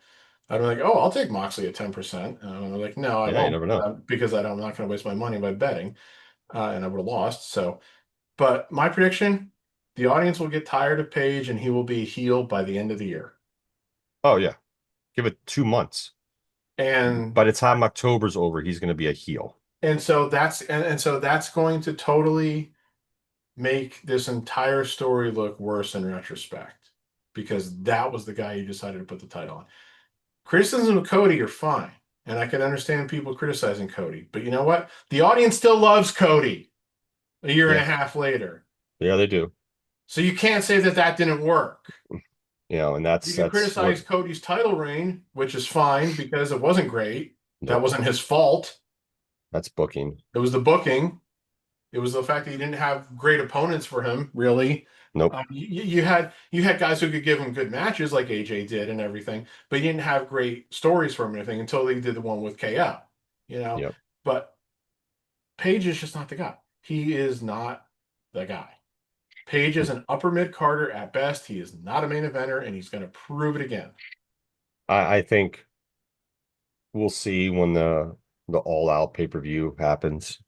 I'd be like, oh, I'll take Moxley at 10%. And I'm like, no, I Yeah, you won't never know. because I'm not going to waste my money by betting, and I would have lost. So, but my prediction, the audience will get tired of Page and he will be healed by the end of the year. Oh yeah, give it 2 months. And By the time October's over, he's going to be a heel. so that's going to totally make this entire story look worse in retrospect because that was the guy you decided to put the title on. Criticism of Cody are fine, and I can understand people criticizing Cody, but you know what? The audience still loves Cody a year and a Yeah, half later. yeah, they do. So you can't say that that didn't work. And You can that's what criticize Cody's title reign, which is fine because it wasn't great. That nope. wasn't his fault. That's booking. It was the booking. It was the fact that he didn't have great opponents for him, really. Nope. You had guys who could give him good matches like AJ did and everything, but you didn't have great stories for him and everything until they did the one with KO, you know. Yep. But Page is just not the guy. He is not the guy. Page is an upper mid Carter at best. He is not a main eventer, and he's going to prove it again. I think we'll see when the all out pay-per-view happens.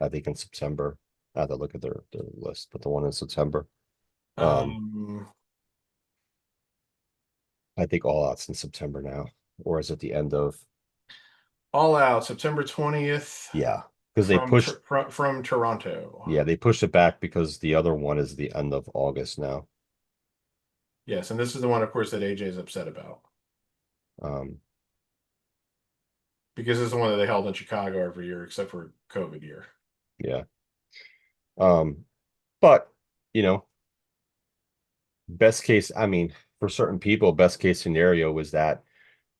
I think in September. I have to look at their list, but the one in September. Um, Um, I think all out's in September now, or is it the end of? All Out, September 20th Yeah, because they from pushed. from Toronto. Yeah, they pushed it back because the other one is the end of August now. Yes, and this is the one, of course, that AJ is upset about Um, because it's the one that they held in Chicago every year, except for COVID year. yeah. Um, but you know, best case, I mean, for certain people, best case scenario was that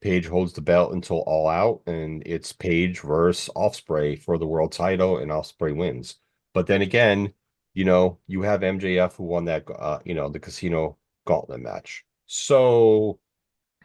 Page holds the belt until all out, and it's Page versus Ospreay for the world title, and Ospreay wins. But then again, you have MJF who won that, the Casino Gauntlet match. So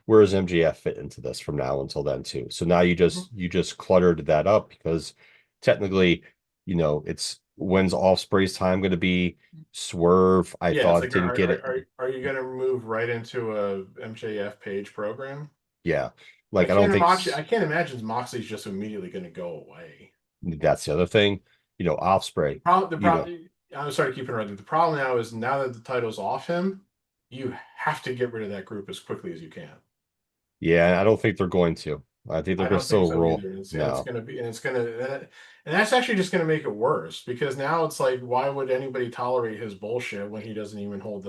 where does MJF fit into this from now until then too? So now Mhm. you just cluttered that up because technically, it's when's Ospreay's time going to be? Swerve, I Yeah, it's thought like, didn't get it. are you going to move right into a MJF Page program? Yeah, like I don't think I can't imagine Moxley's just immediately going to go away. that's the other thing. Ospreay, Problem, the problem. I'm sorry to keep interrupting. The problem now that the title's off him, you have to get rid of that group as quickly as you can. yeah, I don't think they're going to. I think they're I going to don't think still so roll. either. It's No, going to be, and it's going to, and that's actually just going to make it worse because now it's like, why would anybody tolerate his bullshit when he doesn't even hold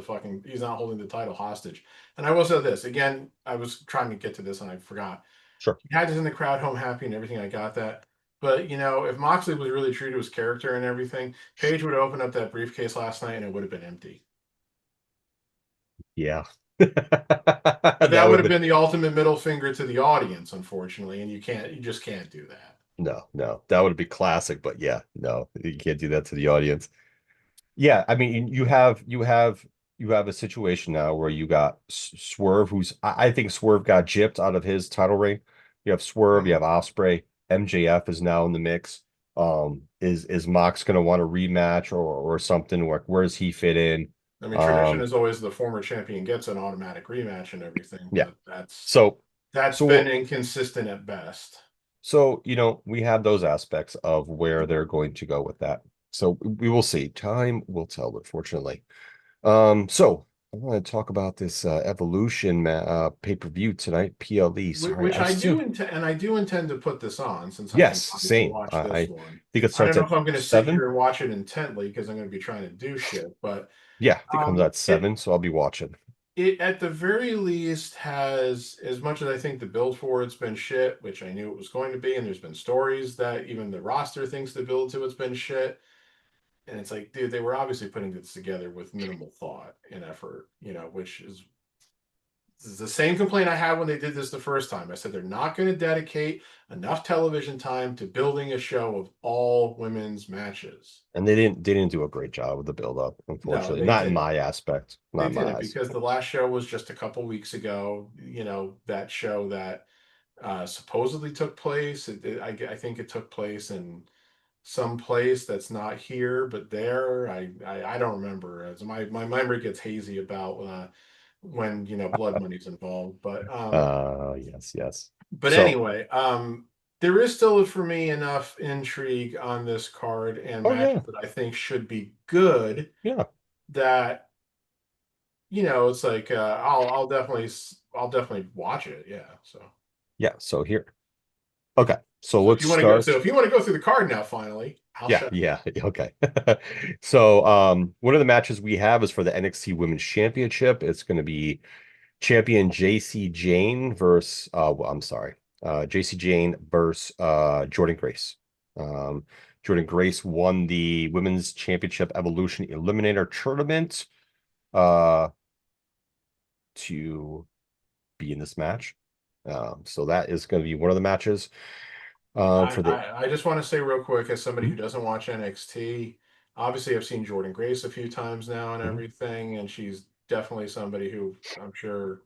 he's not holding the title hostage. And I will say this again, I was trying to get to this and I forgot. sure. He had us in the crowd home happy and everything. I got that. But, if Moxley was really true to his character and everything, Paige would have opened up that briefcase last night and it would have been empty. Yeah. But That that would would have have been been the ultimate middle finger to the audience, unfortunately. And you just can't do that. no, no, that would be classic, but yeah, no, you can't do that to the audience. Yeah, I mean, you have a situation now where you got Swerve, who's I think Swerve got gypped out of his title reign. You have Swerve, you have Mhm. Osprey, MJF is now in the mix. Is Mox going to want a rematch or something? Where does he fit in? I mean, tradition Um, is always the former champion gets an automatic rematch and everything, yeah. but So that's so been we'll inconsistent at best. so we have those aspects of where they're going to go with that. So we will see. Time will tell, unfortunately. So I want to talk about this Evolution pay-per-view tonight, PLE. Sorry, Which I still I do intend to put this on since I yes, can obviously same. watch I this one. think it I don't starts know at if I'm going to sit 7. here and watch it intently because I'm going to be trying to do shit, but Yeah, I think it comes um, at it 7, so I'll be watching. it at the very least has as much as I think the build for it's been shit, which I knew it was going to be, and there's been stories that even the roster thinks the build to it's been shit. And it's like, dude, they were obviously putting this together with minimal thought and effort, which is This is the same complaint I had when they did this the first time. I said they're not going to dedicate enough television time to building a show of all women's matches. And they didn't do a great job with the build up, No, unfortunately. they Not in didn't. my aspect. Not They in my didn't eyes. because the last show was just a couple weeks ago. That show that supposedly took place. I think it took place in some place that's not here but there. I don't remember, as my memory gets hazy about when blood money's involved. Yes, yes. But So, anyway, there is still for me enough intrigue on this card and oh matches yeah, that I think should be good yeah, that it's like I'll definitely watch it. Yeah. yeah. So here. Okay. So So if let's you want to go, start. so if you want to go through the card now, finally, I'll Yeah, shut. yeah. Okay. So one of the matches we have is for the NXT Women's Championship. It's going to be champion JC Jane versus I'm sorry. JC Jane versus Jordan Grace. Um Jordan Grace won the Women's Championship Evolution Eliminator Tournament uh to be in this match. So that is going to be one of the matches I, for the I I just want to say real quick, as somebody Mhm, who doesn't watch NXT, obviously I've seen Jordan Grace a few times now and mhm. everything, and she's definitely somebody who I'm sure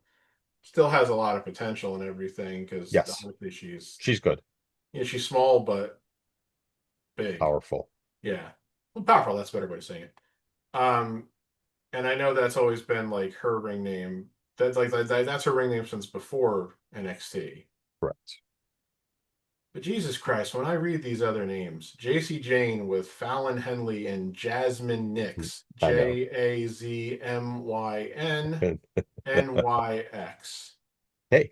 still has a lot of potential and everything because Yes, obviously she's she's good, she's small but big. powerful. Yeah, well, powerful. That's a better way of saying it. Um, and I know that's always been like her ring name. That's her ring name since before NXT. Correct. But Jesus Christ, when I read these other names, JC Jane with Fallon Henley and Jasmine Nix, I know. JAZMYNNYX. Hey,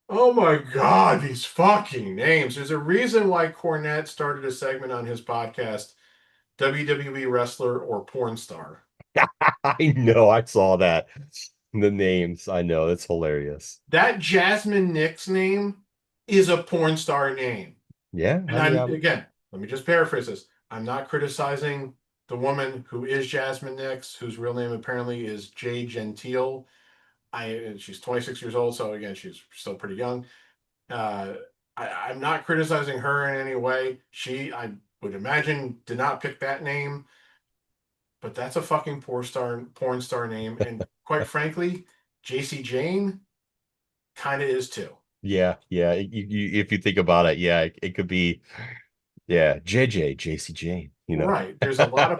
Oh my God, these fucking names. There's a reason why Cornette started a segment on his podcast, WWE wrestler or porn star. I know. I saw that. The names. I know. That's hilarious. That Jasmine Nix name is a porn star name. Yeah. And I mean, I'm again, let me just paraphrase this. I'm not criticizing the woman who is Jasmine Nix, whose real name apparently is Jay Gentile. She's 26 years old, so again, she's still pretty young. Uh, I'm not criticizing her in any way. I would imagine, did not pick that name, but that's a fucking porn star name. And quite frankly, JC Jane kind of is too. yeah. Yeah. If you think about it, yeah, it could be, yeah, JC Jane, Right. There's a lot of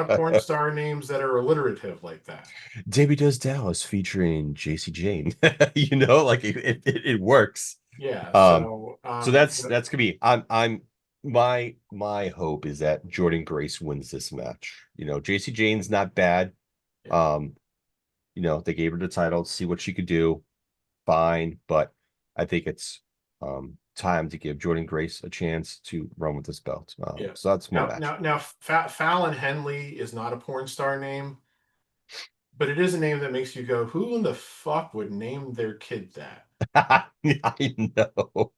porn star names that are alliterative like that. Debbie Does Dallas featuring JC Jane, like it works. Yeah. Um, So, so that's gonna be my hope is that Jordan Grace wins this match. JC Jane's not bad. yeah. Um, they gave her the title, see what she could do. Fine, but I think it's time to give Jordan Grace a chance to run with this belt. Yeah. So that's my match. Fallon Henley is not a porn star name, but it is a name that makes you go, who in the fuck would name their kid that? I know.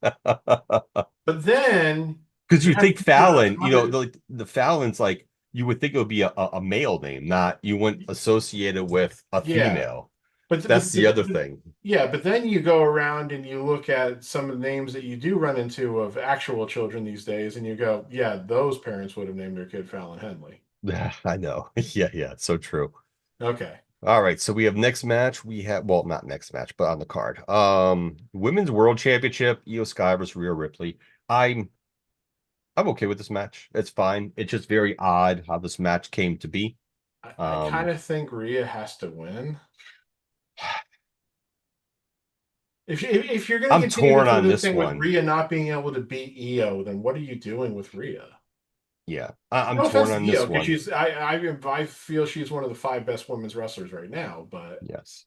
But then Because you you have think to think about Fallon, some other, the Fallon's like you would think it would be a male name, not you wouldn't associate it with a yeah. female. But, That's but, the but, other but thing. yeah, but then you go around and you look at some of the names that you do run into of actual children these days, and you go, yeah, those parents would have named their kid Fallon Henley. I know. Yeah, yeah, it's so true. Okay. All right, so we have next match. We have well, not next match, but on the card. Women's World Championship, Io Sky versus Rhea Ripley. I'm I'm okay with this match. It's fine. It's just very odd how this match came to be. I kind Um, of think Rhea has to win. If you're going to I'm continue to torn do on this this thing with one. Rhea not being able to beat Io, then what are you doing with Rhea? Yeah, I'm No torn offense to on Io, this because one. I feel she's one of the five best women's wrestlers right now, but Yes,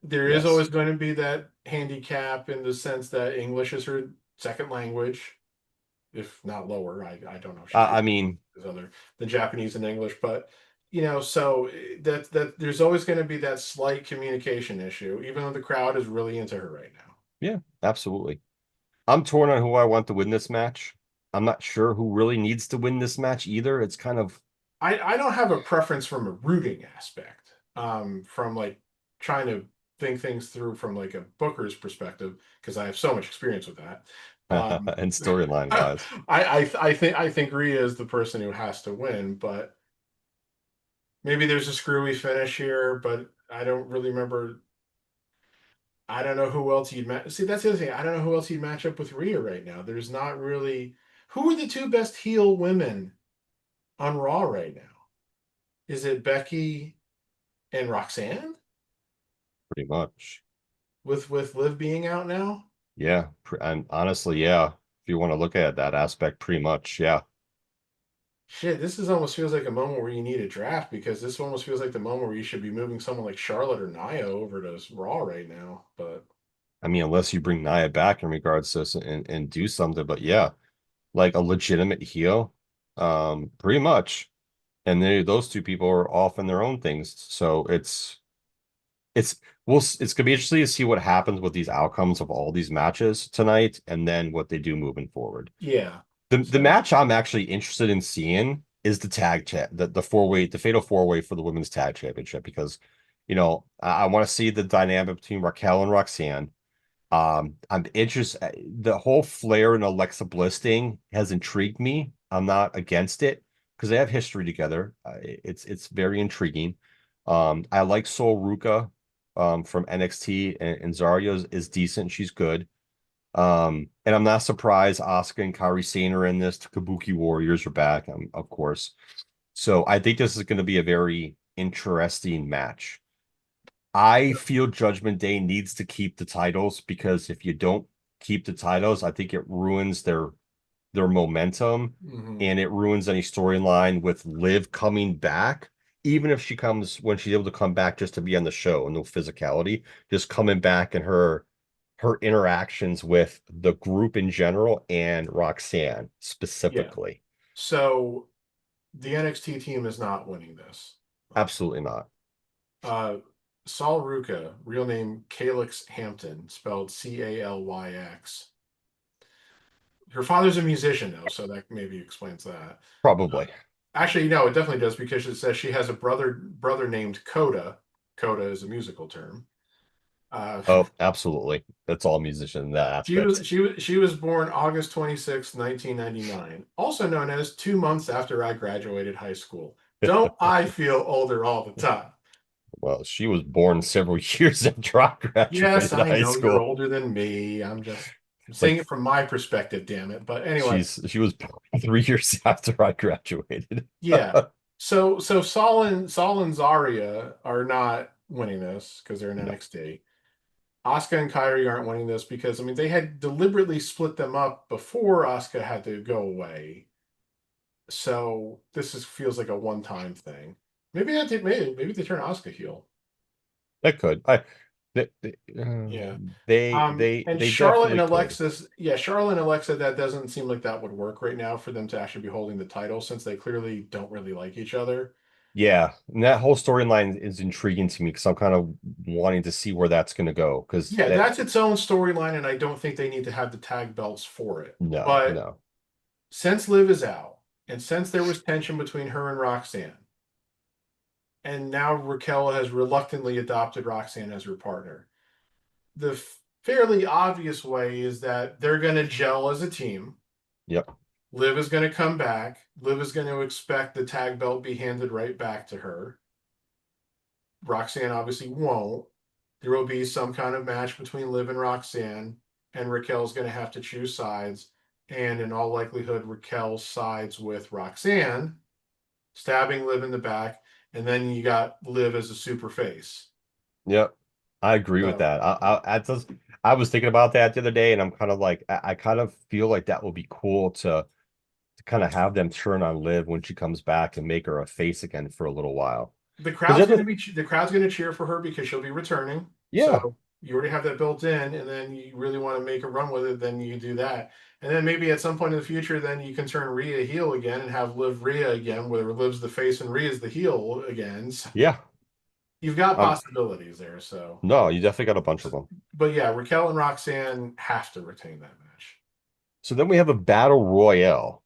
there is yes. always going to be that handicap in the sense that English is her second language, if not lower. I don't know if she I mean, is other than Japanese and English, but so that there's always going to be that slight communication issue, even though the crowd is really into her right now. yeah, absolutely. I'm torn on who I want to win this match. I'm not sure who really needs to win this match either. It's kind of I don't have a preference from a rooting aspect, from like trying to think things through from like a booker's perspective because I have so much experience with that. Um, And storyline I, wise. I think Rhea is the person who has to win, but maybe there's a screwy finish here, but I don't really remember. I don't know who else you'd match. See, that's the other thing. I don't know who else you'd match up with Rhea right now. There's not really. Who are the two best heel women on Raw right now? Is it Becky and Roxanne Pretty much. with Liv being out now? Yeah. And honestly, yeah. If you want to look at that aspect, pretty much, yeah. Shit, this is almost feels like a moment where you need a draft because this almost feels like the moment where you should be moving someone like Charlotte or Nia over to Raw right now. But I mean, unless you bring Nia back in regards to this and do something, but yeah, like a legitimate heel, pretty much. And those two people are off in their own things. So it's it's gonna be interesting to see what happens with these outcomes of all these matches tonight, and then what they do moving forward. yeah, The so match I'm actually interested in seeing is the tag chat, the four-way, the fatal four-way for the women's tag championship, because I want to see the dynamic between Raquel and Roxanne. I'm interested. The whole Flair and Alexa Bliss thing has intrigued me. I'm not against it because they have history together. It's very intriguing. I like Sol Ruka from NXT, and Zarya is decent. She's good. And I'm not surprised Asuka and Kairi Sane are in this. The Kabuki Warriors are back, of course. So I think this is going to be a very interesting match. I feel Judgment Day needs to keep the titles because if you don't keep the titles, I think it ruins their momentum mhm. and it ruins any storyline with Liv coming back. Even if she comes when she's able to come back just to be on the show, no physicality, just coming back and her interactions with the group in general and Roxanne Yeah. specifically. So the NXT team is not winning this. Absolutely not. Uh, Saul Ruka, real name Calyx Hampton, spelled Calyx. Her father's a musician, though, so that maybe explains that. Uh, Probably. Actually, no, it definitely does because it says she has a brother named Coda. Coda is a musical term. Uh, Oh, absolutely. That's all musician in that she was aspect. she was born August 26th, 1999, also known as 2 months after I graduated high school. Don't I feel older all the time? Well, she was born several years after I Yes, graduated I high know you're school. older than me. I'm saying Like it from my perspective, damn it. But anyway, she was born 3 years after I graduated. yeah. So Saul and Zarya are not winning this because they're in No. NXT. Asuka and Kyrie aren't winning this because I mean they had deliberately split them up before Asuka had to go away. So this feels like a one-time thing. Maybe they turn Asuka heel. That could. They, they, uh, Yeah. they they And they Charlotte and definitely could. Alexis, yeah, Charlotte and Alexa, that doesn't seem like that would work right now for them to actually be holding the title since they clearly don't really like each other. Yeah, and that whole storyline is intriguing to me because I'm kind of wanting to see where that's going to go. Because Yeah, that that's its own storyline, and I don't think they need to have the tag belts for it. no, But no, since Liv is out, and since there was tension between her and Roxanne, and now Raquel has reluctantly adopted Roxanne as her partner, the fairly obvious way is that they're going to gel as a team. yep, Liv is going to come back. Liv is going to expect the tag belt be handed right back to her. Roxanne obviously won't. There will be some kind of match between Liv and Roxanne, and Raquel's going to have to choose sides. And in all likelihood, Raquel sides with Roxanne, stabbing Liv in the back. And then you got Liv as a super face. yep. I agree with So, that. I was thinking about that the other day, and I'm kind of like, I kind of feel like that would be cool to kind of have them turn on Liv when she comes back and make her a face again for a little while. Because the crowd's going to cheer for her because she'll be returning. yeah, So you already have that built in, and then you really want to make a run with it, then you do that. And then maybe at some point in the future, then you can turn Rhea heel again and have Liv Rhea again, where Liv's the face and Rhea's the heel again. So yeah. you've got Um, possibilities there. So, no, you definitely got a bunch of them. but yeah, Raquel and Roxanne have to retain that match. So then we have a battle royale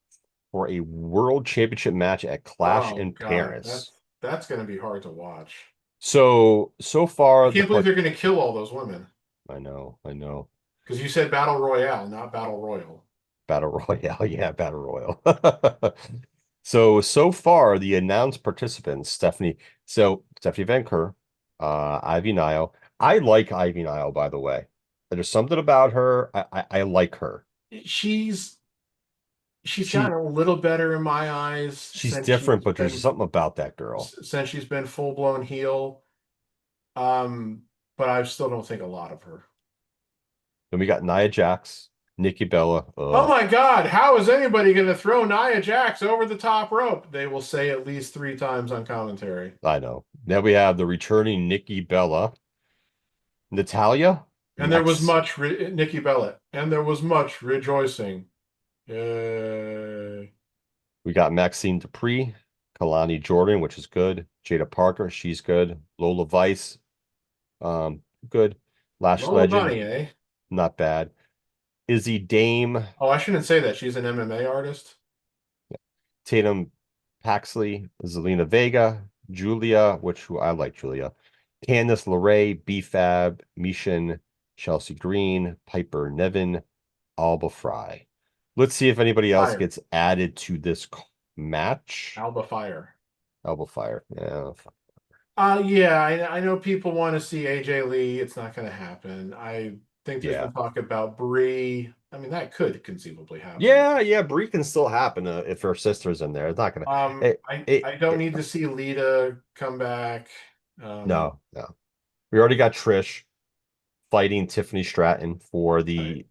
for a world championship match at Clash Oh in God, Paris. that's going to be hard to watch. So I far can't believe they're going to kill all those women I know. because you said battle royale, not battle royal. Battle Royale, yeah, Battle Royal. So far the announced participants, Stephanie Van Kerr, Ivy Nile. I like Ivy Nile, by the way. There's something about her. I like her. She's she's She gotten a little better in my eyes she's different, but there's something about that girl. since she's been full blown heel. Um, but I still don't think a lot of her. Then we got Nia Jax, Nikki Bella. Oh my God, how is anybody going to throw Nia Jax over the top rope? They will say at least 3 times on commentary. I know. Then we have the returning Nikki Bella, Natalia, And there was Max. much Nikki Bella, and there was much rejoicing. Yay. We got Maxine Dupree, Kalani Jordan, which is good. Jada Parker, she's good. Lola Vice, good. Lash Lola Legend, Bunny, eh? not bad. Izzy Dame, Oh, I shouldn't say that. She's an MMA artist. Tatum Paxley, Zelina Vega, Julia, who I like Julia. Candice LeRae, BFAB, Mishan, Chelsea Green, Piper Nevin, Alba Fry. Let's see if anybody else Fire. gets added to this match. Alba Fire. Alba Fire. Yeah. Yeah, I know people want to see AJ Lee. It's not going to happen. I think there's Yeah. been talk about Brie. I mean, that could conceivably happen. Yeah, Brie can still happen if her sister's in there. It's not gonna. It, I don't need to see Lita come back. Um, no. We already got Trish fighting Tiffany Stratton for right. the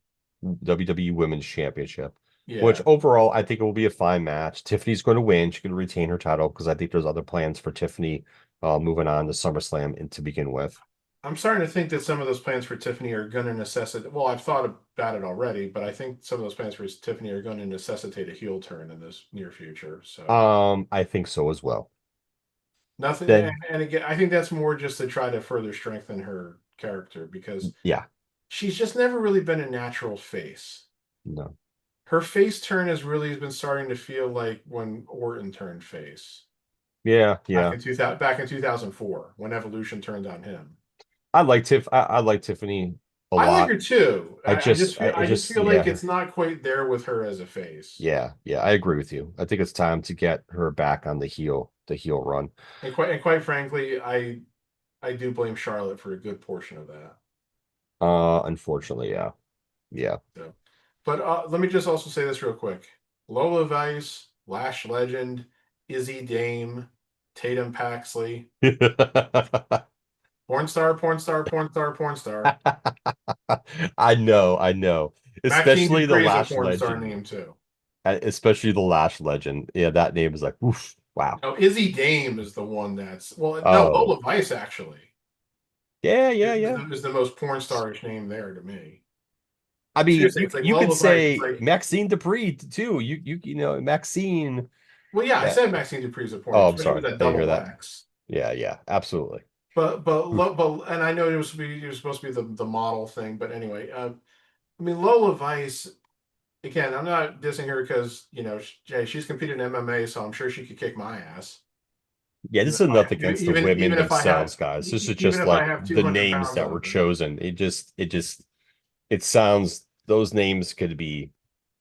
WWE Women's Championship, which Yeah. overall I think it will be a fine match. Tiffany's going to win. She can retain her title because I think there's other plans for Tiffany moving on to SummerSlam and to begin with. I'm starting to think that some of those plans for Tiffany are going to necessitate. Well, I've thought about it already, but I think some of those plans for Tiffany are going to necessitate a heel turn in this near future. So I think so as well. nothing. Then And again, I think that's more just to try to further strengthen her character because yeah, she's just never really been a natural face. no. Her face turn has really been starting to feel like when Orton turned face Yeah. back in 2004 when Evolution turned on him. I like Tiffany a I like lot. her too. I just feel like Yeah. it's not quite there with her as a face. Yeah, I agree with you. I think it's time to get her back on the heel run. And quite frankly, I do blame Charlotte for a good portion of that. Unfortunately, yeah. Yeah. So, but let me just also say this real quick. Lola Vice, Lash Legend, Izzy Dame, Tatum Paxley, porn star, porn star, porn star, porn star. I know. Maxine Especially the Dupri is a Lash porn star Legend. name too. Especially the Lash Legend. Yeah, that name is like, oof, wow. No, Izzy Dame is the one that's no, Oh, Lola Vice actually yeah. is the most porn starish name there to me. I mean, Seriously, it's like you could Lola Vice. It's say like, Maxine Dupree too. You know Maxine. well, yeah, I Yeah. said Maxine Dupri's a porn, Oh, I'm especially with sorry. that I didn't hear double that. X. Yeah, absolutely. Oof. And I know it was supposed to be the model thing, but anyway, I mean Lola Vice. Again, I'm not dissing her because she's competed in MMA, so I'm sure she could kick my ass. Yeah, this is nothing against the women Even if I have themselves, guys. This is even just if I like have the 200 names pounds that on were her. chosen. It sounds those names could be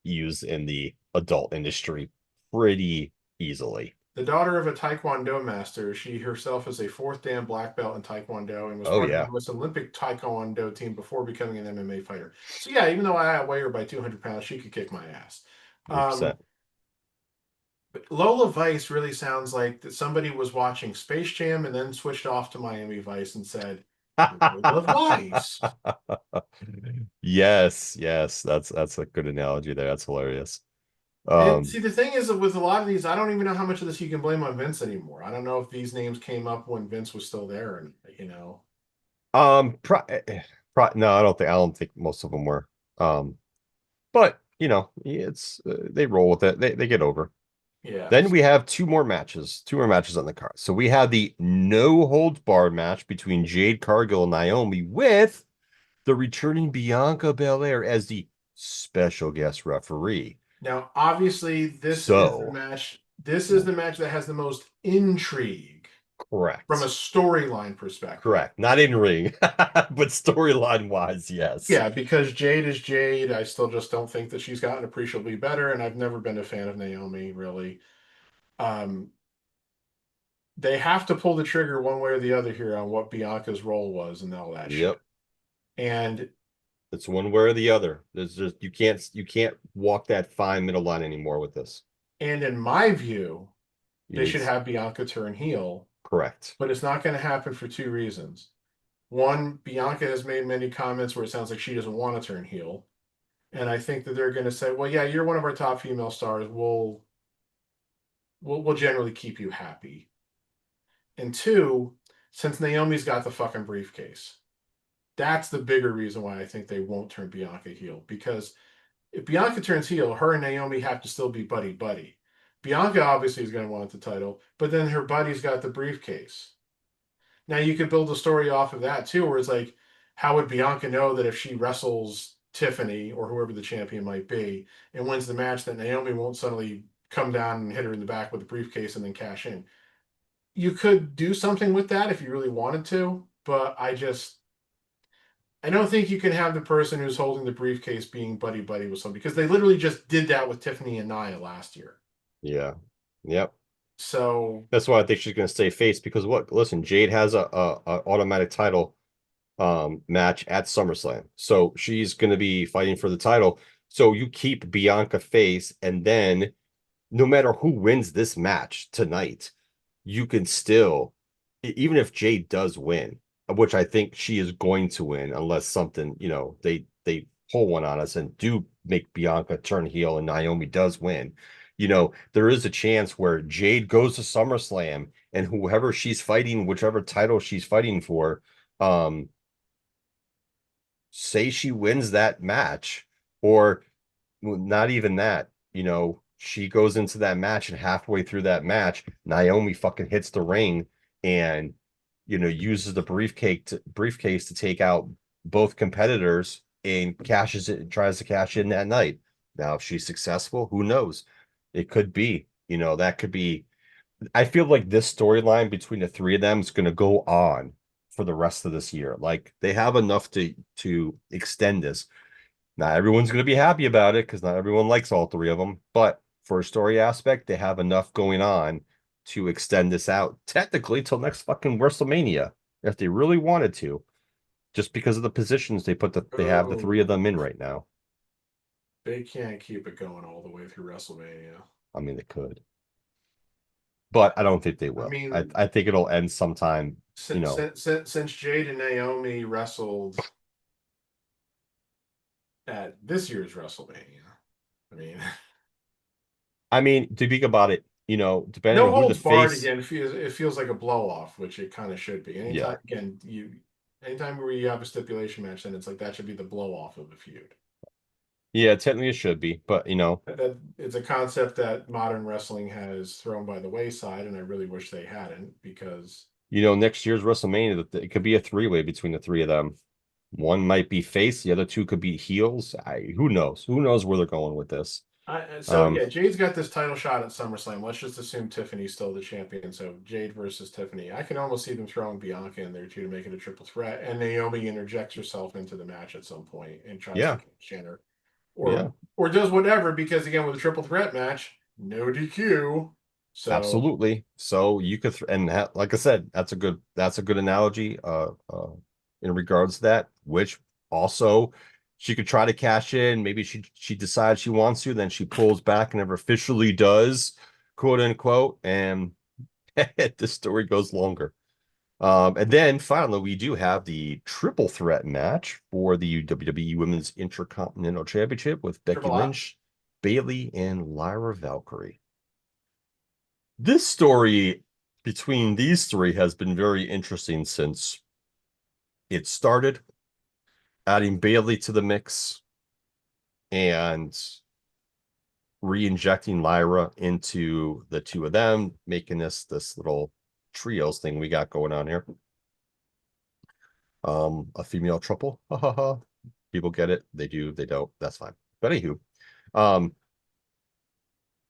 used in the adult industry pretty easily. The daughter of a Taekwondo master, she herself is a fourth dan black belt in Taekwondo and was Oh part of the yeah, U.S. Olympic Taekwondo team before becoming an MMA fighter. So yeah, even though I outweigh her by 200 pounds, she could kick my ass. 100%. Um, but Lola Vice really sounds like that somebody was watching Space Jam and then switched off to Miami Vice and said, Lola Vice. Yes, that's a good analogy there. That's hilarious. And Um, see, the thing is that with a lot of these, I don't even know how much of this you can blame on Vince anymore. I don't know if these names came up when Vince was still there, and um, pro, no, I don't think most of them were. But it's they roll with it. They get over. yeah. Then we have two more matches on the card. So we have the no holds barred match between Jade Cargill and Naomi with the returning Bianca Belair as the special guest referee. Now, obviously, this is the So, match. This is the match that has the most intrigue. from a Correct. storyline perspective. Correct. Not in ring, but storyline wise, yes. Yeah, because Jade is Jade. I still just don't think that she's gotten appreciably better, and I've never been a fan of Naomi, really. Um, they have to pull the trigger one way or the other here on what Bianca's role was and all that shit. Yep. And It's one way or the other. There's just you can't walk that fine middle line anymore with this. in my view, You they need should have Bianca turn heel, correct. but it's not going to happen for two reasons. One, Bianca has made many comments where it sounds like she doesn't want to turn heel. And I think that they're going to say, "Well, yeah, you're one of our top female stars. We'll generally keep you happy." And two, since Naomi's got the fucking briefcase, that's the bigger reason why I think they won't turn Bianca heel. Because if Bianca turns heel, her and Naomi have to still be buddy buddy. Bianca obviously is going to want the title, but then her buddy's got the briefcase. Now you could build a story off of that too, where it's like, how would Bianca know that if she wrestles Tiffany or whoever the champion might be and wins the match, that Naomi won't suddenly come down and hit her in the back with the briefcase and then cash in? You could do something with that if you really wanted to, but I don't think you can have the person who's holding the briefcase being buddy buddy with somebody because they literally just did that with Tiffany and Nia last year. Yeah. Yep. So That's why I think she's gonna stay face because what? Listen, Jade has a automatic title match at SummerSlam. So she's gonna be fighting for the title. So you keep Bianca face, and then no matter who wins this match tonight, you can still, even if Jade does win, which I think she is going to win, unless something, they pull one on us and do make Bianca turn heel and Naomi does win. There is a chance where Jade goes to SummerSlam and whoever she's fighting, whichever title she's fighting for, um, say she wins that match, or well, not even that, she goes into that match and halfway through that match, Naomi fucking hits the ring and uses the briefcase to take out both competitors and cashes it, tries to cash in that night. Now, if she's successful, who knows? It could be, that could be. I feel like this storyline between the three of them is going to go on for the rest of this year. Like they have enough to extend this. Not everyone's going to be happy about it because not everyone likes all three of them. But for a story aspect, they have enough going on to extend this out technically till next fucking WrestleMania if they really wanted to, just because of the positions they have the three of them in right now. they can't keep it going all the way through WrestleMania. I mean, they could, but I don't think they I will. I, mean, I think it'll end sometime. since Jade and Naomi wrestled at this year's WrestleMania, I mean, I mean, to think about it, depending no on who the holds barred face, again. It feels like a blow off, which it kind of should be. yeah, Anytime where you have a stipulation match, then it's like that should be the blow off of the feud. yeah, technically it should be, but That it's a concept that modern wrestling has thrown by the wayside, and I really wish they hadn't because next year's WrestleMania, it could be a three-way between the three of them. One might be face, the other two could be heels. Who knows? Who knows where they're going with this? so Um, yeah, Jade's got this title shot at SummerSlam. Let's just assume Tiffany's still the champion. So Jade versus Tiffany. I can almost see them throwing Bianca in there too to make it a triple threat, and Naomi interjects herself into the match at some point and tries to yeah, catch Jenner, yeah, or does whatever because again with a triple threat match, no DQ. So absolutely. So you could, like I said, that's a good analogy. In regards to that, which also she could try to cash in. Maybe she decides she wants to, then she pulls back and never officially does, quote unquote, and the story goes longer. And then finally, we do have the triple threat match for the WWE Women's Intercontinental Championship with Becky triple up. Lynch, Bayley, and Lyra Valkyrie. This story between these three has been very interesting since it started, adding Bayley to the mix and re-injecting Lyra into the two of them, making this little trios thing we got going on here. A female triple. People get it. They do, they don't. That's fine. But anywho,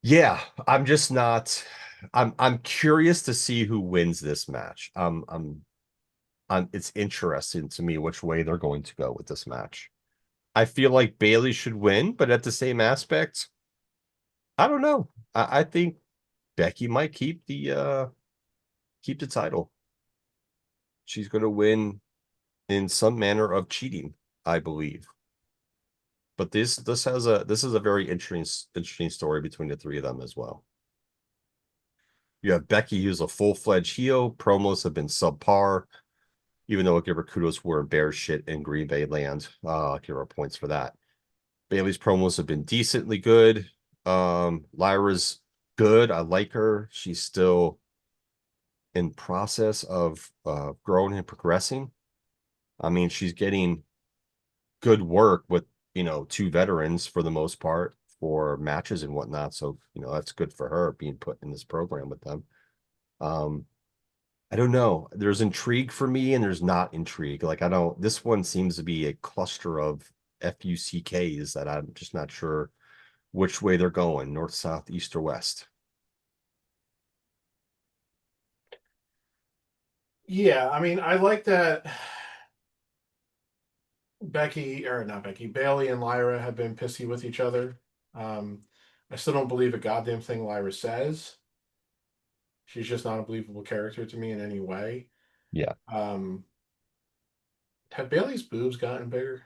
yeah, I'm just not. I'm curious to see who wins this match. It's interesting to me which way they're going to go with this match. I feel like Bailey should win, but at the same aspect, I don't know. I think Becky might keep the title. She's going to win in some manner of cheating, I believe. But this is a very interesting story between the three of them as well. You have Becky, who's a full-fledged heel. Promos have been subpar, even though I'll give her kudos for bear shit in Green Bay land. I'll give her points for that. Bailey's promos have been decently good. Lyra's good. I like her. She's still in process of growing and progressing. I mean, she's getting good work with, two veterans for the most part for matches and whatnot. So, that's good for her being put in this program with them. I don't know. There's intrigue for me and there's not intrigue. Like, this one seems to be a cluster of FUCKs that I'm just not sure which way they're going, north, south, east, or west. Yeah, I mean, I like that Becky, or not Becky, Bailey and Lyra have been pissy with each other. Um, I still don't believe a goddamn thing Lyra says. She's just not a believable character to me in any way. Yeah. Um, have Bailey's boobs gotten bigger?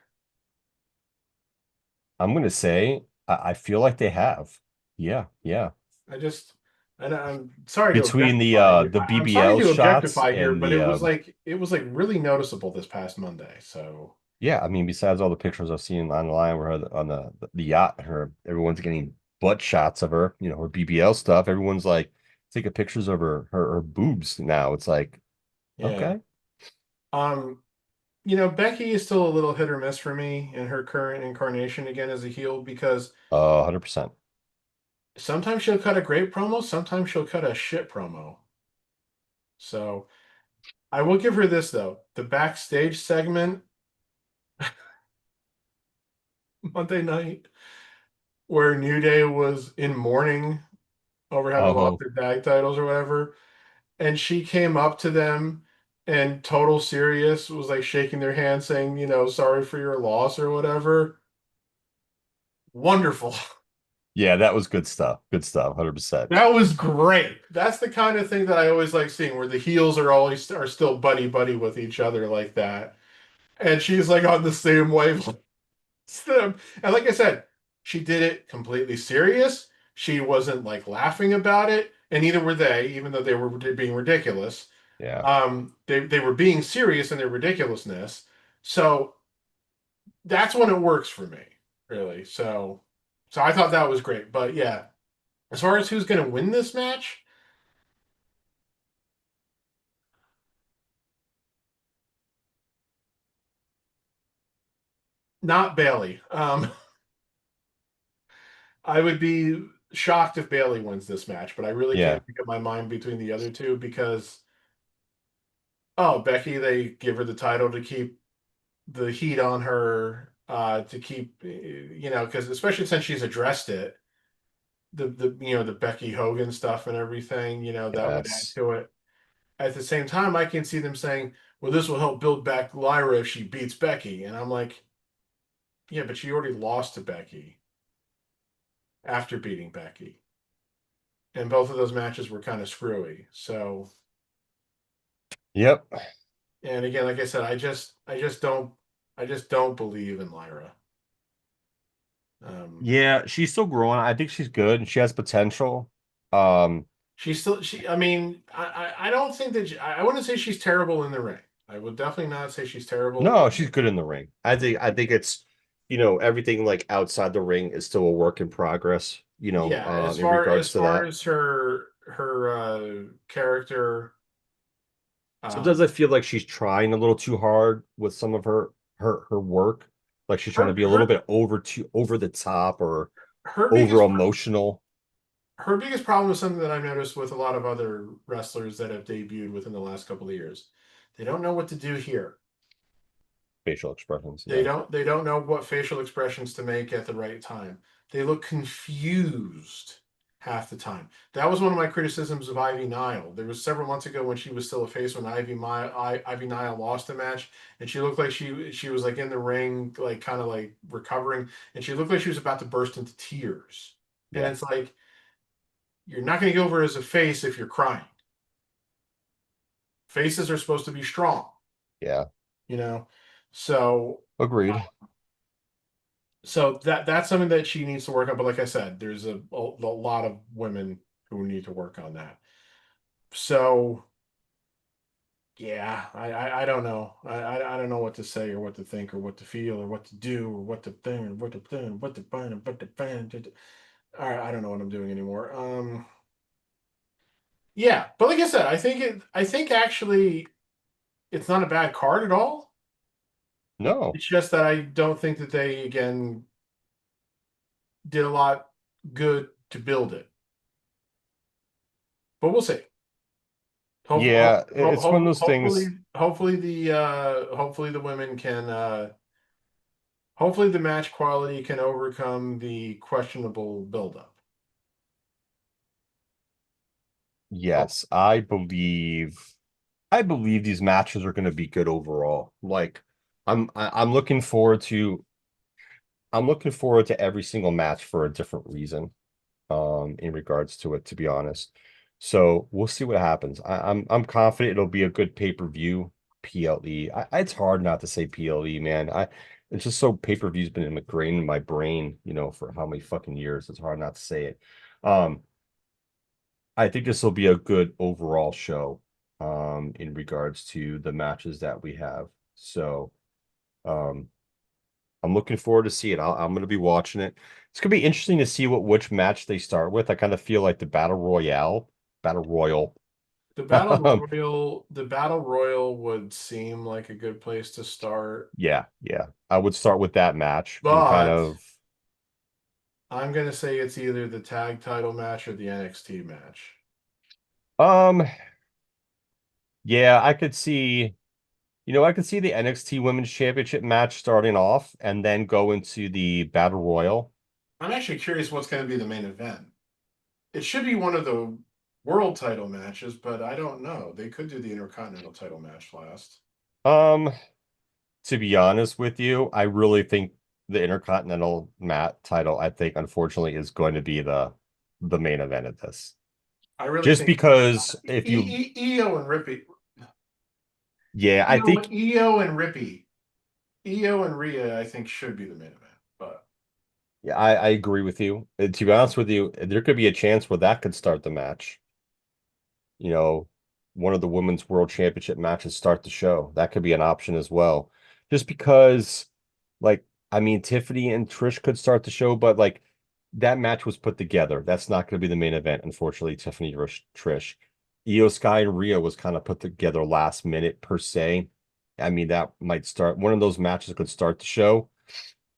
I'm gonna say I feel like they have. Yeah, yeah. I just, and I'm sorry to Between objectify here. the I'm sorry BBL to shots objectify here, and but the it was like really noticeable this past Monday. So yeah, I mean, besides all the pictures I've seen online where on the yacht, everyone's getting butt shots of her, her BBL stuff. Everyone's like taking pictures of her boobs now. It's like, yeah. okay. Um, Becky is still a little hit or miss for me in her current incarnation again as a heel because 100%. sometimes she'll cut a great promo, sometimes she'll cut a shit promo. So I will give her this though. The backstage segment Monday night where New Day was in mourning over having lost Oh, their tag titles or whatever, and she came up to them and total serious was like shaking their hand saying, sorry for your loss or whatever. Wonderful. yeah, that was good stuff. Good stuff, 100%. That was great. That's the kind of thing that I always like seeing, where the heels are still buddy buddy with each other like that, and she's like on the same wavelength as them. And like I said, she did it completely serious. She wasn't like laughing about it, and neither were they, even though they were being ridiculous. Yeah. They were being serious in their ridiculousness. So that's when it works for me, really. So I thought that was great. But yeah, as far as who's going to win this match. Not Bailey. I would be shocked if Bailey wins this match, but I really Yeah. can't make up my mind between the other two because Becky, they give her the title to keep the heat on her, to keep because especially since she's addressed it, the Becky Hogan stuff and everything, that would add Yes. to it. At the same time, I can see them saying, "Well, this will help build back Lyra if she beats Becky," and I'm like, "Yeah, but she already lost to Becky after beating Becky." And both of those matches were kind of screwy. So, Yep. and again, like I said, I just don't believe in Lyra. Um, Yeah, she's still growing. I think she's good and she has potential. Um, I mean, I don't think that I wouldn't say she's terrible in the ring. I would definitely not say she's terrible no, in, she's good in the ring. I think it's, everything like outside the ring is still a work in progress, yeah, in regards as to far that. as her character, Sometimes um, I feel like she's trying a little too hard with some of her work. Like she's trying to her be a little her bit over the top or her over biggest emotional. her biggest problem is something that I've noticed with a lot of other wrestlers that have debuted within the last couple of years. They don't know what to do here. Facial expressions. They Yeah. don't know what facial expressions to make at the right time. They look confused. half the time. That was one of my criticisms of Ivy Nile. There was several months ago when she was still a face when Ivy Nile lost a match, and she looked like she was like in the ring, like kind of like recovering, and she looked like she was about to burst into tears. And Yeah. it's like you're not going to go over as a face if you're crying. Faces are supposed to be strong, Yeah. you know. So Agreed. that's something that she needs to work on. But like I said, there's a lot of women who need to work on that. So yeah, I don't know. I don't know what to say or what to think or what to feel or what to do or what to think or what to think, what to find or what to find. All right, I don't know what I'm doing anymore. Yeah, but like I said, I think actually it's not a bad card at all. No. It's just that I don't think that they again did a lot good to build it. But we'll see. Yeah, it's one of those things. Hopefully the women can hopefully the match quality can overcome the questionable buildup. Oh, Yes, I believe these matches are going to be good overall. Like I'm looking forward to every single match for a different reason in regards to it, to be honest. So we'll see what happens. I'm confident it'll be a good pay-per-view PLE. It's hard not to say PLE, man. I It's just so pay-per-view's been ingrained in my brain, for how many fucking years. It's hard not to say it. Um, I think this will be a good overall show in regards to the matches that we have. So um I'm looking forward to see it. I'm going to be watching it. It's going to be interesting to see which match they start with. I kind of feel like the Battle Royal. Um, The battle royal would seem like a good place to start, yeah, yeah. I would start with that match and kind but of I'm gonna say it's either the tag title match or the NXT match. um yeah, I could see the NXT Women's Championship match starting off and then go into the Battle Royal. I'm actually curious what's going to be the main event. It should be one of the world title matches, but I don't know. They could do the Intercontinental title match last. Um, to be honest with you, I really think the Intercontinental mat title, I think, unfortunately, is going to be the main event of this. I really Just think because if you, EO and Rippy, yeah, I think, EO and Rippy, EO and Rhea, I think should be the main event. But yeah, I agree with you. To be honest with you, there could be a chance where that could start the match. You know, one of the women's world championship matches start the show. That could be an option as well. Just because, like, I mean, Tiffany and Trish could start the show, but like that match was put together. That's not going to be the main event, unfortunately. Tiffany Trish, Io Sky and Rhea was kind of put together last minute per se. I mean, that might start one of those matches could start the show,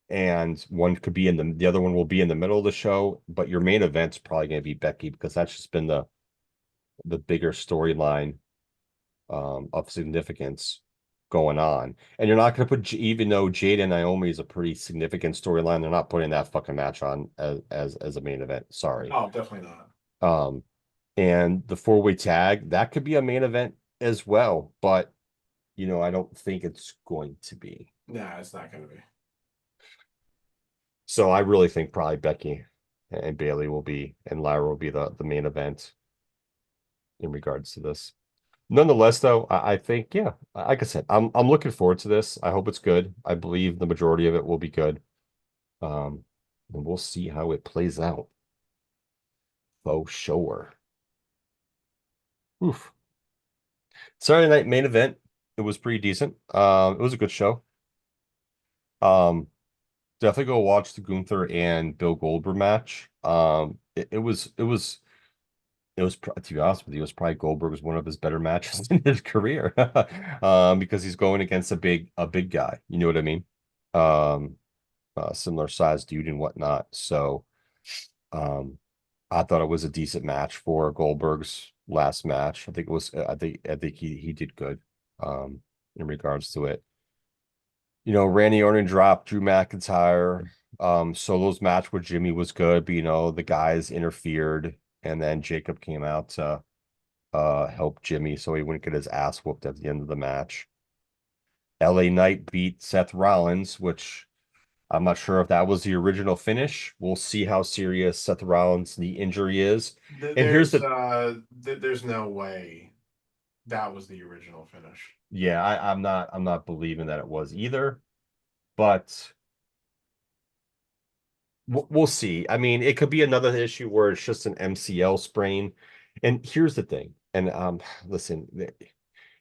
and one could be in the other one will be in the middle of the show. But your main event's probably going to be Becky because that's just been the bigger storyline of significance going on. And you're not going to put, even though Jade and Naomi is a pretty significant storyline, they're not putting that fucking match on as a main event. Sorry. oh, definitely not. Um, and the four-way tag, that could be a main event as well, but I don't think it's going to be. Nah, it's not going to be. So I really think probably Becky and Bailey and Lyra will be the main event in regards to this. Nonetheless, though, I think, yeah, like I said, I'm looking forward to this. I hope it's good. I believe the majority of it will be good. Um, and we'll see how it plays out. For sure. Oof. Saturday night main event. It was pretty decent. It was a good show. Um, Definitely go watch the Gunther and Bill Goldberg match. To be honest with you, it was probably Goldberg one of his better matches in his career. Because he's going against a big guy. You know what I mean? Um, Similar sized dude and whatnot. So, um, I thought it was a decent match for Goldberg's last match. I think it was. I think he did good. In regards to it. Randy Orton dropped Drew McIntyre. Solo's match with Jimmy was good, but the guys interfered, and then Jacob came out to help Jimmy so he wouldn't get his ass whooped at the end of the match. LA Knight beat Seth Rollins, which I'm not sure if that was the original finish. We'll see how serious Seth Rollins' knee injury is. And here's the There's no way that was the original finish. yeah, I'm not believing that it was either, but we'll see. I mean, it could be another issue where it's just an MCL sprain. And here's the thing. And listen,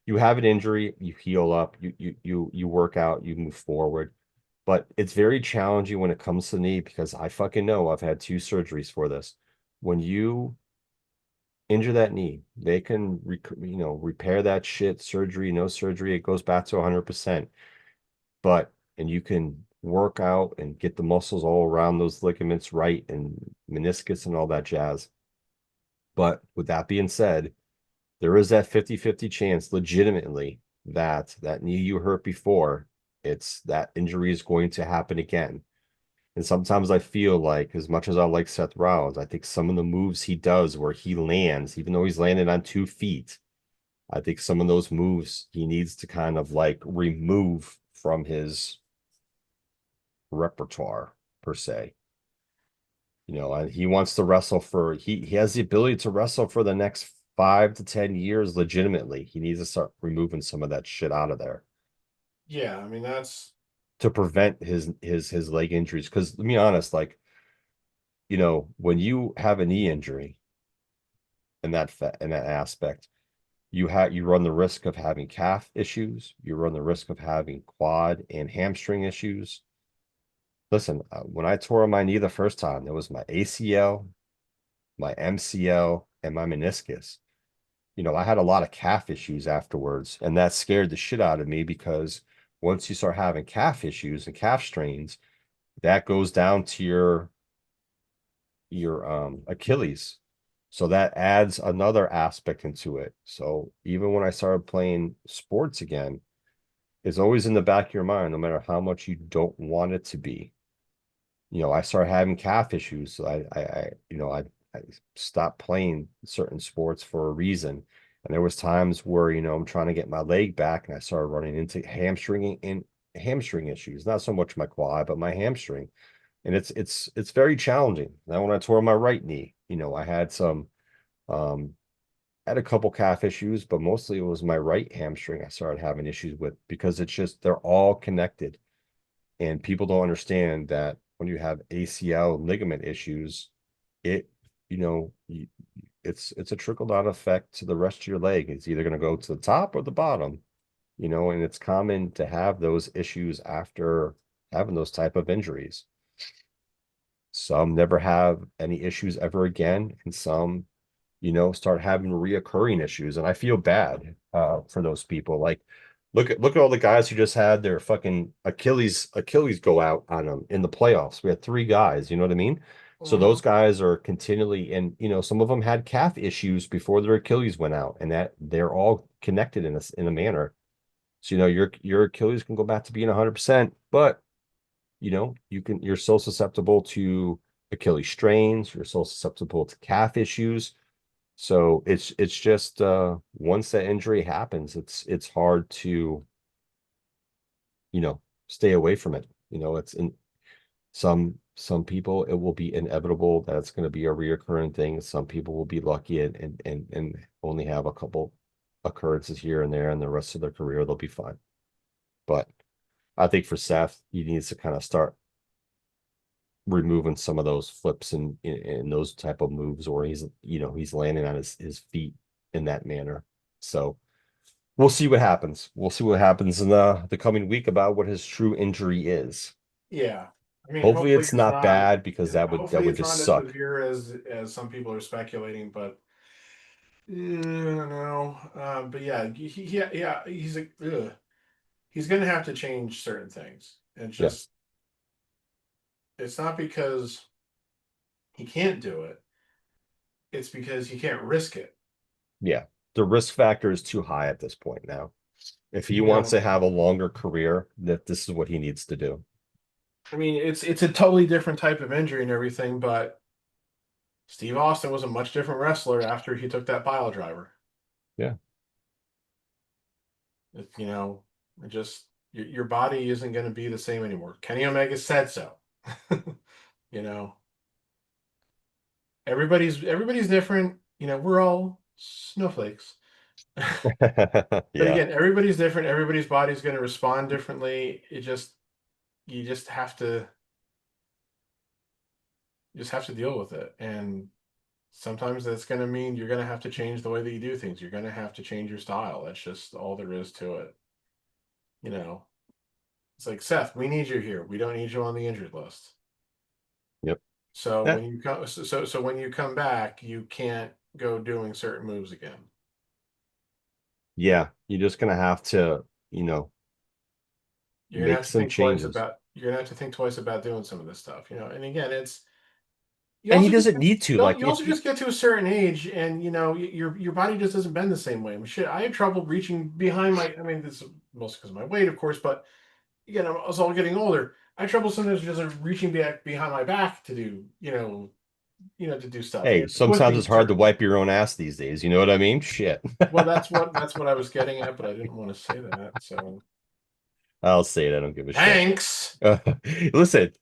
you have an injury, you heal up, you work out, you move forward. But it's very challenging when it comes to the knee because I fucking know I've had 2 surgeries for this. When you injure that knee, they can repair that shit, surgery, no surgery, it goes back to 100%. And you can work out and get the muscles all around those ligaments right and meniscus and all that jazz. But with that being said, there is that 50-50 chance legitimately that that knee you hurt before, it's that injury is going to happen again. And sometimes I feel like, as much as I like Seth Rollins, I think some of the moves he does where he lands, even though he's landing on 2 feet, I think some of those moves he needs to kind of like remove from his repertoire per se. And he wants to wrestle for he has the ability to wrestle for the next 5 to 10 years legitimately. He needs to start removing some of that shit out of there Yeah, I mean that's to prevent his leg injuries. Because let me be honest, like, when you have a knee injury in that aspect, you run the risk of having calf issues, you run the risk of having quad and hamstring issues. Listen, when I tore my knee the first time, it was my ACL, my MCL, and my meniscus. I had a lot of calf issues afterwards, and that scared the shit out of me because once you start having calf issues and calf strains, that goes down to your Achilles. So that adds another aspect into it. So even when I started playing sports again, it's always in the back of your mind, no matter how much you don't want it to be. I started having calf issues. So I stopped playing certain sports for a reason. And there was times where, I'm trying to get my leg back and I started running into hamstring issues, not so much my quad, but my hamstring. And it's very challenging. Now, when I tore my right knee, I had um had a couple calf issues, but mostly it was my right hamstring I started having issues with because it's just they're all connected. And people don't understand that when you have ACL ligament issues, it, you know, you, it's a trickle down effect to the rest of your leg. It's either going to go to the top or the bottom, and it's common to have those issues after having those type of injuries. Some never have any issues ever again, and some, start having reoccurring issues. And I feel bad for those people. Like, look at all the guys who just had their fucking Achilles go out on them in the playoffs. We had 3 guys, you know what I mean? So those guys are continually, and some of them had calf issues before their Achilles went out, and that they're all connected in a manner. So your Achilles can go back to being 100%, but you're so susceptible to Achilles strains, you're so susceptible to calf issues. So it's just once that injury happens, it's hard to, stay away from it. It's in some people it will be inevitable that it's going to be a reoccurring thing. Some people will be lucky and only have a couple occurrences here and there, and the rest of their career they'll be fine. But I think for Seth, he needs to kind of start removing some of those flips and those type of moves, or he's landing on his feet in that manner. So we'll see what happens. We'll see what happens in the coming week about what his true injury is. Yeah. I mean, Hopefully it's not bad because that hopefully would it's just not as suck. severe as some people are speculating, but I don't know. But yeah, yeah, he's gonna have to change certain things. And Yeah. just it's not because he can't do it, it's because he can't risk it. Yeah. The risk factor is too high at this point now. If he You wants know, to have a longer career, that this is what he needs to do. I mean, it's a totally different type of injury and everything, but Steve Austin was a much different wrestler after he took that pile driver. Yeah. You know, it just your body isn't going to be the same anymore. Kenny Omega said so. You know, everybody's different. You know, we're all snowflakes. But Yeah. again, everybody's different. Everybody's body's going to respond differently. You just have to deal with it. And sometimes that's going to mean you're going to have to change the way that you do things. You're going to have to change your style. That's just all there is to it. You know, it's like, Seth, we need you here. We don't need you on the injured list. Yep. So Yeah. when you come back, you can't go doing certain moves again. Yeah. You're just gonna have to, You're gonna make have to some think twice changes. about doing some of this stuff, you know. And again, it's you And he also just doesn't need to. Like you if also just get to a certain age, and you know your body just doesn't bend the same way. I mean, shit, I had trouble reaching behind my. I mean, this is mostly because of my weight, of course, but again, I was all getting older. I had trouble sometimes just reaching back behind my back to do, to do stuff. You hey, know, sometimes twisting it's hard to certain. wipe your own ass these days. You know what I mean? Shit. Well, that's what I was getting at, but I didn't want to say that. So I'll say it. I don't give a shit. thanks. Uh, listen,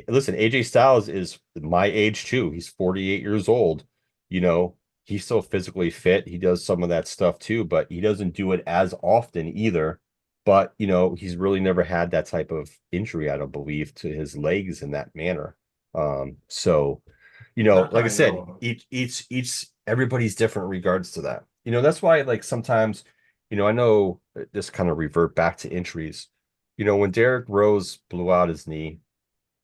listen, AJ Styles is my age too. He's 48 years old. You know, he's still physically fit. He does some of that stuff too, but he doesn't do it as often either. But, he's really never had that type of injury, I don't believe, to his legs in that manner. So, Not that like I I know said, of. each everybody's different in regards to that. That's why like sometimes, I know this kind of revert back to injuries. When Derrick Rose blew out his knee,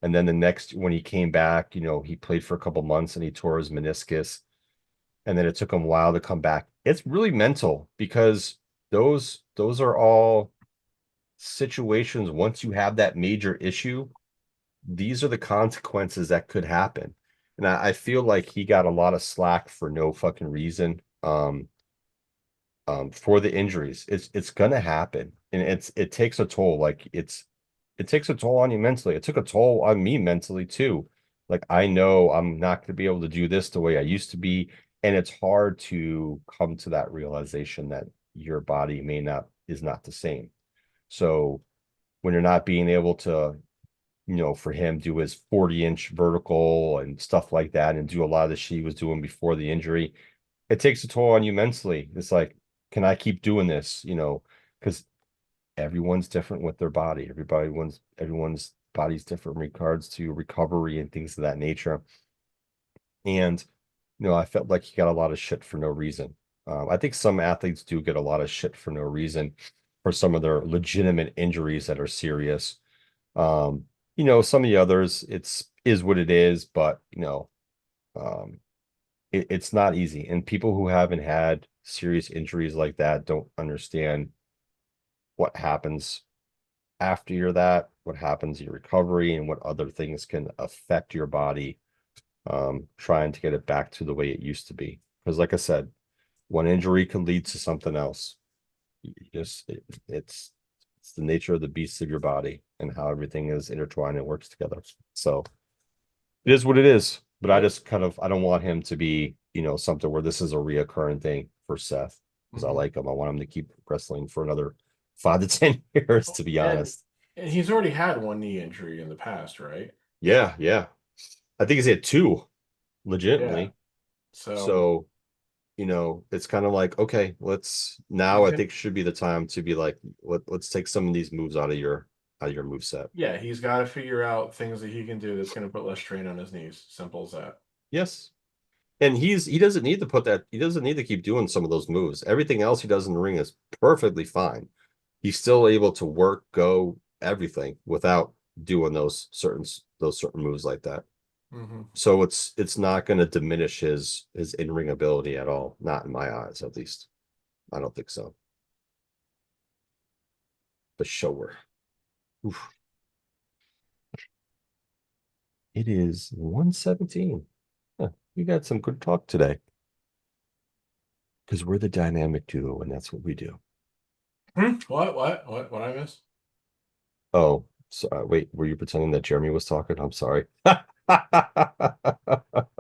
and then the next when he came back, he played for a couple months and he tore his meniscus, and then it took him a while to come back. It's really mental because those are all situations. Once you have that major issue, these are the consequences that could happen. And I feel like he got a lot of slack for no fucking reason. For the injuries. It's gonna happen, and it takes a toll. Like it takes a toll on you mentally. It took a toll on me mentally too. Like I know I'm not gonna be able to do this the way I used to be, and it's hard to come to that realization that your body may not is not the same. So when you're not being able to, for him do his 40-inch vertical and stuff like that, and do a lot of the shit he was doing before the injury, it takes a toll on you mentally. It's like, can I keep doing this? Because everyone's different with their body. Everyone's body's different in regards to recovery and things of that nature. And I felt like he got a lot of shit for no reason. I think some athletes do get a lot of shit for no reason for some of their legitimate injuries that are serious. Um, some of the others, it's is what it is, but um, it's not easy. And people who haven't had serious injuries like that don't understand what happens after you're that, what happens in your recovery, and what other things can affect your body, trying to get it back to the way it used to be. Because, like I said, one injury can lead to something else. It's the nature of the beast of your body and how everything is intertwined and works together. So it is what it is. But I Yep. just I don't want him to be, something where this is a reoccurring thing for Seth because I Hmm. like him. I want him to keep wrestling for another 5 to 10 years, to be And honest. and he's already had one knee injury in the past, right? Yeah, yeah. I think he's had two Yeah. legitimately. So So, it's kind of like, okay, let's now he's I gonna think should be the time to be like, let's take some of these moves out of your move set. yeah, he's got to figure out things that he can do that's going to put less strain on his knees. Simple as that. Yes. And he doesn't need to put that, he doesn't need to keep doing some of those moves. Everything else he does in the ring is perfectly fine. He's still able to work, go, everything without doing those certain moves like that. Hmm. So it's not going to diminish his in-ring ability at all. Not in my eyes, at least. I don't think so. The shower. Oof. It is 117. Huh, we got some good talk today because we're the dynamic duo, and that's what we do. Hmm? What I miss? Oh, So, wait, were you pretending that Jeremy was talking? I'm sorry.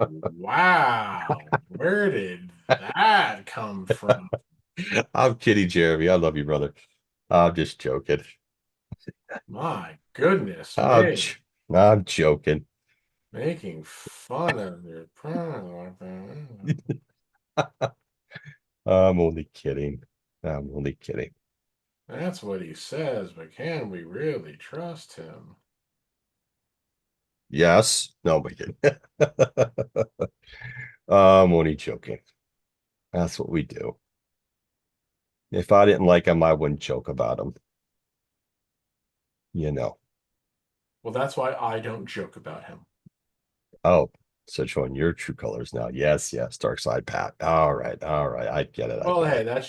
Wow, where did that come from? I'm kidding, Jeremy. I love you, brother. I'm just joking. My goodness I'm, me, j- I'm joking. making fun of your prayer like that. I'm only kidding. I'm only kidding. That's what he says, but can we really trust him? Yes. No, I'm kidding. I'm only joking. That's what we do. If I didn't like him, I wouldn't joke about him. You know. Well, that's why I don't joke about him. Oh, so showing your true colors now. Yes, yes. Dark side Pat. All right. All right. I get it. I Well, get hey, it. that's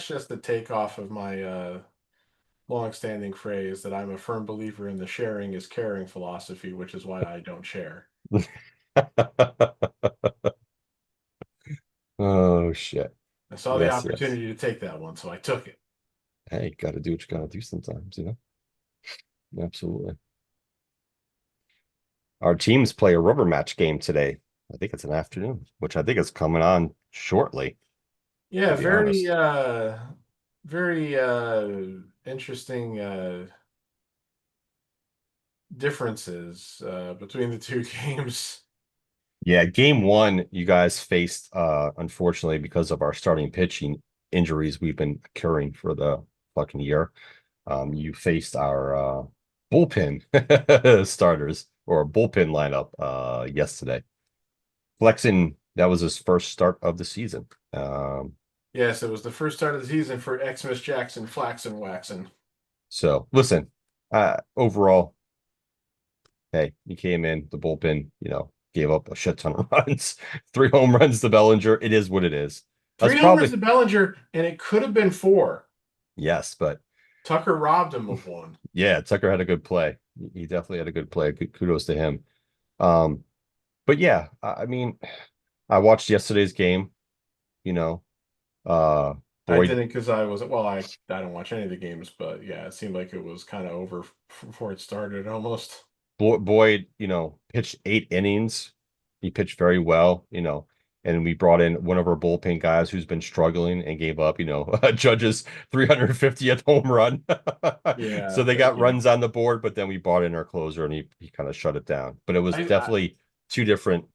just the takeoff of my long-standing phrase that I'm a firm believer in the sharing is caring philosophy, which is why I don't share. Oh shit. I saw the Yes, yes. opportunity to take that one, so I took it. Hey, gotta do what you gotta do sometimes, you know? Absolutely. Our teams play a rubber match game today. I think it's an afternoon, which I think is coming on shortly, to Yeah, be very honest. very interesting differences between the two games. Yeah, game one, you guys faced unfortunately because of our starting pitching injuries we've been curing for the fucking year. You faced our bullpen starters or bullpen lineup yesterday. Flexen, that was his first start of the season. Yes, it was the first start of the season for Xmas Jackson Flaxen Waxen. So listen, overall, hey, he came in the bullpen, gave up a shit ton of runs, 3 home runs to Bellinger. It is what it is. That's Three homers probably to Bellinger, and it could have been four. yes, but Tucker robbed him of one. yeah, Tucker had a good play. He definitely had a good play. Good kudos to him. Um, but yeah, I mean, I watched yesterday's game, you know, uh I Boyd didn't because I was well, I don't watch any of the games, but yeah, it seemed like it was kind of over before it started almost. Boyd, pitched 8 innings. He pitched very well, and we brought in one of our bullpen guys who's been struggling and gave up, Judge's 350th home run. So Yeah, they but got you know, runs on the board, but then we brought in our closer and he kind of shut it down. But it was I definitely two different.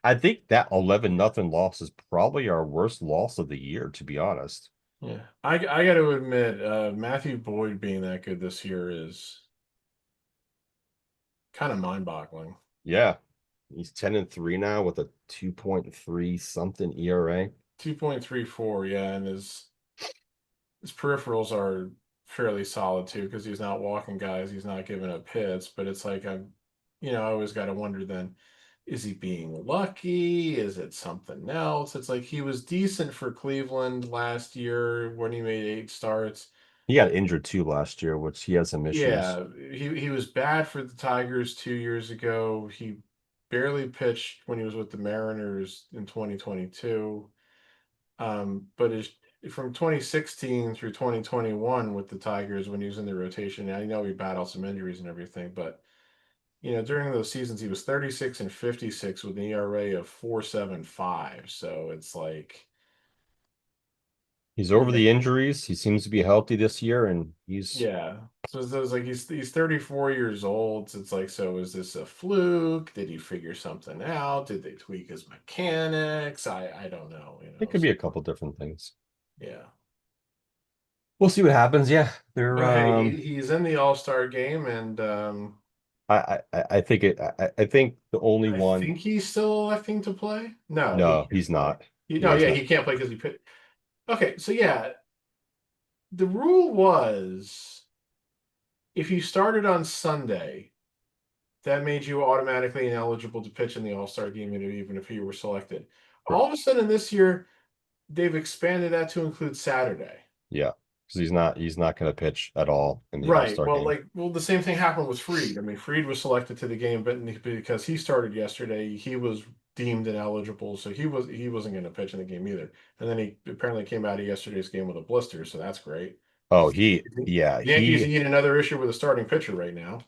I think that 11-0 loss is probably our worst loss of the year, to be honest. yeah, I got to admit, Matthew Boyd being that good this year is kind of mind-boggling. Yeah. He's 10-3 now with a 2.3 something ERA. 2.34, yeah, and his peripherals are fairly solid too because he's not walking guys, he's not giving up hits, but it's like I always got to wonder then, is he being lucky? Is it something else? It's like he was decent for Cleveland last year when he made 8 starts. He got injured too last year, which he has some issues. Yeah, he was bad for the Tigers 2 years ago. He barely pitched when he was with the Mariners in 2022. But from 2016 through 2021 with the Tigers when he was in the rotation, I know he battled some injuries and everything, but during those seasons he was 36 and 56 with an ERA of 4.75. So it's like, He's you over know, the injuries. He seems to be healthy this year, and he's yeah. So it's like he's 34 years old. So it's like, so is this a fluke? Did he figure something out? Did they tweak his mechanics? I don't it know. could be So a couple different things. yeah. We'll see what happens. Yeah, they're But hey, he's in the All-Star game, and I think I think the only I one. think he's still electing to play. No, he No, can't he's play. not. Yeah, No, he's yeah, not. he can't play because he put. Okay, so yeah, the rule was if you started on Sunday, that made you automatically ineligible to pitch in the All-Star game, even if you were selected. All of a sudden this year, they've expanded that to include Saturday. Yeah, because he's not going to pitch at all in the Right. All-Star Well, game. the same thing happened with Freed. I mean, Freed was selected to the game, but because he started yesterday, he was deemed ineligible, so he wasn't going to pitch in the game either. And then he apparently came out of yesterday's game with a blister, so that's great. Oh, Yankees need another issue with a starting pitcher right now.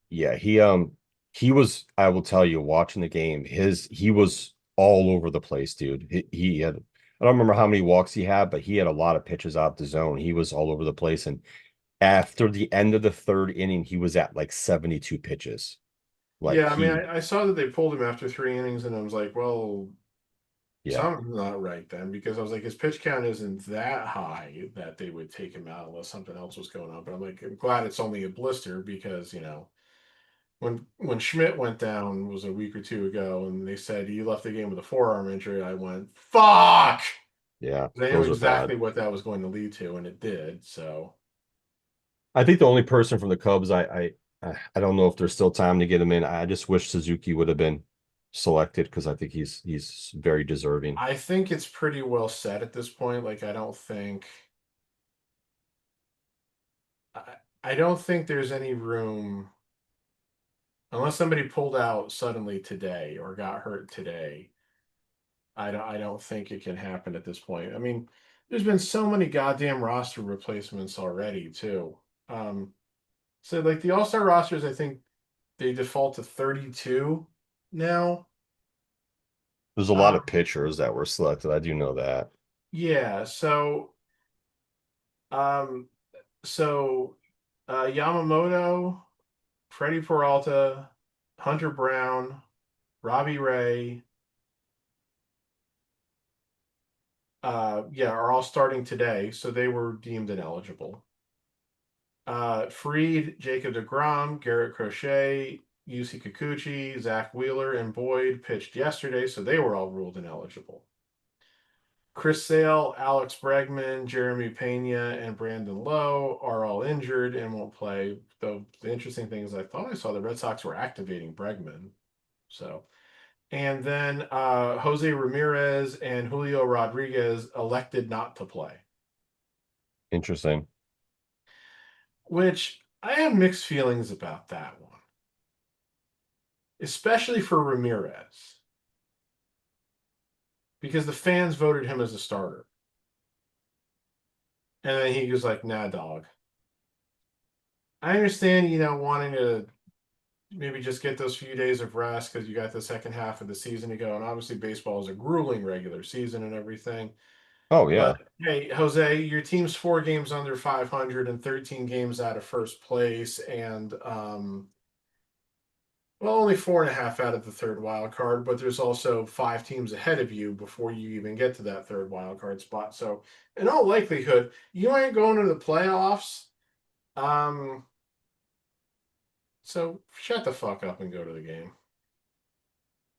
yeah, he was, I will tell you, watching the game, he was all over the place, dude. He had, I don't remember how many walks he had, but he had a lot of pitches out the zone. He was all over the place. And after the end of the third inning, he was at like 72 pitches. Like Yeah, I mean, he, I saw that they pulled him after 3 innings, and I was like, well, yeah, something's not right then, because I was like, his pitch count isn't that high that they would take him out unless something else was going on. But I'm like, I'm glad it's only a blister because, when Schmidt went down was a week or two ago, and they said he left the game with a forearm injury, I went, fuck. yeah, They knew those are bad. exactly what that was going to lead to, and it did. So I think the only person from the Cubs, I don't know if there's still time to get him in. I just wish Suzuki would have been selected because I think he's very deserving. I think it's pretty well set at this point. Like, I, I don't think there's any room unless somebody pulled out suddenly today or got hurt today. I don't think it can happen at this point. I mean, there's been so many goddamn roster replacements already too. Um, so like the All-Star rosters, I think they default to 32 now. There's a lot of Um, pitchers that were selected. I do know that. yeah, um so Yamamoto, Freddie Peralta, Hunter Brown, Robbie Ray, yeah, are all starting today, so they were deemed ineligible. Freed, Jacob DeGrom, Garrett Crochet, Yusi Kikuchi, Zach Wheeler, and Boyd pitched yesterday, so they were all ruled ineligible. Chris Sale, Alex Bregman, Jeremy Pena, and Brandon Lowe are all injured and won't play. Though the interesting thing is, I thought I saw the Red Sox were activating Bregman. So, and then Jose Ramirez and Julio Rodriguez elected not to play, Interesting. which I have mixed feelings about that one, especially for Ramirez, because the fans voted him as a starter. And then he was like, nah, dog. I understand, wanting to maybe just get those few days of rest because you got the second half of the season to go. And obviously, baseball is a grueling regular season and everything. Oh But yeah. hey, Jose, your team's 4 games under 500 and 13 games out of first place. And, well, only 4.5 out of the third wild card, but there's also 5 teams ahead of you before you even get to that third wild card spot. So, in all likelihood, you ain't going to the playoffs. Um, so shut the fuck up and go to the game.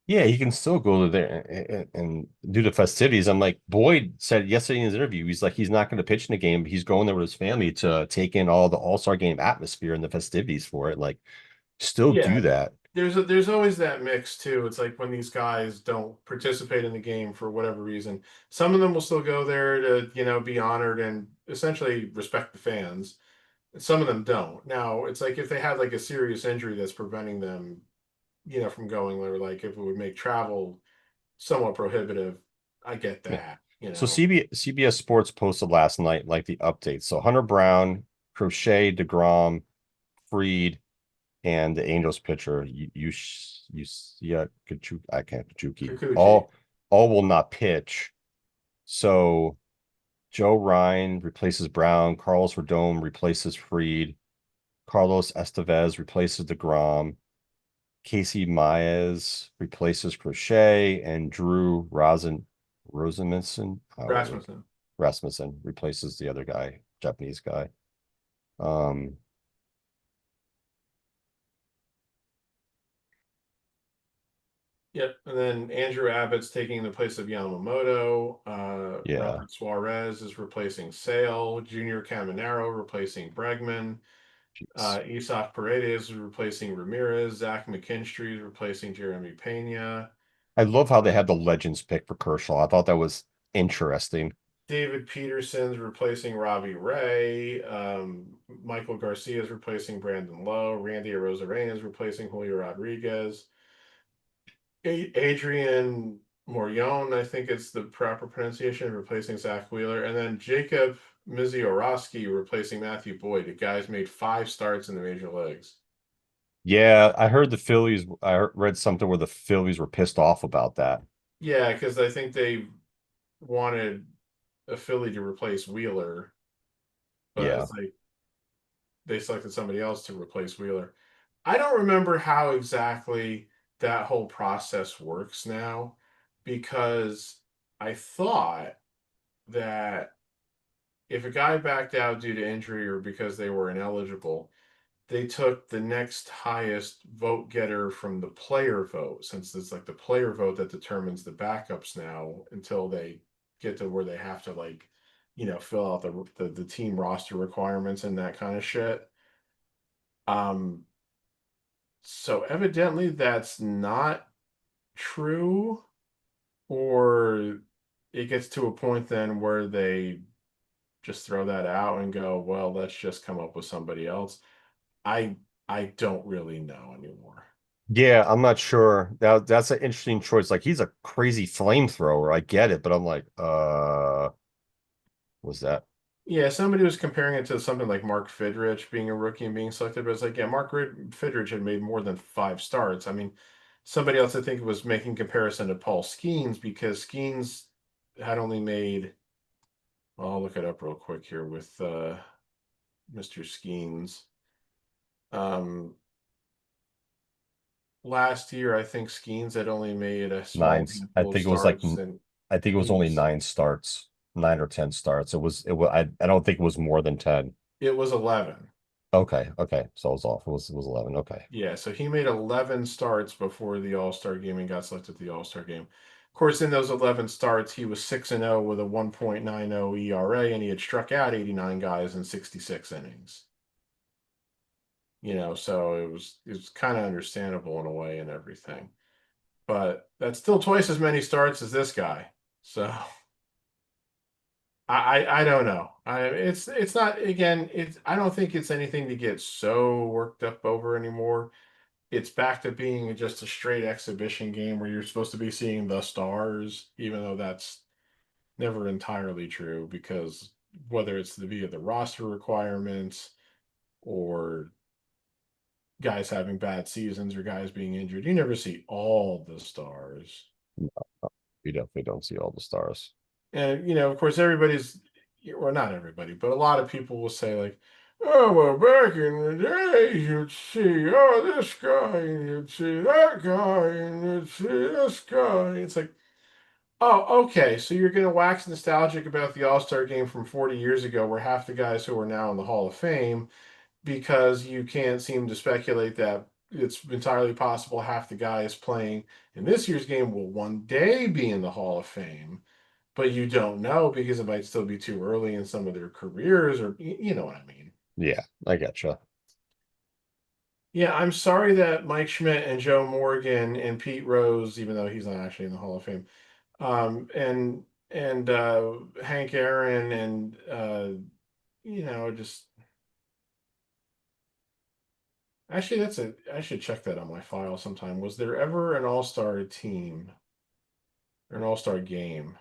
Yeah, he can still go to there and do the festivities. I'm like, Boyd said yesterday in his interview, he's like, he's not going to pitch in the game. He's going there with his family to take in all the All-Star game atmosphere and the festivities for it. Like, still Yeah, do that. there's always that mix too. It's like when these guys don't participate in the game for whatever reason, some of them will still go there to, be honored and essentially respect the fans. Some of them don't. Now, it's like if they had like a serious injury that's preventing them, from going, or like if it would make travel somewhat prohibitive, I get Yeah. So that. CBS Sports posted last night like the updates. So Hunter Brown, Crochet, DeGrom, Freed, and the Angels pitcher, yeah, I can't Kajuki. Kikuchi. All will not pitch. So Joe Ryan replaces Brown, Carlos Rodon replaces Freed, Carlos Estevez replaces DeGrom, Casey Maez replaces Crochet, and Drew Rosenmanson, however, Rasmussen. Rasmussen replaces the other guy, Japanese guy. Um, Yep. And then Andrew Abbott's taking the place of Yamamoto. yeah, Robert Suarez is replacing Sale. Junior Caminero replacing Bregman. jeez. Isaac Paredes is replacing Ramirez. Zach McKinstry is replacing Jeremy Pena. I love how they had the legends pick for Kershaw. I thought that was interesting. David Peterson's replacing Robbie Ray. Michael Garcia is replacing Brandon Lowe. Randy Arozarena is replacing Julio Rodriguez. Adrian Morion, I think it's the proper pronunciation, replacing Zach Wheeler, and then Jacob Misiorowski replacing Matthew Boyd. The guy's made 5 starts in the major leagues. Yeah, I heard the Phillies. Read something where the Phillies were pissed off about that. Yeah, because I think they wanted a Philly to replace Wheeler, but Yeah. it's like they selected somebody else to replace Wheeler. I don't remember how exactly that whole process works now because I thought that if a guy backed out due to injury or because they were ineligible, they took the next highest vote getter from the player vote, since it's like the player vote that determines the backups now until they get to where they have to like, fill out the team roster requirements and that kind of shit. Um, so evidently that's not true, or it gets to a point then where they just throw that out and go, well, let's just come up with somebody else. I I don't really know anymore. Yeah, I'm not sure. That's an interesting choice. Like he's a crazy flamethrower. I get it, but I'm like, was that? Yeah, somebody was comparing it to something like Mark Fidrich being a rookie and being selected, but it's like, yeah, Fidrich had made more than 5 starts. I mean, somebody else I think was making comparison to Paul Skeens because Skeens had only made, well, I'll look it up real quick here with Mr. Skeens. Um, Last year, I think Skeens had only made a small I handful of think it was like starts, and I think it was he only was 9 starts, 9 or 10 starts. It was I don't think it was more than 10. it was 11. Okay, okay. So I was off. It was 11. Okay. Yeah, so he made 11 starts before the All-Star game and got selected to the All-Star game. Of course, in those 11 starts, he was 6-0 with a 1.90 ERA, and he had struck out 89 guys in 66 innings. So it was kind of understandable in a way and everything. But that's still twice as many starts as this guy. So I don't know. It's not, again, it's I don't think it's anything to get so worked up over anymore. It's back to being just a straight exhibition game where you're supposed to be seeing the stars, even though that's never entirely true because whether it's via the roster requirements or guys having bad seasons or guys being injured, you never see all the stars. No, you definitely don't see all the stars. And of course, well, not everybody, but a lot of people will say like, "Oh well, back in the day, you'd see this guy, and you'd see that guy, and you'd see this guy." It's like, oh, okay, so you're gonna wax nostalgic about the All-Star game from 40 years ago, where half the guys who are now in the Hall of Fame, because you can't seem to speculate that it's entirely possible half the guys playing in this year's game will one day be in the Hall of Fame, but you don't know because it might still be too early in some of their careers, or you know what I mean. Yeah, I getcha. Yeah, I'm sorry that Mike Schmidt and Joe Morgan and Pete Rose, even though he's not actually in the Hall of Fame, and Hank Aaron and just actually I should check that on my file sometime. Was there ever an all-star team or an all-star game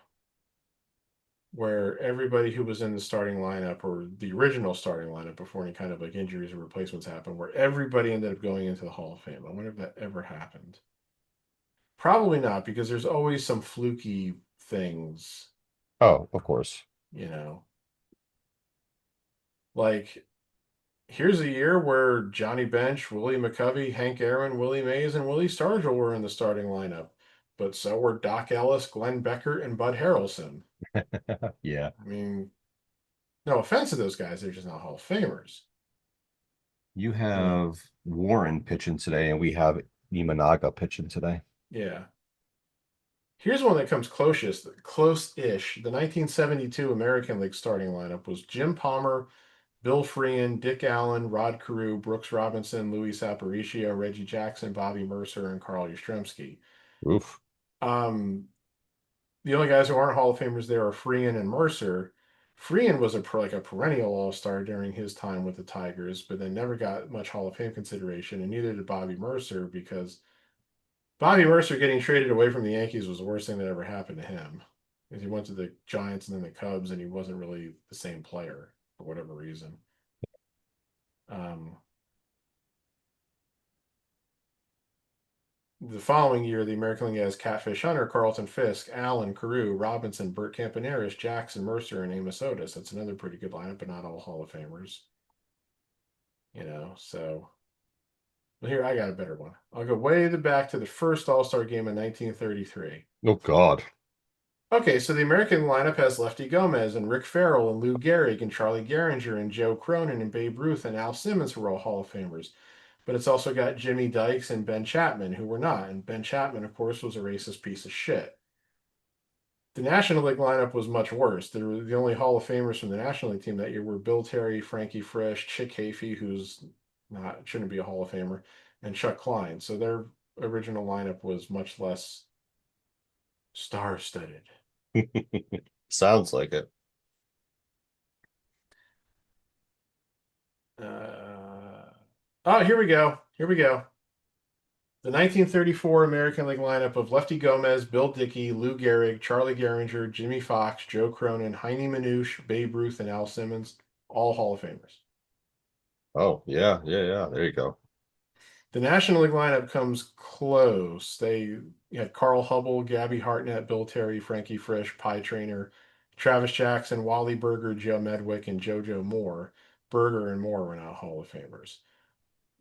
where everybody who was in the starting lineup or the original starting lineup before any kind of like injuries or replacements happened, where everybody ended up going into the Hall of Fame? I wonder if that ever happened. Probably not, because there's always some fluky things, Oh, of course. you know. Like here's a year where Johnny Bench, Willie McCovey, Hank Aaron, Willie Mays, and Willie Stargell were in the starting lineup, but so were Doc Ellis, Glenn Becker, and Bud Harrelson. Yeah. I mean, no offense to those guys, they're just not Hall of Famers. You You know, have Warren pitching today, and we have Imanaga pitching today. yeah. Here's one that comes close-ish. The 1972 American League starting lineup was Jim Palmer, Bill Freehan, Dick Allen, Rod Carew, Brooks Robinson, Luis Aparicio, Reggie Jackson, Bobby Mercer, and Carl Yastrzemski. Oof. Um, the only guys who aren't Hall of Famers there are Freehan and Mercer. Freehan was like a perennial All-Star during his time with the Tigers, but then never got much Hall of Fame consideration, and neither did Bobby Mercer because Bobby Mercer getting traded away from the Yankees was the worst thing that ever happened to him. Because he went to the Giants and then the Cubs, and he wasn't really the same player for whatever reason. Um, the following year, the American League has Catfish Hunter, Carlton Fisk, Allen, Carew, Robinson, Burt Campaneris, Jackson, Mercer, and Amos Otis. That's another pretty good lineup, but not all Hall of Famers. So well, here I got a better one. I'll go way back to the first All-Star game in 1933. Oh God. Okay, so the American lineup has Lefty Gomez and Rick Farrell and Lou Gehrig and Charlie Gehringer and Joe Cronin and Babe Ruth and Al Simmons, who are all Hall of Famers. But it's also got Jimmy Dykes and Ben Chapman, who were not. And Ben Chapman, of course, was a racist piece of shit. The National League lineup was much worse. The only Hall of Famers from the National League team that year were Bill Terry, Frankie Frisch, Chick Hafey, who's not shouldn't be a Hall of Famer, and Chuck Klein. So their original lineup was much less star-studded. Sounds like it. Oh, here we go. Here we go. The 1934 American League lineup of Lefty Gomez, Bill Dickey, Lou Gehrig, Charlie Gehringer, Jimmy Fox, Joe Cronin, Heine Manouche, Babe Ruth, and Al Simmons, all Hall of Famers. Oh, yeah, yeah, yeah. There you go. The National League lineup comes close. They had Carl Hubble, Gabby Hartnett, Bill Terry, Frankie Frisch, Pie Trainer, Travis Jackson, Wally Berger, Joe Medwick, and JoJo Moore. Berger and Moore were not Hall of Famers.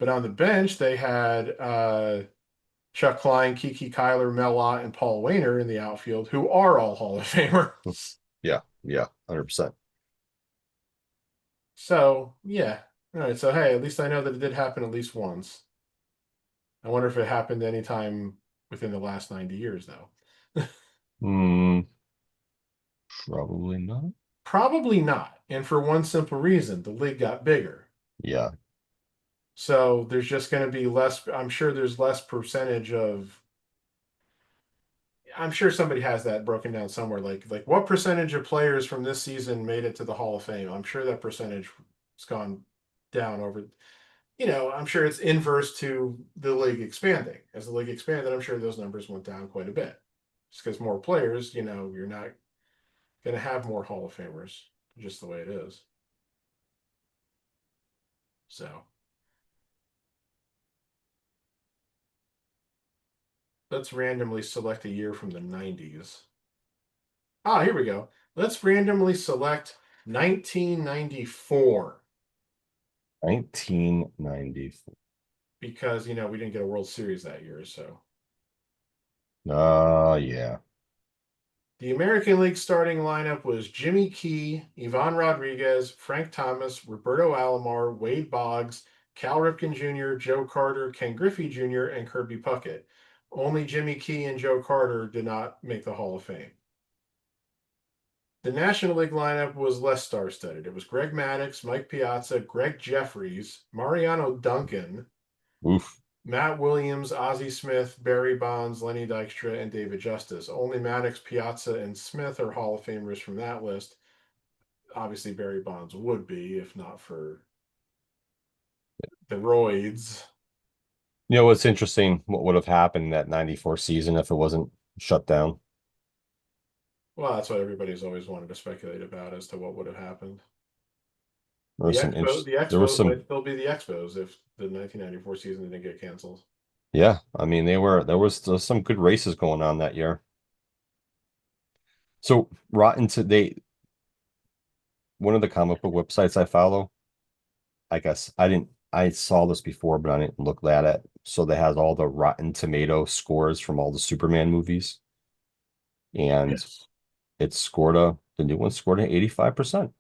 But on the bench, they had Chuck Klein, Kiki Kyler, Mel Ott, and Paul Wainer in the outfield, who are all Hall of Famers. Yeah, yeah, 100%. So, yeah. All right. So, hey, at least I know that it did happen at least once. I wonder if it happened anytime within the last 90 years, though. Hmm, probably not. Probably not. And for one simple reason, the league got bigger. Yeah. So there's just going to be less, I'm sure there's less percentage of, I'm sure somebody has that broken down somewhere. Like what percentage of players from this season made it to the Hall of Fame? I'm sure that percentage has gone down over, I'm sure it's inverse to the league expanding. As the league expanded, I'm sure those numbers went down quite a bit. Just because more players, you're not going to have more Hall of Famers, just the way it is. So let's randomly select a year from the 90s. Ah, here we go. Let's randomly select 1994 1994. because, we didn't get a World Series that year. So Yeah. the American League starting lineup was Jimmy Key, Ivan Rodriguez, Frank Thomas, Roberto Alomar, Wade Boggs, Cal Ripken Jr., Joe Carter, Ken Griffey Jr., and Kirby Puckett. Only Jimmy Key and Joe Carter did not make the Hall of Fame. The National League lineup was less star-studded. It was Greg Maddux, Mike Piazza, Greg Jeffries, Mariano Duncan, Oof. Matt Williams, Ozzie Smith, Barry Bonds, Lenny Dykstra, and David Justice. Only Maddux, Piazza, and Smith are Hall of Famers from that list. Obviously, Barry Bonds would be, if not for the roids. You know what's interesting? What would have happened in that 94 season if it wasn't shut down? Well, that's what everybody's always wanted to speculate about as to what would have happened. There was some The there was Expos some might still be the Expos if the 1994 season didn't get canceled. Yeah, I mean there was some good races going on that year. So Rotten Today, one of the comic book websites I follow, I guess I saw this before, but I didn't look at it. So they has all the Rotten Tomato scores from all the Superman movies. And Yes. the new one scored an 85%,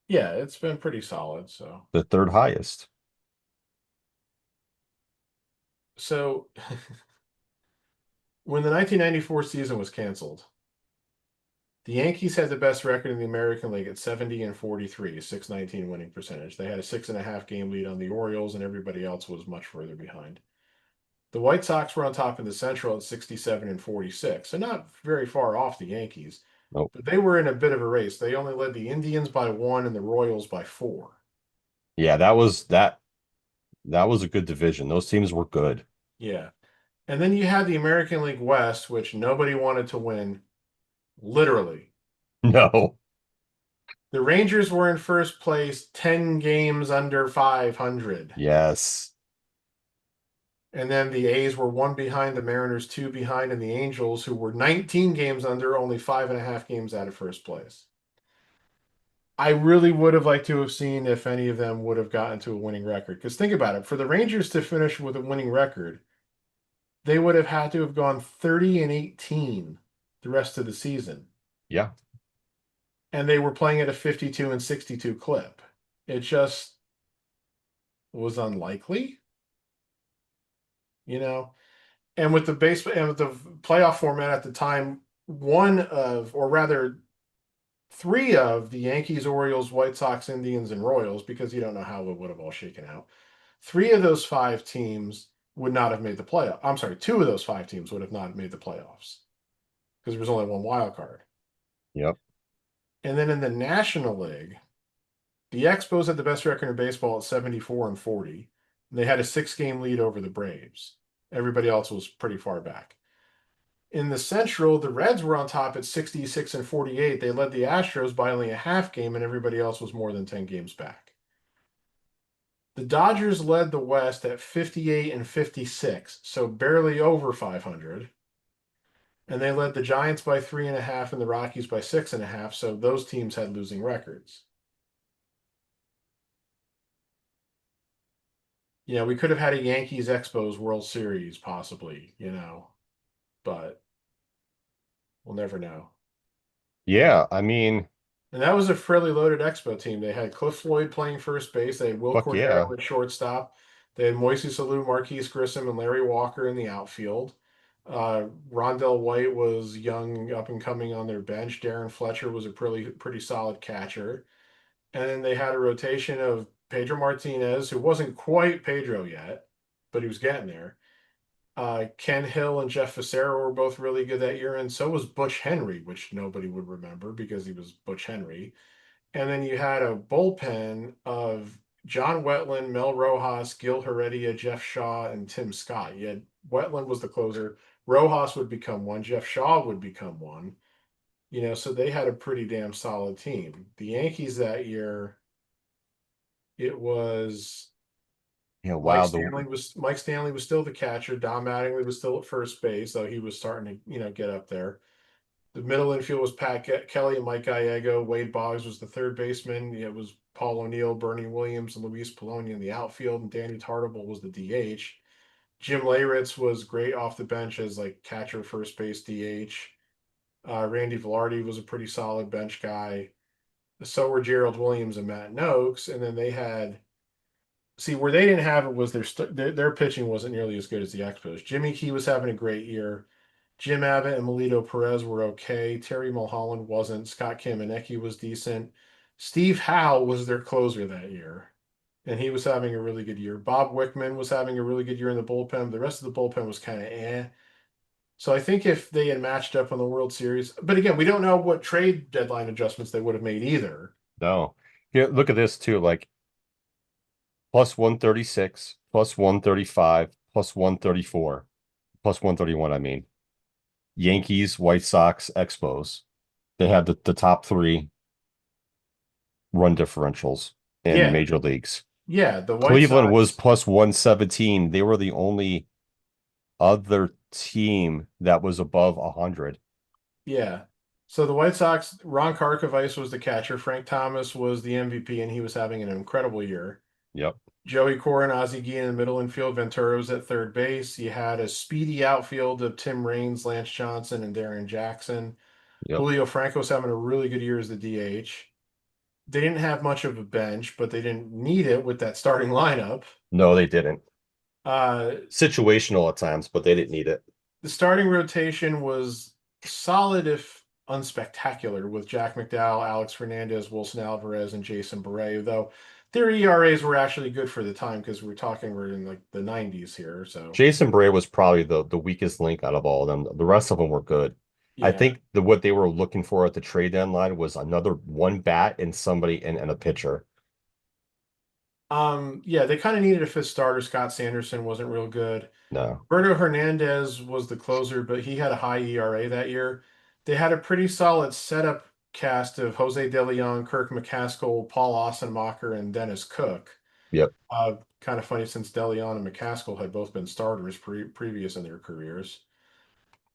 Yeah, it's been pretty solid. So, the third highest. so when the 1994 season was canceled, the Yankees had the best record in the American League at 70 and 43, 619 winning percentage. They had a 6.5 game lead on the Orioles, and everybody else was much further behind. The White Sox were on top in the Central at 67 and 46, so not very far off the Yankees. Nope. But they were in a bit of a race. They only led the Indians by 1 and the Royals by 4. Yeah, that was a good division. Those teams were good. Yeah. And then you had the American League West, which nobody wanted to win, literally. No. The Rangers were in first place, 10 games under 500. Yes. And then the A's were one behind, the Mariners two behind, and the Angels, who were 19 games under, only 5.5 games out of first place. I really would have liked to have seen if any of them would have gotten to a winning record. Because think about it, for the Rangers to finish with a winning record, they would have had to have gone 30-18 the rest of the season. Yeah. And they were playing at a 52-62 clip. It just was unlikely, you know? And with the baseball and with the playoff format at the time, one of, or rather, three of the Yankees, Orioles, White Sox, Indians, and Royals, because you don't know how it would have all shaken out. Three of those five teams would not have made the playoff. I'm sorry, two of those five teams would have not made the playoffs because there was only one wild card. Yep. And then in the National League, the Expos had the best record in baseball at 74-40. They had a 6-game lead over the Braves. Everybody else was pretty far back. In the Central, the Reds were on top at 66-48. They led the Astros by only a half game, and everybody else was more than 10 games back. The Dodgers led the West at 58-56, so barely over 500. And they led the Giants by 3.5 and the Rockies by 6.5, so those teams had losing records. We could have had a Yankees Expos World Series, possibly, but we'll never know. Yeah. I mean, And that was a fairly loaded Expo team. They had Cliff Floyd playing first base. They had Will fuck yeah. Cordero at shortstop. They had Moises Alou, Marquise Grissom, and Larry Walker in the outfield. Rondell White was young, up and coming on their bench. Darren Fletcher was a pretty solid catcher. And then they had a rotation of Pedro Martinez, who wasn't quite Pedro yet, but he was getting there. Ken Hill and Jeff Fassero were both really good that year, and so was Butch Henry, which nobody would remember because he was Butch Henry. And then you had a bullpen of John Wetland, Mel Rojas, Gil Heredia, Jeff Shaw, and Tim Scott. You had Wetland was the closer. Rojas would become one. Jeff Shaw would become one. So they had a pretty damn solid team. The Yankees that year, it was Yeah. Mike Wow. Stanley was still the catcher. Don Mattingly was still at first base, so he was starting to get up there. The middle infield was Pat Kelly and Mike Gallego. Wade Boggs was the third baseman. It was Paul O'Neill, Bernie Williams, and Luis Poloni in the outfield, and Danny Tartabull was the DH. Jim Leyritz was great off the bench as like catcher, first base, DH. Randy Velarde was a pretty solid bench guy. So were Gerald Williams and Matt Noakes, and then they had where they didn't have it was their pitching wasn't nearly as good as the Expos. Jimmy Key was having a great year. Jim Abbott and Melito Perez were okay. Terry Mulholland wasn't. Scott Kamenecki was decent. Steve Howe was their closer that year, and he was having a really good year. Bob Wickman was having a really good year in the bullpen. The rest of the bullpen was kind of eh. So I think if they had matched up in the World Series, but again, we don't know what trade deadline adjustments they would have made either. No. Here, look at this too. Like plus 136, plus 135, plus 134, plus 131. I mean, Yankees, White Sox, Expos. They had the top three run differentials in Yeah, major leagues. yeah. The White Cleveland was Sox. plus 117. They were the only other team that was above 100. Yeah. So the White Sox, Ron Karkovice was the catcher. Frank Thomas was the MVP, and he was having an incredible year. Yep. Joey Cora and Ozzie Guillen in the middle infield. Ventura was at third base. You had a speedy outfield of Tim Raines, Lance Johnson, and Darren Jackson. Yep. Julio Franco was having a really good year as the DH. They didn't have much of a bench, but they didn't need it with that starting lineup. No, they didn't. Uh, Situational at times, but they didn't need it. the starting rotation was solid, if unspectacular, with Jack McDowell, Alex Fernandez, Wilson Alvarez, and Jason Beret, though their ERAs were actually good for the time because we're in like the 90s here. So Jason Bray was probably the weakest link out of all of them. The rest of them were good. I yeah, think what they were looking for at the trade deadline was another one bat and somebody and a pitcher. Yeah, they kind of needed a fifth starter. Scott Sanderson wasn't real good. No. Berto Hernandez was the closer, but he had a high ERA that year. They had a pretty solid setup cast of Jose De Leon, Kirk McCaskill, Paul Ossenmacher, and Dennis Cook. Yep. Kind of funny since De Leon and McCaskill had both been starters previous in their careers.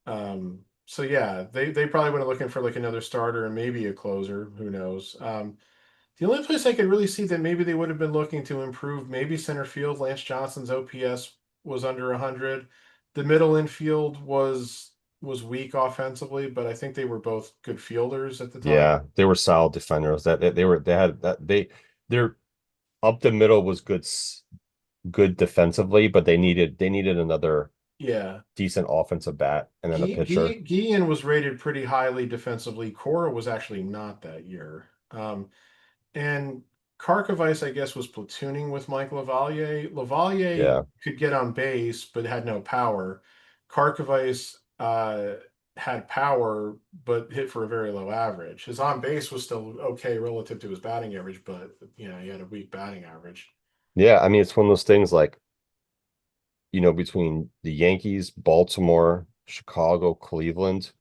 So yeah, they probably would have looking for like another starter and maybe a closer. Who knows? The only place I could really see that maybe they would have been looking to improve, maybe center field. Lance Johnson's OPS was under 100. The middle infield was weak offensively, but I think they were both good fielders at the time. Yeah, they were solid defenders. They had that their up the middle was good defensively, but they needed another Yeah. decent offensive bat and then a pitcher. Guillen was rated pretty highly defensively. Cora was actually not that year. And Karkovice, I guess, was platooning with Mike Lavalier. Lavalier Yeah. could get on base, but had no power. Karkovice had power, but hit for a very low average. His on base was still okay relative to his batting average, but he had a weak batting average. Yeah, I mean it's one of those things like, between the Yankees, Baltimore, Chicago, Cleveland,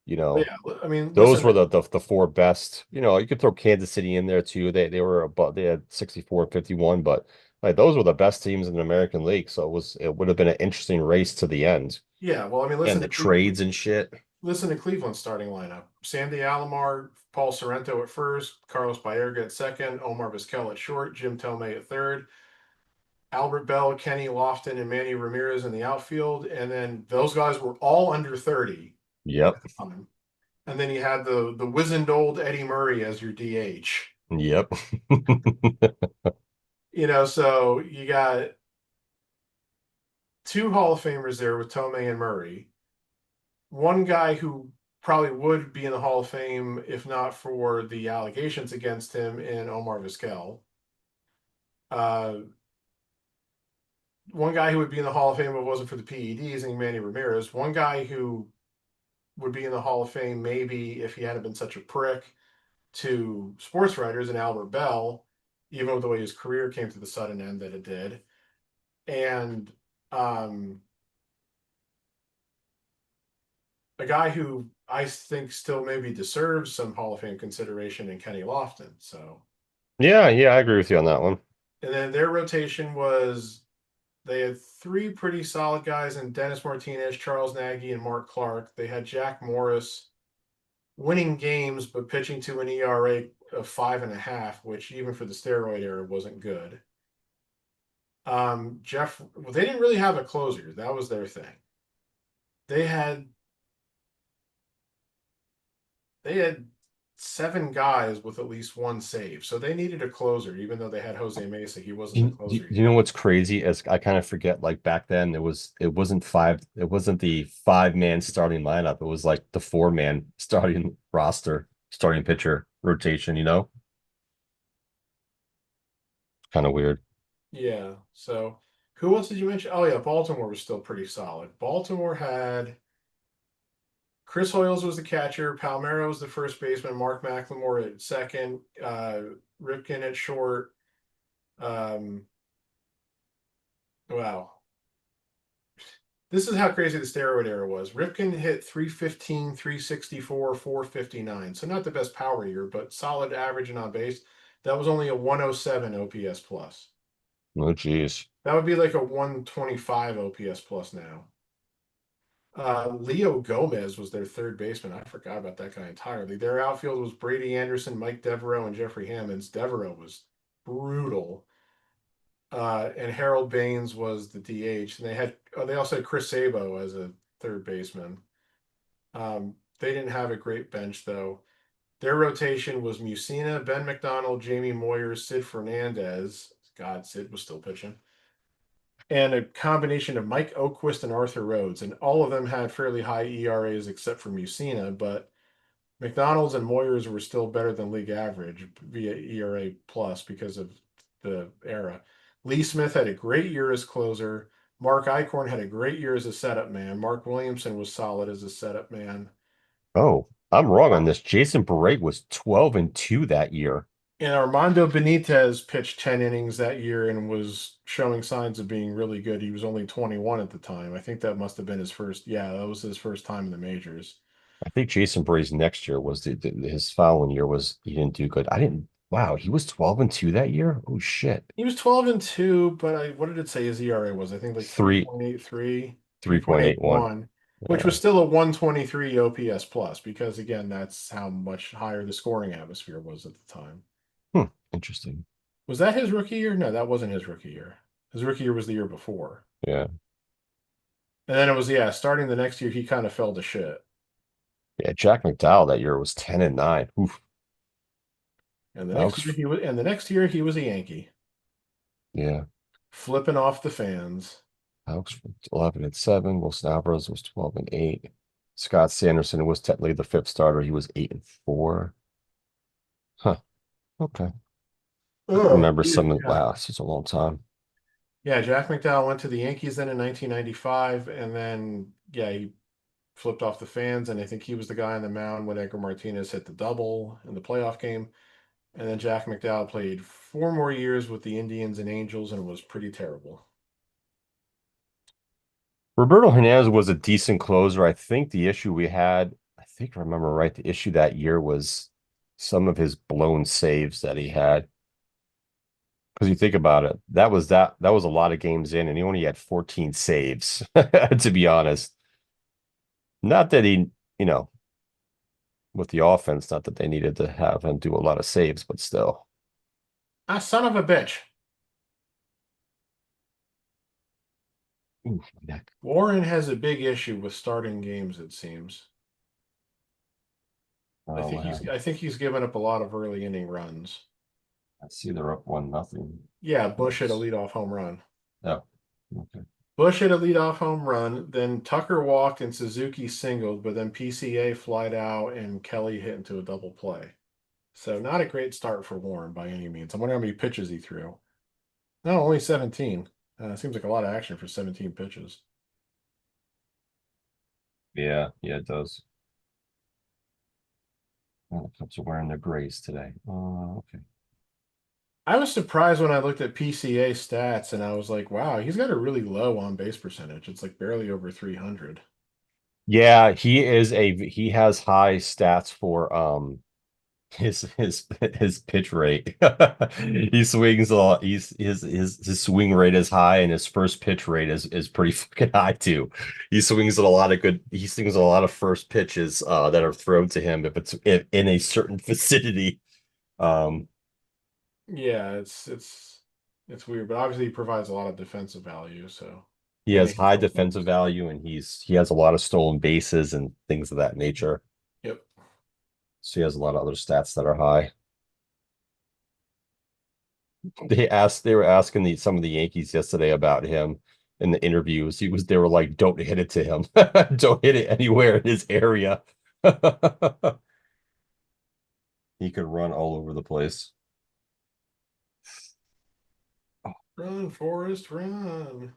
you But know, yeah, I mean, those listen, were the four best. You could throw Kansas City in there too. They were above, they had 64 and 51, but like those were the best teams in the American League. So it would have been an interesting race to the end. yeah. Well, I mean, And the trades and shit. listen to Cleveland's starting lineup: Sandy Alomar, Paul Sorrento at first, Carlos Baerga at second, Omar Vizquel at short, Jim Tomei at third, Albert Bell, Kenny Lofton, and Manny Ramirez in the outfield. And then those guys were all under 30 at Yep. the time. And then you had the wizened old Eddie Murray as your DH. Yep. So you got two Hall of Famers there with Tomei and Murray. One guy who probably would be in the Hall of Fame if not for the allegations against him in Omar Vizquel. Uh, One guy who would be in the Hall of Fame if it wasn't for the PEDs and Manny Ramirez. One guy who would be in the Hall of Fame maybe if he hadn't been such a prick to sports writers and Albert Bell, even with the way his career came to the sudden end that it did. And um, a guy who I think still maybe deserves some Hall of Fame consideration in Kenny Lofton. So, Yeah, yeah, I agree with you on that one. and then their rotation was they had three pretty solid guys in Dennis Martinez, Charles Nagy, and Mark Clark. They had Jack Morris winning games, but pitching to an ERA of 5.5, which even for the steroid era wasn't good. Well, they didn't really have a closer. That was their thing. They had they had seven guys with at least one save, so they needed a closer. Even though they had Jose Mesa, he wasn't the closer You yet. know what's crazy? As I kind of forget, like back then it wasn't the 5-man starting lineup. It was like the 4-man starting roster, starting pitcher rotation. Kind of weird. Yeah. So who else did you mention? Oh yeah, Baltimore was still pretty solid. Baltimore had Chris Hoyles was the catcher, Palmero was the first baseman, Mark McLemore at second, Ripken at short. Um, wow. This is how crazy the steroid era was. Ripken hit 315, 364, 459. So not the best power year, but solid average and on base. That was only a 107 OPS plus. Oh, geez. That would be like a 125 OPS plus now. Leo Gomez was their third baseman. I forgot about that guy entirely. Their outfield was Brady Anderson, Mike Devereaux, and Jeffrey Hammonds. Devereaux was brutal. And Harold Baines was the DH. And they also had Chris Sabo as a third baseman. They didn't have a great bench though. Their rotation was Musina, Ben McDonald, Jamie Moyer, Sid Fernandez. God, Sid was still pitching. And a combination of Mike Oquist and Arthur Rhodes, and all of them had fairly high ERAs except for Musina, but McDonald's and Moyers were still better than league average via ERA plus because of the era. Lee Smith had a great year as closer. Mark Eichhorn had a great year as a setup man. Mark Williamson was solid as a setup man. Oh, I'm wrong on this. Jason Barrett was 12 and 2 that year. And Armando Benitez pitched 10 innings that year and was showing signs of being really good. He was only 21 at the time. I think that must have been his first. Yeah, that was his first time in the majors. I think Jason Bray's next year was his following year was he didn't do good. I didn't. Wow, he was 12-2 that year. Oh shit. He was 12-2, but what did it say his ERA was? I think like Three 3.83, 3.81. 3.81, which was still a 123 OPS plus because again, that's how much higher the scoring atmosphere was at the time. Interesting. Was that his rookie year? No, that wasn't his rookie year. His rookie year was the year before. Yeah. And then it was, yeah, starting the next year, he kind of fell to shit. Yeah, Jack McDowell that year was 10-9. Oof. And the next Alex, year he was, and the next year he was a Yankee, yeah. flipping off the fans. Alex 11-7. Wilson Alvarez was 12-8. Scott Sanderson was technically the fifth starter. He was 8-4. Huh. Okay. I Oh, remember some of yeah. wow, it's a long time. Yeah, Jack McDowell went to the Yankees then in 1995, and then yeah, he flipped off the fans, and I think he was the guy on the mound when Edgar Martinez hit the double in the playoff game. And then Jack McDowell played 4 more years with the Indians and Angels, and it was pretty terrible. Roberto Hernandez was a decent closer. I think the issue we had, I think if I remember right, the issue that year was some of his blown saves that he had. Because you think about it, that was a lot of games in, and he only had 14 saves, to be honest. Not that he, you know, with the offense, not that they needed to have him do a lot of saves, but still. Ah, son of a bitch. Ooh, neck. Warren has a big issue with starting games, it seems. Oh, what happened? I think he's given up a lot of early inning runs. I see they're up 1-0. Yeah, Bush hit a leadoff home run. Oh, okay. Bush hit a leadoff home run, then Tucker walked and Suzuki singled, but then PCA flied out and Kelly hit into a double play. So not a great start for Warren by any means. I wonder how many pitches he threw. No, only 17. Seems like a lot of action for 17 pitches. Yeah, yeah, it does. Oh, the Cubs are wearing their grays today. Okay. I was surprised when I looked at PCA stats and I was like, wow, he's got a really low on base percentage. It's like barely over 300. Yeah, he has high stats for his pitch rate. He swings a lot. His swing rate is high, and his first pitch rate is pretty fucking high too. He swings a lot of first pitches that are thrown to him if it's in a certain vicinity. Um, Yeah, it's weird, but obviously he provides a lot of defensive value, so he and has he hits high home defensive runs. value, and he has a lot of stolen bases and things of that nature. Yep. So he has a lot of other stats that are high. They were asking some of the Yankees yesterday about him in the interviews. They were like, don't hit it to him. Don't hit it anywhere in his area. He could run all over the place. Run, Forrest, run.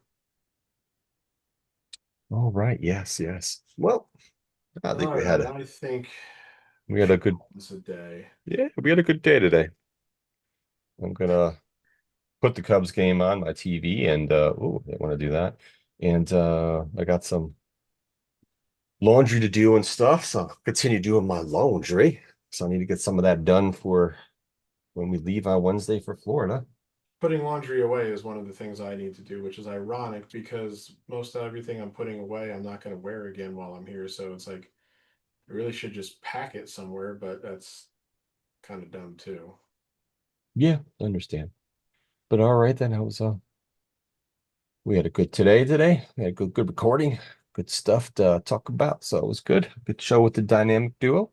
All right. Yes, yes. Well, I think All right, I think we we had a should good call this a day. yeah, we had a good day today. I'm gonna put the Cubs game on my TV and oh, I want to do that. And I got some laundry to do and stuff, so I'll continue doing my laundry. So I need to get some of that done for when we leave on Wednesday for Florida. Putting laundry away is one of the things I need to do, which is ironic because most of everything I'm putting away, I'm not going to wear again while I'm here. So it's like I really should just pack it somewhere, but that's kind of dumb too. Yeah, I understand. But all right then, I was we had a good today. We had a good recording, good stuff to talk about. So it was good. Good show with the dynamic duo.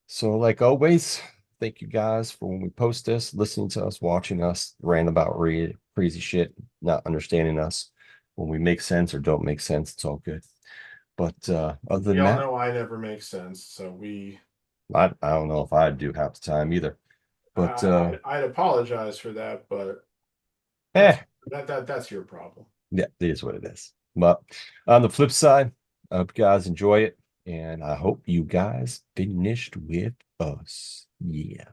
So like always, thank you guys for when we post this, listening to us, watching us, rant about crazy shit, not understanding us. When we make sense or don't make sense, it's all good. But other than Y'all that, know I never make sense, so I don't know if I'd do half the time either. But I'd apologize for that, but that's eh, that's your problem. yeah, it is what it is. But on the flip side, I hope you guys enjoy it. And I hope you guys finished with us. Yeah.